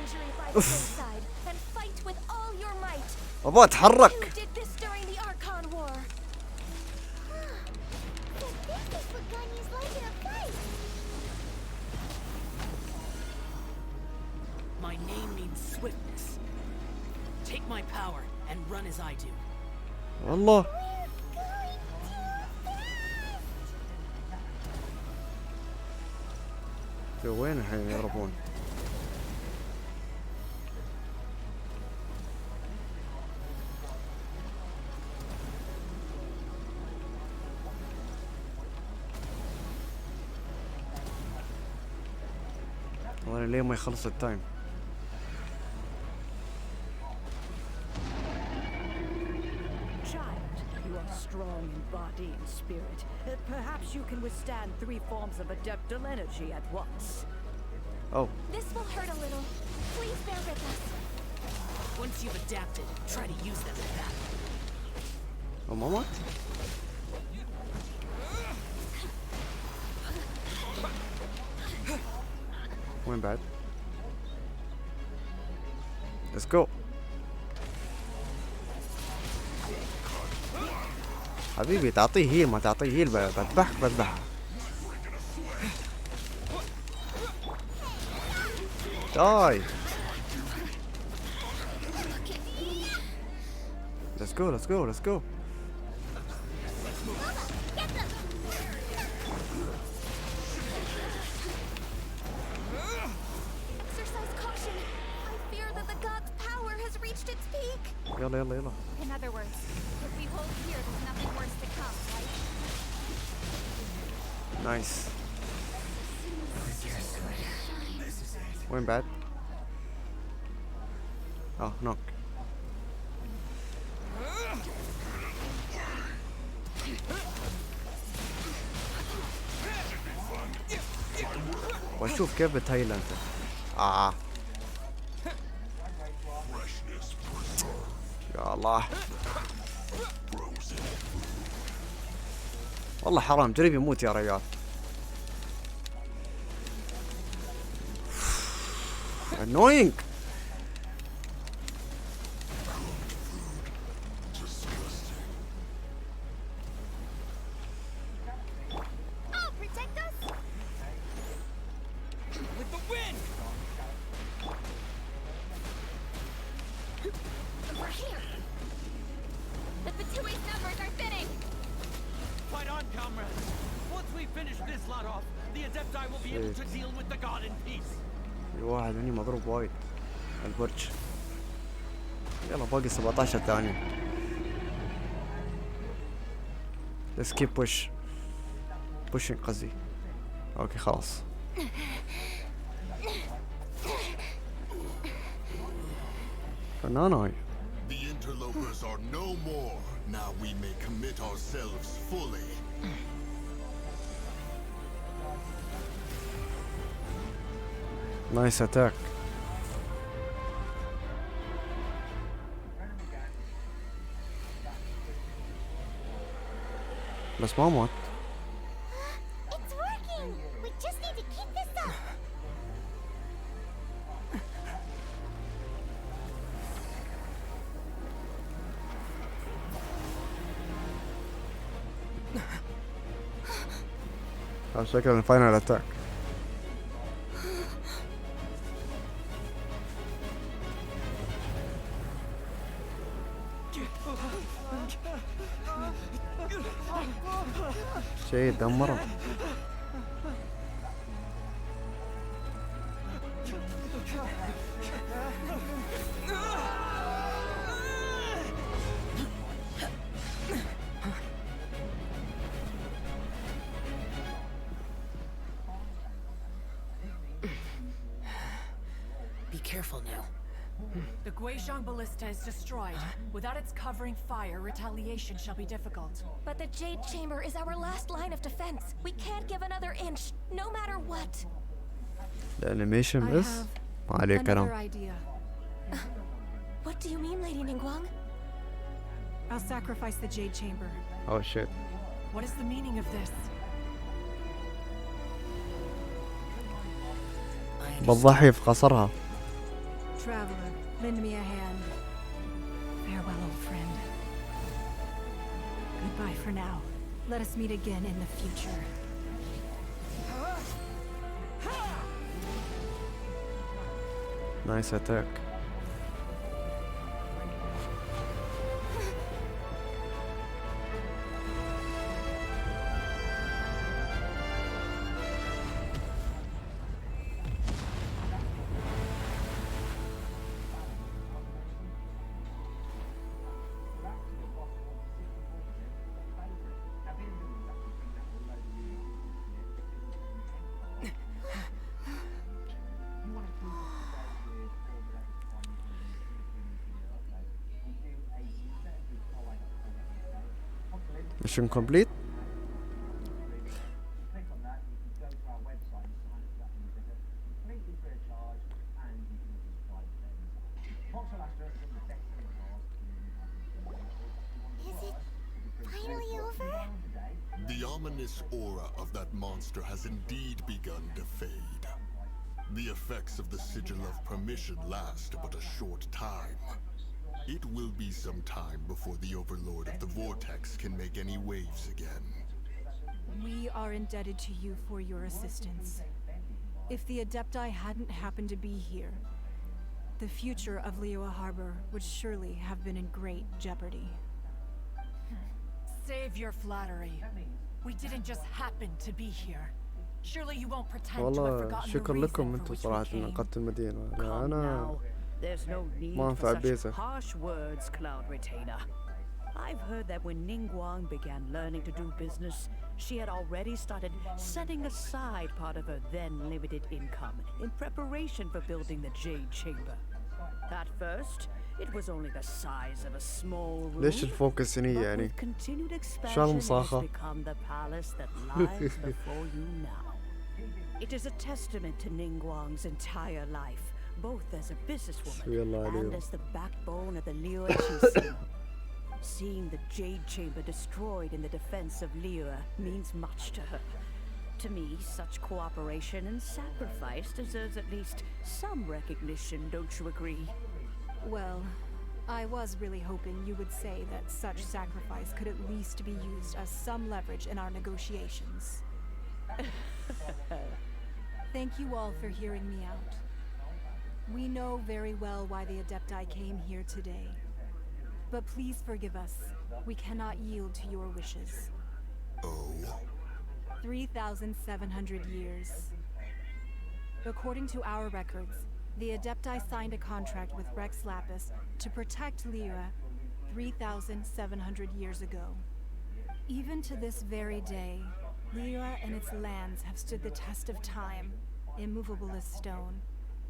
اف ابغى اتحرك. My name means swiftness. Take my power and run as I do. والله وين الحين يهربون؟ وانا ليه ما يخلص التايم؟ You are strong in body and spirit. Perhaps you can withstand 3 forms of adeptal energy at once. Oh. This will hurt a little. Please bear with us. Once you've adapted, try to use them in battle. Oh, Mama? وين بعد؟ Let's go. حبيبي تعطيه هيل ما تعطيه هيل بذبحك. داي. Let's go. Exercise caution. I fear that the god's power has reached its peak. يلا. In other words, if we hold here, there's nothing worse to come, right? Nice. وين بعد؟ نوك. واشوف كيف بتهيل انت. يا الله والله حرام جريب يموت يا رجال. annoying. في واحد هني مضروب وايد البرج. يلا باقي 17 ثانية. Let's keep pushing قصدي. اوكي خلاص. فناناي. The interlopers are no more. Now we may commit ourselves fully. Nice attack. بس ما مات. It's working. We just need to keep this up. شكله الفاينل اتاك. شيء دمره. Be careful now. The Guizhong Ballista is destroyed. Without its covering fire, retaliation shall be difficult. But the Jade Chamber is our last line of defense. We can't give another inch, no matter what. الانيميشن بس ما عليه Another كلام. idea. What do you mean, Lady Ningguang? I'll sacrifice the Jade Chamber. Oh shit. What is the meaning of this? بتضحي في قصرها. Traveler, lend me a hand. Farewell, old friend. Goodbye for now. Let us meet again in the future. Nice attack. Mission complete. Is it finally over? The ominous aura of that monster has indeed begun to fade. The effects of the Sigil of Permission last but a short time. It will be some time before the Overlord of the Vortex can make any waves again. We are indebted to you for your assistance. If the Adepti hadn't happened to be here, the future of Liyue Harbor would surely have been in great jeopardy. Save your flattery. We didn't just happen to be here. Surely you won't pretend to have والله forgotten the شكر reason لكم for انتم which we صراحة came. نقدت المدينة. Come أنا now. There's no need ما for أنفع such بيزة. harsh words, Cloud Retainer. I've heard that when Ningguang began learning to do business, she had already started setting aside part of her then limited income in preparation for building the Jade Chamber. At first, it was only the size of a small room. ليش الفوكس هني But يعني؟ with continued شو expansion, it has هالمصاخة؟ become the palace that lies before you now. It is a testament to Ningguang's entire life, both as a businesswoman يلا and عليهم. as the backbone of the Liyue Qixing. Seeing the Jade Chamber destroyed in the defense of Liyue means much to her. To me, such cooperation and sacrifice deserves at least some recognition, don't you agree? Well, I was really hoping you would say that such sacrifice could at least be used as some leverage in our negotiations. Thank you all for hearing me out. We know very well why the Adepti came here today. But please forgive us. We cannot yield to your wishes. Oh? 3,700 years. According to our records, the Adepti signed a contract with Rex Lapis to protect Liyue 3,700 years ago. Even to this very day, Liyue and its lands have stood the test of time, immovable as stone,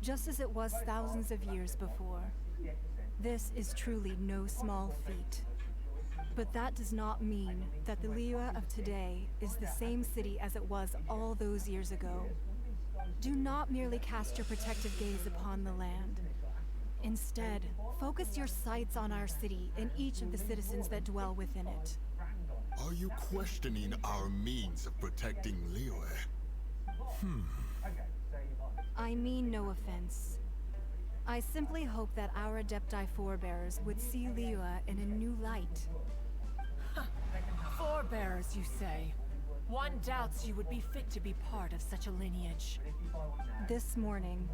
just as it was thousands of years before. This is truly no small feat. But that does not mean that the Liyue of today is the same city as it was all those years ago. Do not merely cast your protective gaze upon the land. Instead, focus your sights on our city and each of the citizens that dwell within it. Are you questioning our means of protecting Liyue? I mean no offense. I simply hope that our Adepti forebears would see Liyue in a new light. Forebears, you say? One doubts you would be fit to be part of such a lineage. This morning,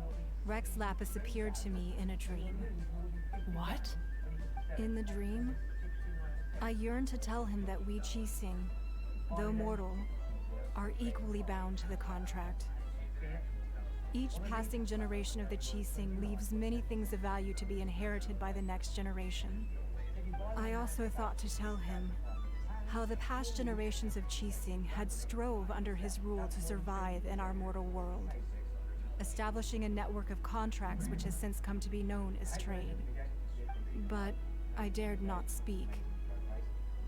Rex Lapis appeared to me in a dream. What? In the dream, I yearn to tell him that we Qixing, though mortal, are equally bound to the contract. Each passing generation of the Qixing leaves many things of value to be inherited by the next generation. I also thought to tell him how the past generations of Qixing had strove under his rule to survive in our mortal world, establishing a network of contracts which has since come to be known as trade. But I dared not speak.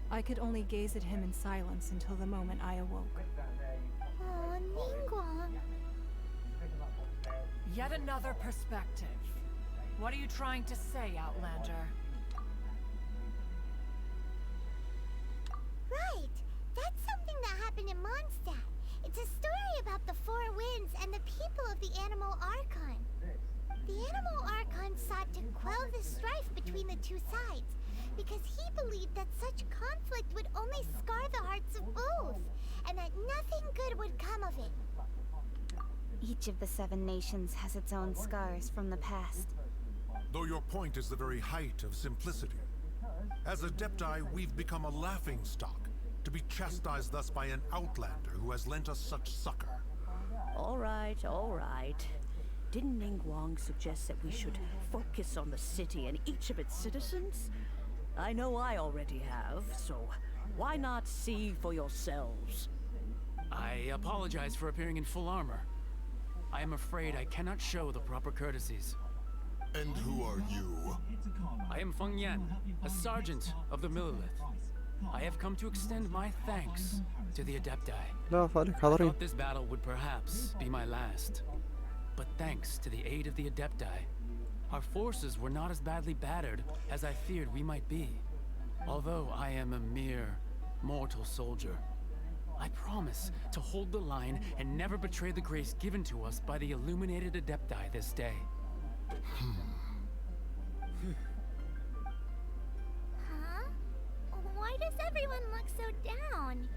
I could only gaze at him in silence until the moment I awoke. Oh, Ningguang. Yet another perspective. What are you trying to say, Outlander? Right! That's something that happened in Mondstadt. It's a story about the Four Winds and the people of the Animal Archon. The Animal Archon sought to quell the strife between the two sides, because he believed that such conflict would only scar the hearts of both, and that nothing good would come of it. Each of the 7 nations has its own scars from the past. Though your point is the very height of simplicity. As Adepti, we've become a laughingstock, to be chastised thus by an outlander who has lent us such succor. All right, all right. Didn't Ningguang suggest that we should focus on the city and each of its citizens? I know I already have, so why not see for yourselves? I apologize for appearing in full armor. I am afraid I cannot show the proper courtesies. And who are you? I am Feng Yan, a sergeant of the Millilith. I have come to extend my thanks to the Adepti. لا فالك I حاضرين. thought this battle would perhaps be my last. But thanks to the aid of the Adepti, our forces were not as badly battered as I feared we might be. Although I am a mere mortal soldier, I promise to hold the line and never betray the grace given to us by the illuminated Adepti this day. Huh? Why does everyone look so down?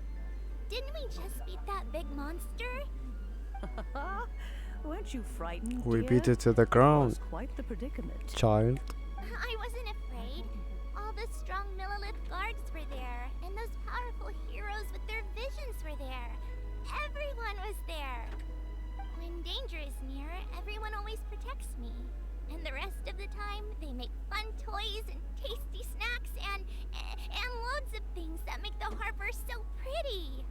Didn't we just beat that big monster? Weren't you frightened, We dear? beat it to the That ground. was quite the predicament. Child. I wasn't afraid. All the strong Millilith guards were there, and those powerful heroes with their visions were there. Everyone was there. When danger is near, everyone always protects me. And the rest of the time, they make fun toys and tasty snacks and loads of things that make the harbor so pretty.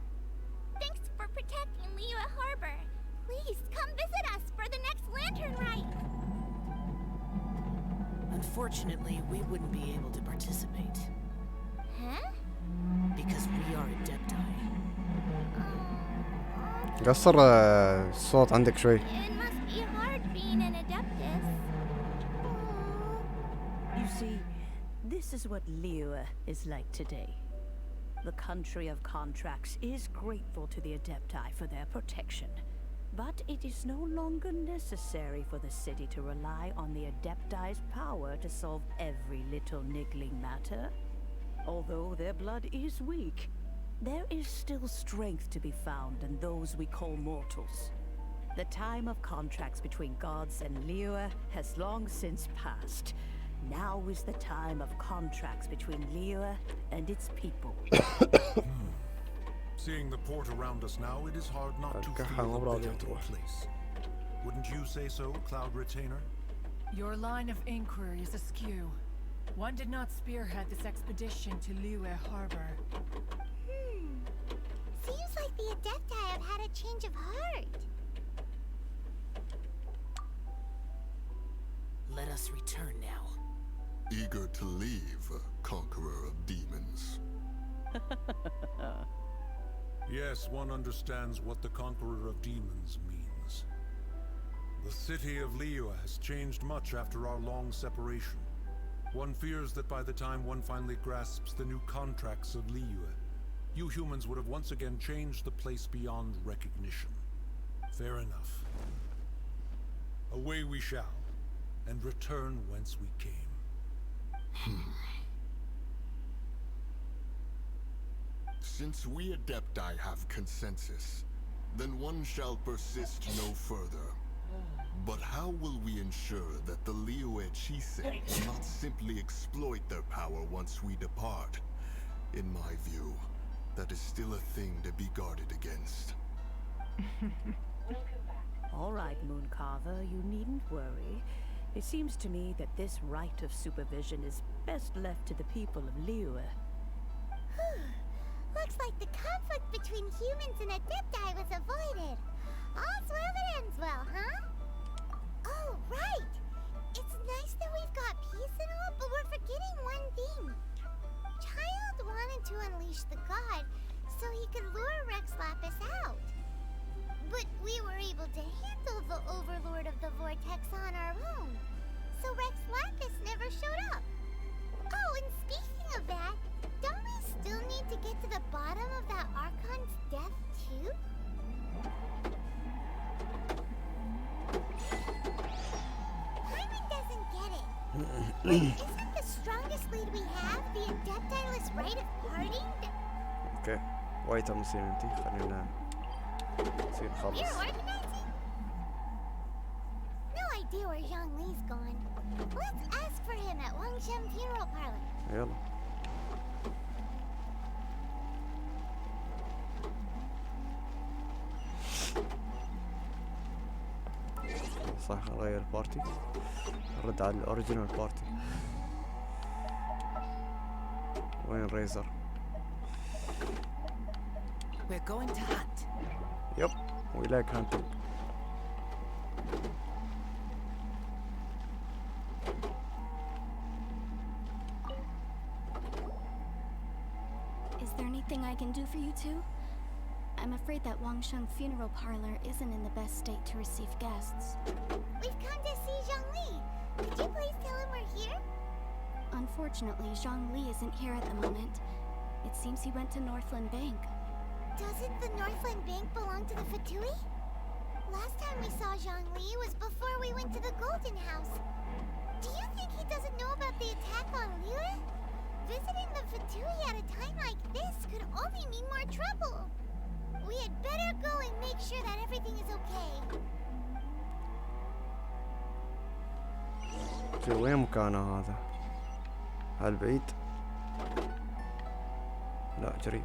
Thanks for protecting Liyue Harbor. Please come visit us for the next lantern rite. Unfortunately, we wouldn't be able to participate. Huh? Because we are Adepti. قصر الصوت عندك شوي. It must be hard being an Adeptus. You see, this is what Liyue is like today. The country of contracts is grateful to the Adepti for their protection. But it is no longer necessary for the city to rely on the Adepti's power to solve every little niggling matter. Although their blood is weak, there is still strength to be found in those we call mortals. The time of contracts between gods and Liyue has long since passed. Now is the time of contracts between Liyue and its people. Seeing the port around us now, it is hard not to feel a bit out of place. Wouldn't you say so, Cloud Retainer? Your line of inquiry is askew. One did not spearhead this expedition to Liyue Harbor. Seems like the Adepti have had a change of heart. Let us return now. Eager to leave, conqueror of demons. Yes, one understands what the Conqueror of Demons means. The city of Liyue has changed much after our long separation. One fears that by the time one finally grasps the new contracts of Liyue, you humans would have once again changed the place beyond recognition. Fair enough. Away we shall, and return whence we came. Since we Adepti have consensus, then one shall persist no further. But how will we ensure that the Liyue Qixing will not simply exploit their power once we depart? In my view, that is still a thing to be guarded against. All right, Mooncarver, you needn't worry. It seems to me that this right of supervision is best left to the people of Liyue. Looks like the conflict between humans and Adepti was avoided. All's well that ends well, huh? Oh, right! It's nice that we've got peace and all, but we're forgetting one thing. Child wanted to unleash the god so he could lure Rex Lapis out. But we were able to handle the Overlord of the Vortex on our own, so Rex Lapis never showed up. Oh, and speaking of that, don't we still need to get to the bottom of that Archon's death, too? Paimon doesn't get it. Like, isn't the strongest lead we have the Adeptiless right of parting? اوكي وايد تمثيل انتي خلينا نصير نخلص. You're organizing? No idea where Zhongli's gone. Let's ask for him at Wangshan Funeral Parlor. يلا. صح اغير البارتي. نرد على الاوريجينال بارتي. وين ريزر؟ We're going to hunt. Yep, we like hunting. Is there anything I can do for you two? I'm afraid that Wangsheng Funeral Parlor isn't in the best state to receive guests. We've come to see Zhongli. Could you please tell him we're here? Unfortunately, Zhongli isn't here at the moment. It seems he went to Northland Bank. Doesn't the Northland Bank belong to the Fatui? Last time we saw Zhongli was before we went to the Golden House. Do you think he doesn't know about the attack on Liyue? Visiting the Fatui at a time like this could only mean more trouble. We had better go and make sure that everything is okay. في وين مكانه هذا؟ هل بعيد؟ لا قريب.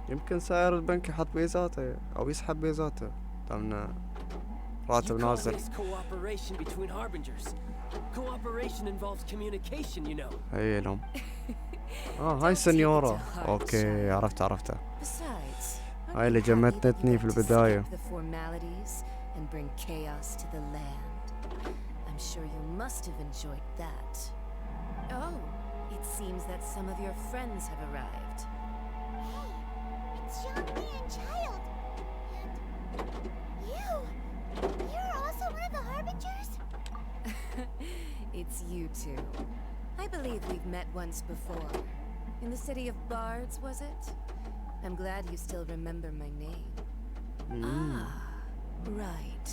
يمكن سائر البنك يحط بيزاته او يسحب بيزاته دامنا راتب نازل. Cooperation between harbingers. Cooperation involves communication, you know. هي لهم. هاي سنيورة. اوكي عرفتها. هاي اللي جمتني في البداية. The formalities and bring chaos to the land. I'm sure you must have enjoyed that. Oh, it seems that some of your friends have arrived. It's Zhongli and Child. And you're also one of the Harbingers? It's you two. I believe we've met once before. In the city of Bards, was it? I'm glad you still remember my name. Ah, right.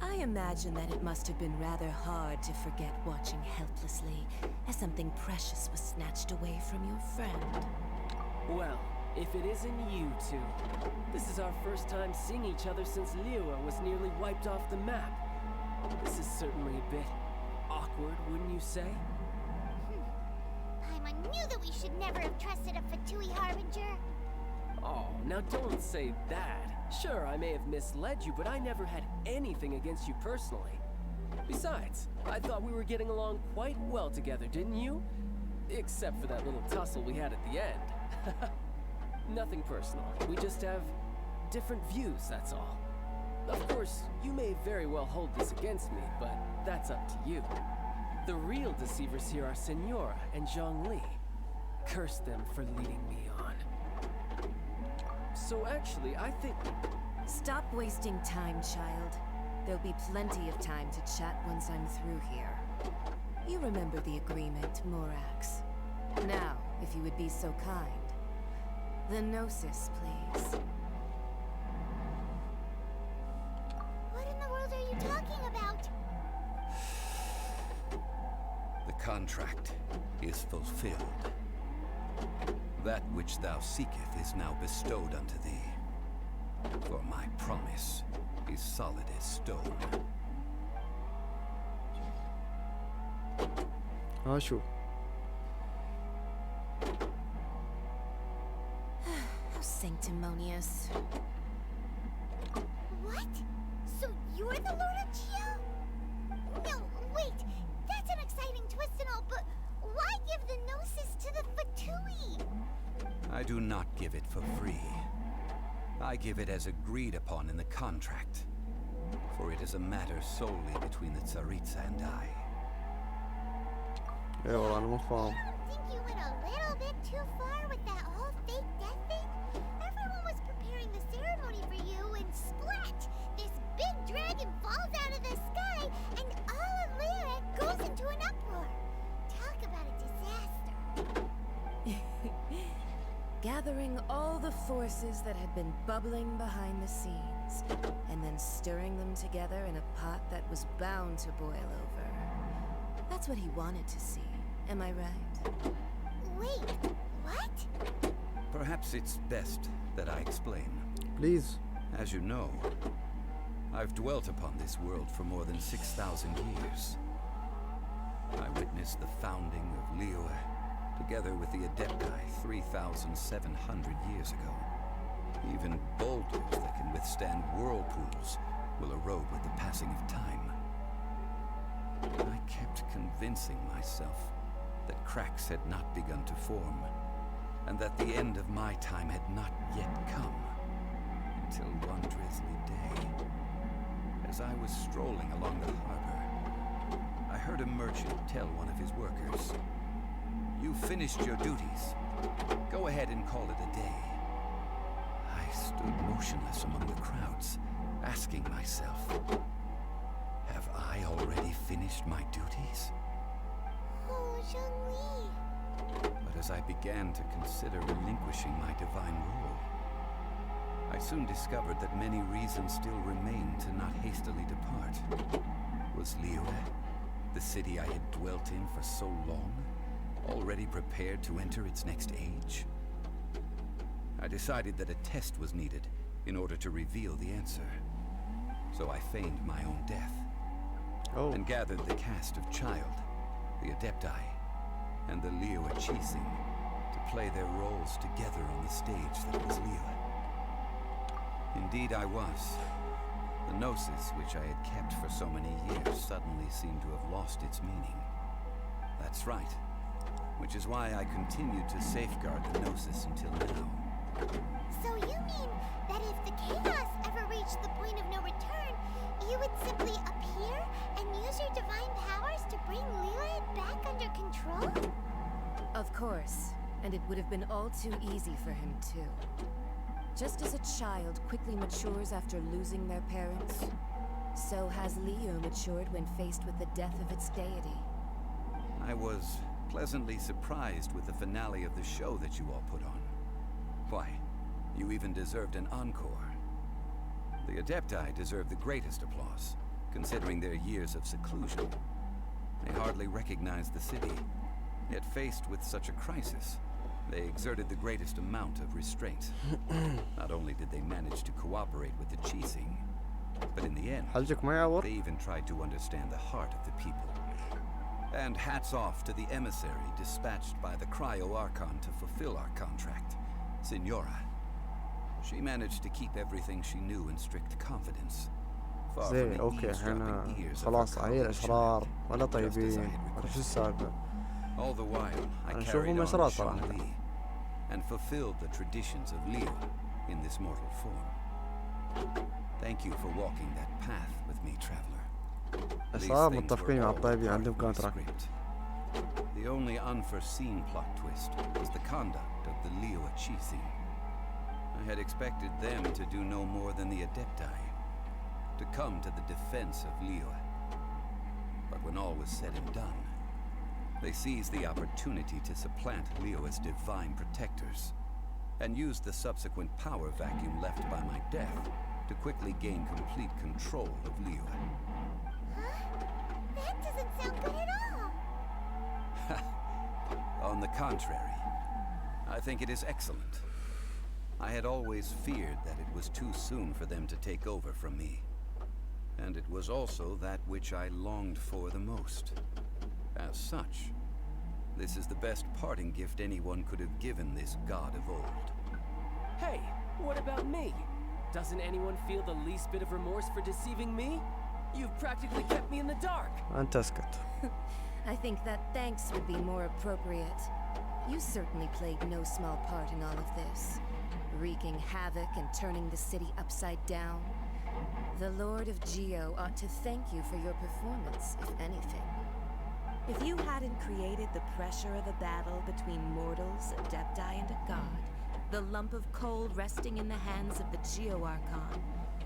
I imagine that it must have been rather hard to forget watching helplessly as something precious was snatched away from your friend. Well, if it isn't you two, this is our first time seeing each other since Liyue was nearly wiped off the map. This is certainly a bit awkward, wouldn't you say? Paimon knew that we should never have trusted a Fatui Harbinger. Oh, now don't say that. Sure, I may have misled you, but I never had anything against you personally. Besides, I thought we were getting along quite well together, didn't you? Except for that little tussle we had at the end. Nothing personal. We just have different views, that's all. Of course, you may very well hold this against me, but that's up to you. The real deceivers here are Senora and Zhongli. Curse them for leading me on. So actually, I think... Stop wasting time, child. There'll be plenty of time to chat once I'm through here. You remember the agreement, Morax. Now, if you would be so kind. The Gnosis, please. What in the world are you talking about? The contract is fulfilled. That which thou seeketh is now bestowed unto thee. For my promise is solid as stone. شو How sanctimonious. What? So you're the Lord of Geo? No, wait. That's an exciting twist and all, but why give the Gnosis to the Fatui? I do not give it for free. I give it as agreed upon in the contract. For it is a matter solely between the Tsaritsa and I. ايه والله انا مو فاهم. Think you went a little bit too far with that whole fake death thing? Everyone was preparing the ceremony for you and splat! This big dragon falls out of the sky and all of Lyra goes into an uproar. Talk about a disaster. Gathering all the forces that had been bubbling behind the scenes, and then stirring them together in a pot that was bound to boil over. That's what he wanted to see. Am I right? Wait, what? Perhaps it's best that I explain. Please. As you know, I've dwelt upon this world for more than 6,000 years. I witnessed the founding of Liyue, together with the Adepti 3,700 years ago. Even boulders that can withstand whirlpools will erode with the passing of time. I kept convincing myself that cracks had not begun to form, and that the end of my time had not yet come, until one drizzly day, as I was strolling along the harbor, I heard a merchant tell one of his workers, "You've finished your duties. Go ahead and call it a day." I stood motionless among the crowds, asking myself, have I already finished my duties? Oh, Zhongli. But as I began to consider relinquishing my divine role, I soon discovered that many reasons still remained to not hastily depart. Was Liyue, the city I had dwelt in for so long, already prepared to enter its next age? I decided that a test was needed in order to reveal the answer. So I feigned my own death. And gathered the cast of Child, the Adepti, and the Liyue Chising to play their roles together on the stage that was Liyue. Indeed I was. The Gnosis, which I had kept for so many years, suddenly seemed to have lost its meaning. That's right. Which is why I continued to safeguard the Gnosis until now. So you mean that if the chaos ever reached the point of no return, you would simply appear and use your divine powers to bring Liyue back under control? Of course. And it would have been all too easy for him, too. Just as a child quickly matures after losing their parents, so has Liyue matured when faced with the death of its deity. I was pleasantly surprised with the finale of the show that you all put on. Why, you even deserved an encore. The Adepti deserve the greatest applause, considering their years of seclusion. They hardly recognized the city, yet faced with such a crisis, they exerted the greatest amount of restraint. Not only did they manage to cooperate with the Chising, but in the end, they even tried to understand the heart of the people. And hats off to the emissary dispatched by the Cryo-Archon to fulfill our contract, Signora. She managed to keep everything she knew in strict confidence. زين اوكي احنا خلاص عيل اشرار ولا طيبين ولا شو السالفة؟ All the while, I carried on as Zhongli and fulfilled the traditions of Liyue in this mortal form. Thank you for walking that path with me, traveler. اشرار متفقين مع الطيبين عندهم كونتراكت. The only unforeseen plot twist was the conduct of the Liyue Chising. I had expected them to do no more than the Adepti, to come to the defense of Liyue. But when all was said and done, They seized the opportunity to supplant Liyue's divine protectors, and used the subsequent power vacuum left by my death to quickly gain complete control of Liyue. Huh? That doesn't sound good at all. On the contrary, I think it is excellent. I had always feared that it was too soon for them to take over from me. And it was also that which I longed for the most. As such, this is the best parting gift anyone could have given this god of old. Hey, what about me? Doesn't anyone feel the least bit of remorse for deceiving me? You've practically kept me in the dark. أنت اسكت. I think that thanks would be more appropriate. You certainly played no small part in all of this, wreaking havoc and turning the city upside down. The Lord of Geo ought to thank you for your performance, if anything. If you hadn't created the pressure of a battle between mortals, adepti, and a god, the lump of coal resting in the hands of the Geo Archon,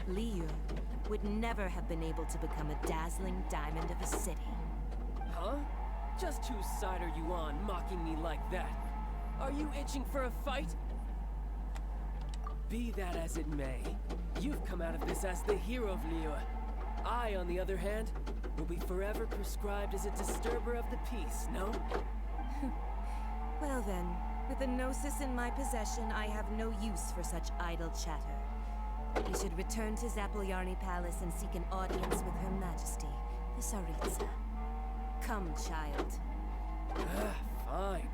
Liyue would never have been able to become a dazzling diamond of a city. Huh? Just whose side are you on, mocking me like that? Are you itching for a fight? Be that as it may, you've come out of this as the hero of Liyue. I, on the other hand, will be forever prescribed as a disturber of the peace, no? Well then, with the Gnosis in my possession, I have no use for such idle chatter. You should return to Zapolyarny Palace and seek an audience with Her Majesty, the Tsaritsa. Come, child. Fine.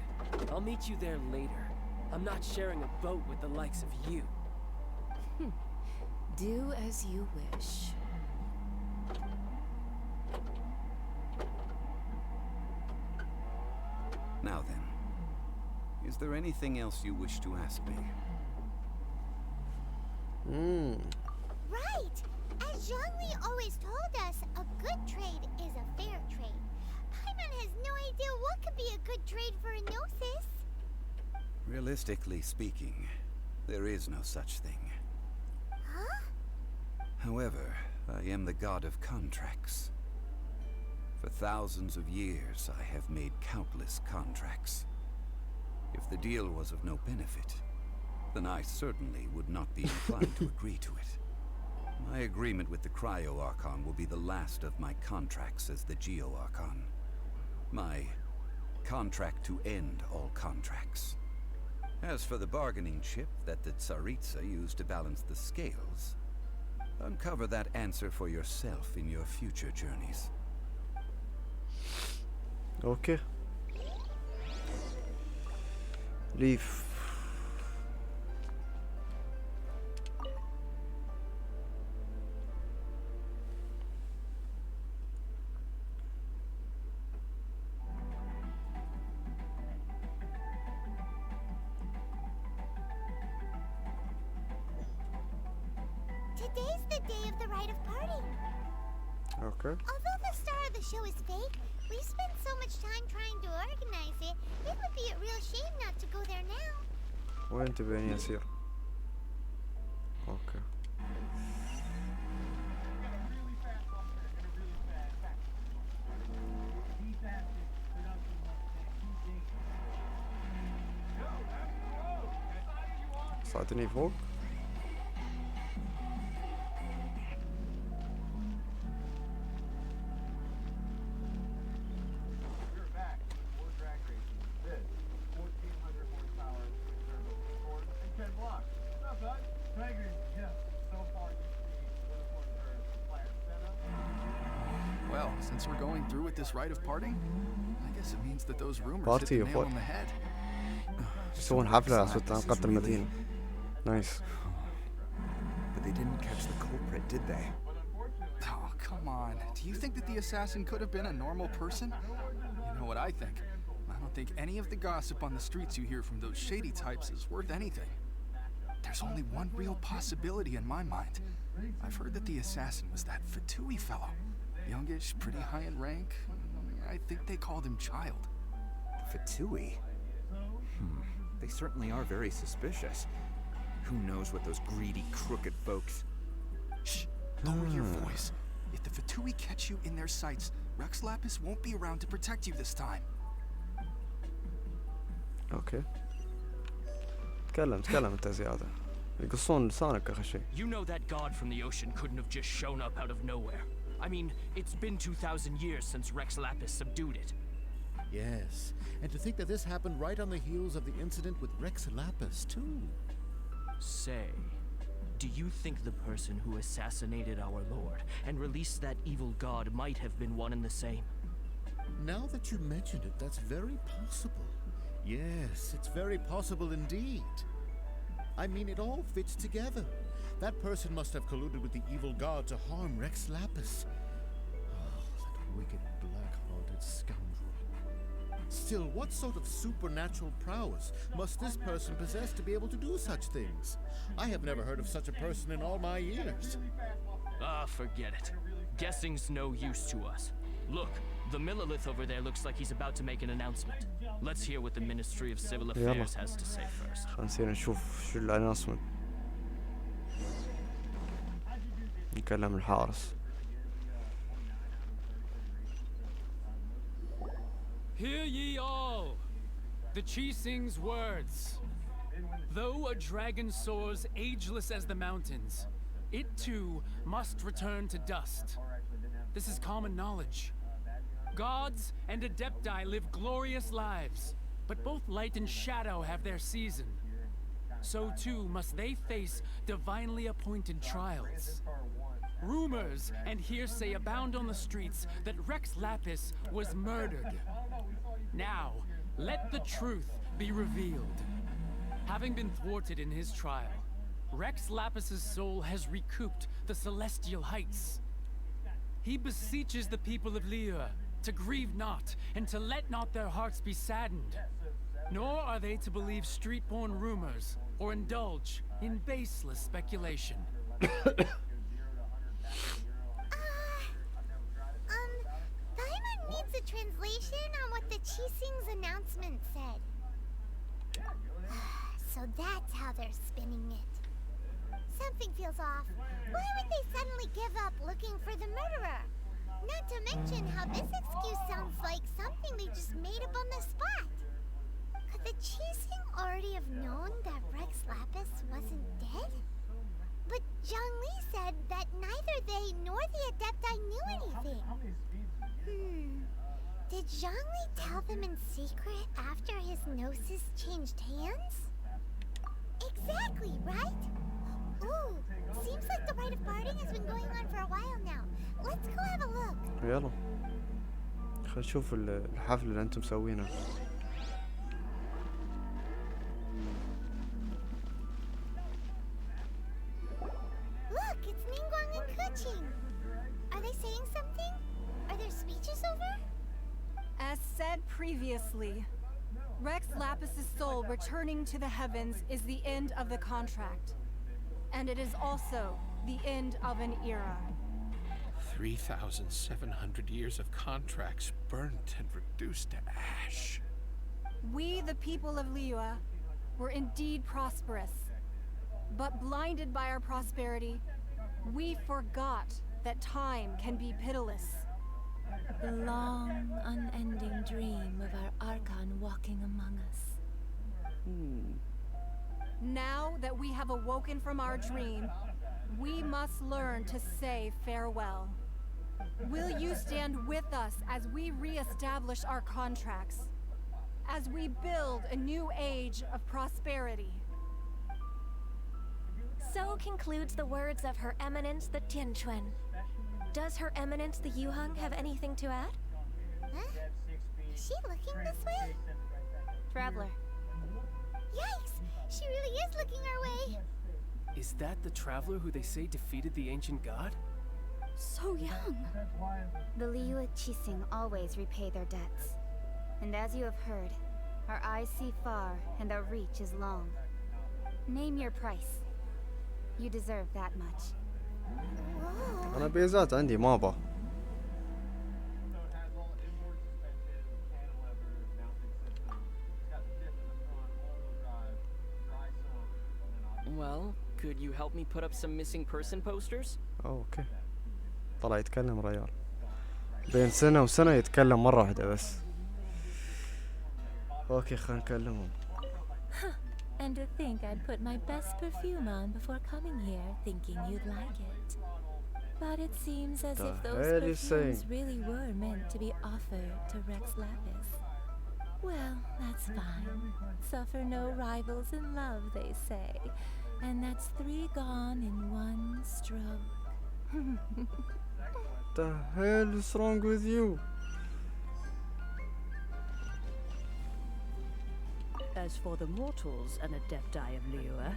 I'll meet you there later. I'm not sharing a boat with the likes of you. Do as you wish. Now then, is there anything else you wish to ask me? Right! As Zhongli always told us, a good trade is a fair trade. Paimon has no idea what could be a good trade for a Gnosis. Realistically speaking, there is no such thing. Huh? However, I am the god of contracts. For thousands of years, I have made countless contracts. If the deal was of no benefit, then I certainly would not be inclined to agree to it. My agreement with the Cryo Archon will be the last of my contracts as the Geo Archon. My contract to end all contracts. As for the bargaining chip that the Tsaritsa used to balance the scales, uncover that answer for yourself in your future journeys. Okay. Leave. Today's the day of the rite of parting. Okay. Although the star of the show is fake, we've spent so much time trying to organize it, it would be a real shame not to go there now. وين تبين يصير؟ اوكي. صعدني فوق؟ Well, since we're going through with this rite of parting, I guess it means that those rumors hit Party the of nail what? on the head. يسوون حفلة على قط المدينة. Nice. But they didn't catch the culprit, did they? Oh, come on. Do you think that the assassin could have been a normal person? You know what I think? I don't think any of the gossip on the streets you hear from those shady types is worth anything. There's only one real possibility in my mind. I've heard that the assassin was that Fatui fellow. Youngish, pretty high in rank. I think they called him Child. Fatui? They certainly are very suspicious. Who knows what those greedy, crooked folks... Shh! Lower your voice. If the Fatui catch you in their sights, Rex Lapis won't be around to protect you this time. اوكي تكلم انت زيادة. يقصون لسانك اخر شيء. You know that god from the ocean couldn't have just shown up out of nowhere. I mean, it's been 2,000 years since Rex Lapis subdued it. Yes, and to think that this happened right on the heels of the incident with Rex Lapis, too. Say, do you think the person who assassinated our lord and released that evil god might have been one and the same? Now that you mention it, that's very possible. Yes, it's very possible indeed. I mean, it all fits together. That person must have colluded with the evil god to harm Rex Lapis. Oh, that wicked, black-hearted scoundrel. Still, what sort of supernatural prowess must this person possess to be able to do such things? I have never heard of such a person in all my years. Ah, forget it. Guessing's no use to us. Look, the Millilith over there looks like he's about to make an announcement. Let's hear what the Ministry of Civil Affairs has to say first. خلينا نشوف شو الاناونسمنت. نكلم الحارس. Hear ye all, the Qixing's words. Though a dragon soars ageless as the mountains, it too must return to dust. This is common knowledge. Gods and Adepti live glorious lives, but both light and shadow have their season. So too must they face divinely appointed trials. Rumors and hearsay abound on the streets that Rex Lapis was murdered. Now, let the truth be revealed. Having been thwarted in his trial, Rex Lapis's soul has recouped the celestial heights. He beseeches the people of Liyue to grieve not and to let not their hearts be saddened. Nor are they to believe street-born rumors or indulge in baseless speculation. Paimon needs a translation on what the Qixing's announcement said. So that's how they're spinning it. Something feels off. Why would they suddenly give up looking for the murderer? Not to mention how this excuse sounds like something they just made up on the spot. Could the Qixing already have known that Rex Lapis wasn't dead? But Zhongli said that neither they nor the Adepti knew anything. Did Zhongli tell them in secret after his gnosis changed hands? Exactly, right? Ooh, seems like the rite of parting has been going on for a while now. Let's go have a look. يلا خلينا نشوف الحفل اللي انتم مسوينه. Look, it's Ningguang and Keqing. Are they saying something? Are their speeches over? As said previously, Rex Lapis's soul returning to the heavens is the end of the contract. And it is also the end of an era. 3,700 years of contracts burnt and reduced to ash. We, the people of Liyue, were indeed prosperous. But blinded by our prosperity, we forgot that time can be pitiless. The long, unending dream of our Archon walking among us. Now that we have awoken from our dream, we must learn to say farewell. Will you stand with us as we re-establish our contracts? As we build a new age of prosperity? So concludes the words of Her Eminence the Tianquan. Does Her Eminence the Yuheng have anything to add? Huh? Is she looking this way? Traveler. Yikes! She really is looking our way! Is that the traveler who they say defeated the ancient god? So young. The Liyue Qixing always repay their debts. And as you have heard, our eyes see far and our reach is long. Name your price. You deserve that much. أنا بيزات عندي ما أبغى. Well, could you help me put up some missing person posters? أوكي. طلع يتكلم ريال. بين سنة وسنة يتكلم مرة واحدة بس. اوكي خلينا نكلمهم. And to think I'd put my best perfume on before coming here, thinking you'd like it. But it seems as if those hell you perfumes saying? really were meant to be offered to Rex Lapis. Well, that's fine. Suffer no rivals in love, they say. And that's 3 gone in 1 stroke. The hell is wrong with you? As for the mortals and Adepti of Liyue,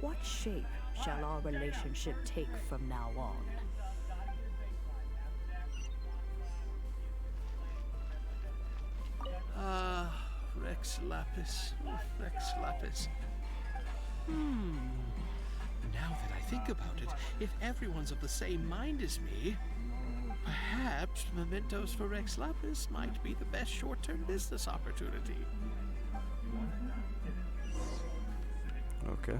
what shape shall our relationship take from now on? Rex Lapis. Rex Lapis. Now that I think about it, if everyone's of the same mind as me, perhaps mementos for Rex Lapis might be the best short-term business opportunity. Okay.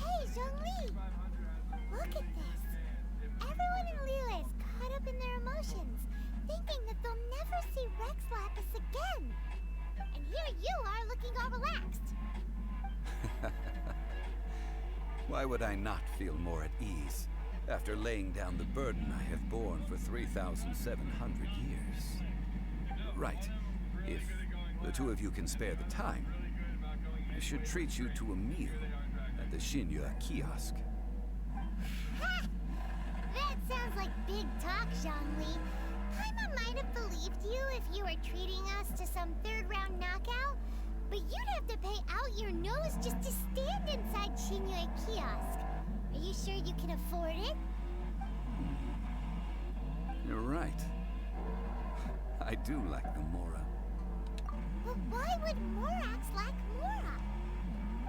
Hey, Zhongli! Look at this. Everyone in Liyue is caught up in their emotions, thinking that they'll never see Rex Lapis again. And here you are looking all relaxed. Why would I not feel more at ease after laying down the burden I have borne for 3,700 years? Right. If the two of you can spare the time, I should treat you to a meal at the Shinya kiosk. Ha! That sounds like big talk, Zhongli. Paimon might have believed you if you were treating us to some third-round knockout, but you'd have to pay out your nose just to stand inside Shinya kiosk. Are you sure you can afford it? You're right. I do like the Mora. But why would Morax lack Mora?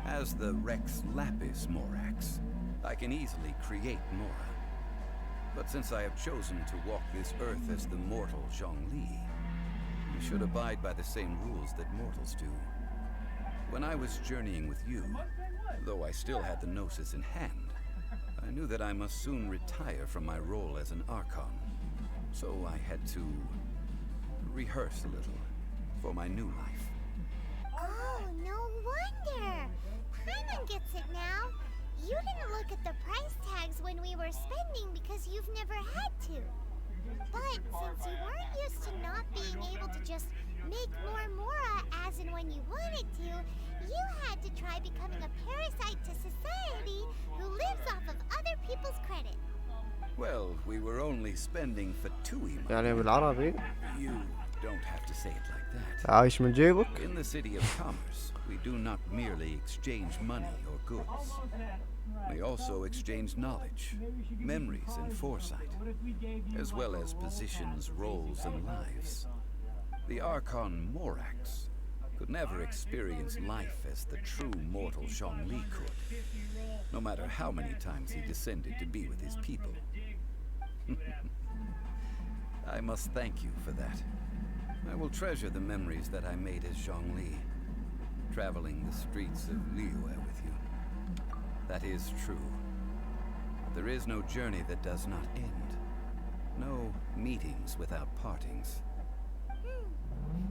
As the Rex Lapis Morax, I can easily create Mora. But since I have chosen to walk this earth as the mortal Zhongli, I should abide by the same rules that mortals do. When I was journeying with you, though I still had the Gnosis in hand, I knew that I must soon retire from my role as an Archon. So I had to rehearse a little for my new life. Oh, no wonder! Paimon gets it now. You didn't look at the price tags when we were spending because you've never had to. But since you weren't used to not being able to just make more Mora as and when you wanted to, you had to try becoming a parasite to society who lives off of other people's credit. Well, we were only spending for Tui. يعني بالعربي You don't have to say it like that. عايش من جيبك. In the city of commerce, we do not merely exchange money or goods. We also exchange knowledge, memories, and foresight, as well as positions, roles, and lives. The Archon Morax could never experience life as the true mortal Zhongli could, no matter how many times he descended to be with his people. I must thank you for that. I will treasure the memories that I made as Zhongli, traveling the streets of Liyue with you. That is true. But there is no journey that does not end. No meetings without partings.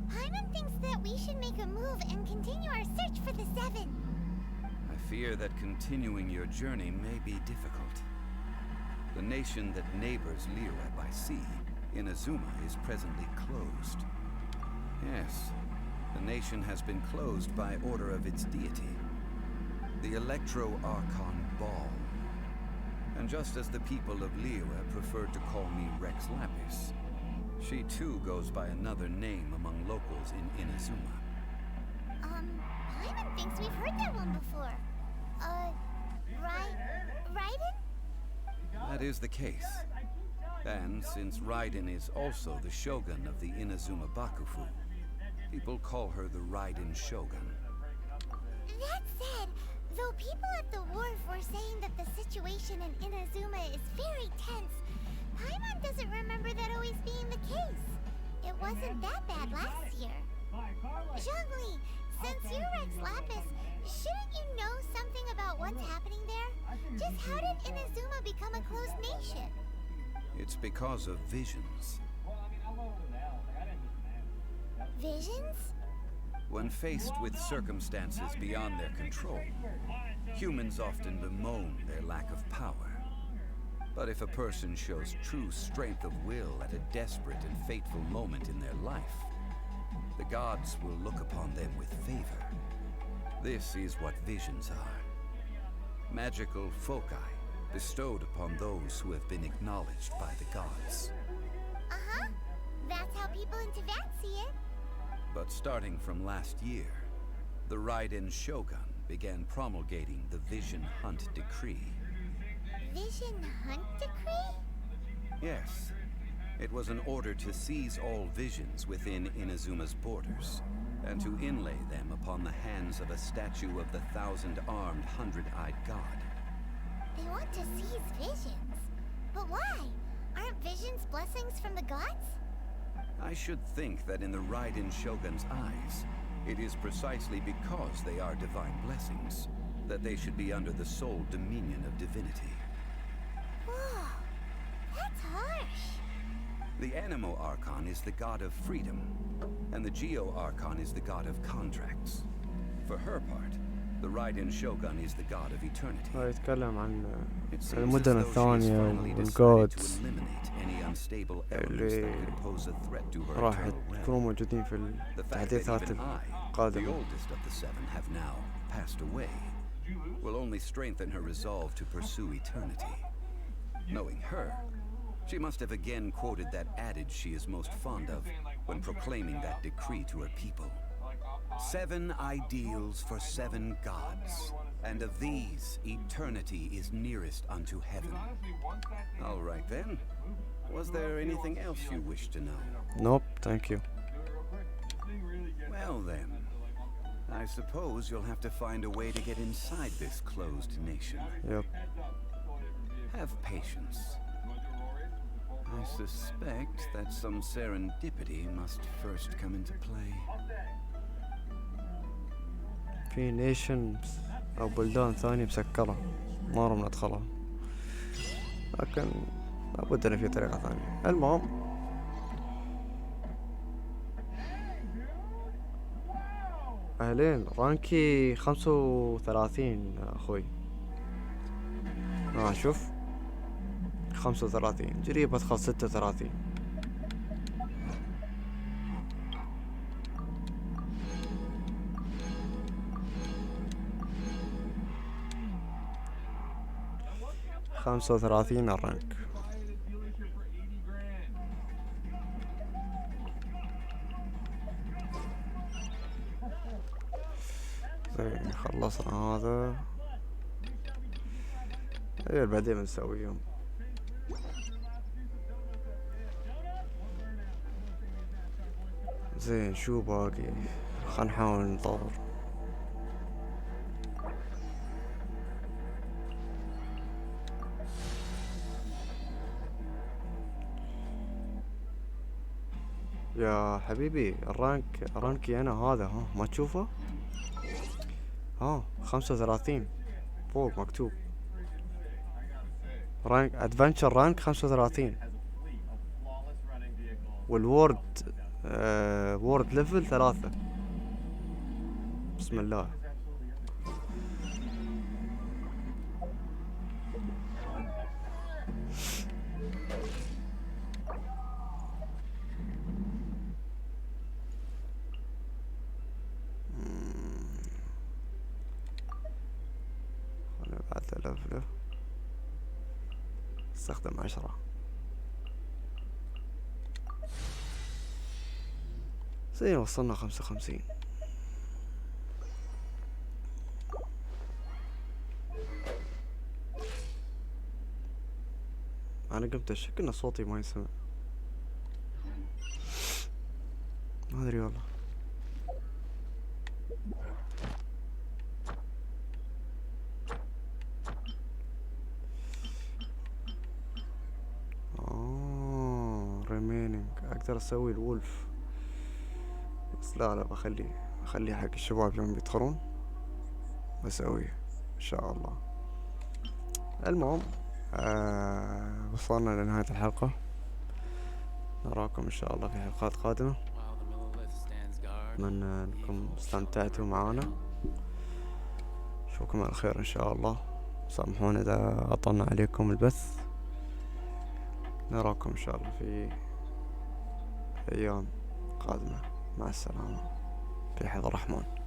Paimon thinks that we should make a move and continue our search for the Seven. I fear that continuing your journey may be difficult. The nation that neighbors Liyue by sea, Inazuma, is presently closed. Yes, the nation has been closed by order of its deity, the Electro-Archon Ball. And just as the people of Liyue preferred to call me Rex Lapis, she too goes by another name among locals in Inazuma. Paimon thinks we've heard that one before. Raiden? That is the case. And since Raiden is also the shogun of the Inazuma Bakufu, people call her the Raiden Shogun. That said, though people at the wharf were saying that the situation in Inazuma is very tense, Paimon doesn't remember that always being the case. It wasn't that bad last year. Zhongli, since you're Rex Lapis, Shouldn't you know something about what's happening there? Just how did Inazuma become a closed nation? It's because of visions. Visions? When faced with circumstances beyond their control, humans often bemoan their lack of power. But if a person shows true strength of will at a desperate and fateful moment in their life, the gods will look upon them with favor. This is what visions are. Magical foci bestowed upon those who have been acknowledged by the gods. Uh-huh. That's how people in Tibet see it. But starting from last year, the Raiden Shogun began promulgating the Vision Hunt Decree. Vision Hunt Decree? Yes. It was an order to seize all visions within Inazuma's borders, and to inlay them upon the hands of a statue of the 1,000-armed, 100-eyed god. They want to seize visions. But why? Aren't visions blessings from the gods? I should think that in the Raiden Shogun's eyes, it is precisely because they are divine blessings that they should be under the sole dominion of divinity. Whoa, that's harsh. The Anemo Archon is the god of freedom, and the Geo Archon is the god of contracts. For her part, the Raiden Shogun is the god of eternity. يتكلم عن It seems as المدن though she has الثانية finally decided to والجودز eliminate any unstable elements اللي that could pose a threat to her راح eternal realm. يكونوا موجودين في The fact that التحديثات even I, the القادمة. oldest of the seven, have now passed away, will only strengthen her resolve to pursue eternity. Knowing her, she must have again quoted that adage she is most fond of when proclaiming that decree to her people. 7 ideals for 7 gods, and of these, eternity is nearest unto heaven. All right then. Was there anything else you wish to know? Nope, thank you. Well then, I suppose you'll have to find a way to get inside this closed nation. Yep. Have patience. I suspect that some serendipity must first come into play. في نيشنز أو بلدان ثانية مسكرة ما راح ندخلها، لكن لابد أن في طريقة ثانية. المهم أهلين، رانكي 35 أخوي. شوف 35 جريب أدخل 36. خمسة وثلاثين الرانك. زين خلصنا هذا. ايه بعدين بنسويهم. زين شو باقي؟ خلنا نحاول نطور. يا حبيبي رانكي انا هذا، ها ما تشوفه؟ 35 فوق مكتوب رانك ادفنتشر رانك 35، والورد وورد ليفل 3. بسم الله. بعد لفله استخدم 10. زين وصلنا 55. انا قمت اشك ان صوتي ما يسمع، ما ادري والله. ريمينينج اقدر اسوي الولف، بس لا بخليه حق الشباب يوم بيدخلون. واسويه ان شاء الله. المهم وصلنا لنهاية الحلقة. نراكم ان شاء الله في حلقات قادمة. اتمنى انكم استمتعتوا معنا. اشوفكم على خير ان شاء الله. سامحونا اذا عطلنا عليكم البث. نراكم ان شاء الله في ايام قادمة. مع السلامة في حفظ الرحمن.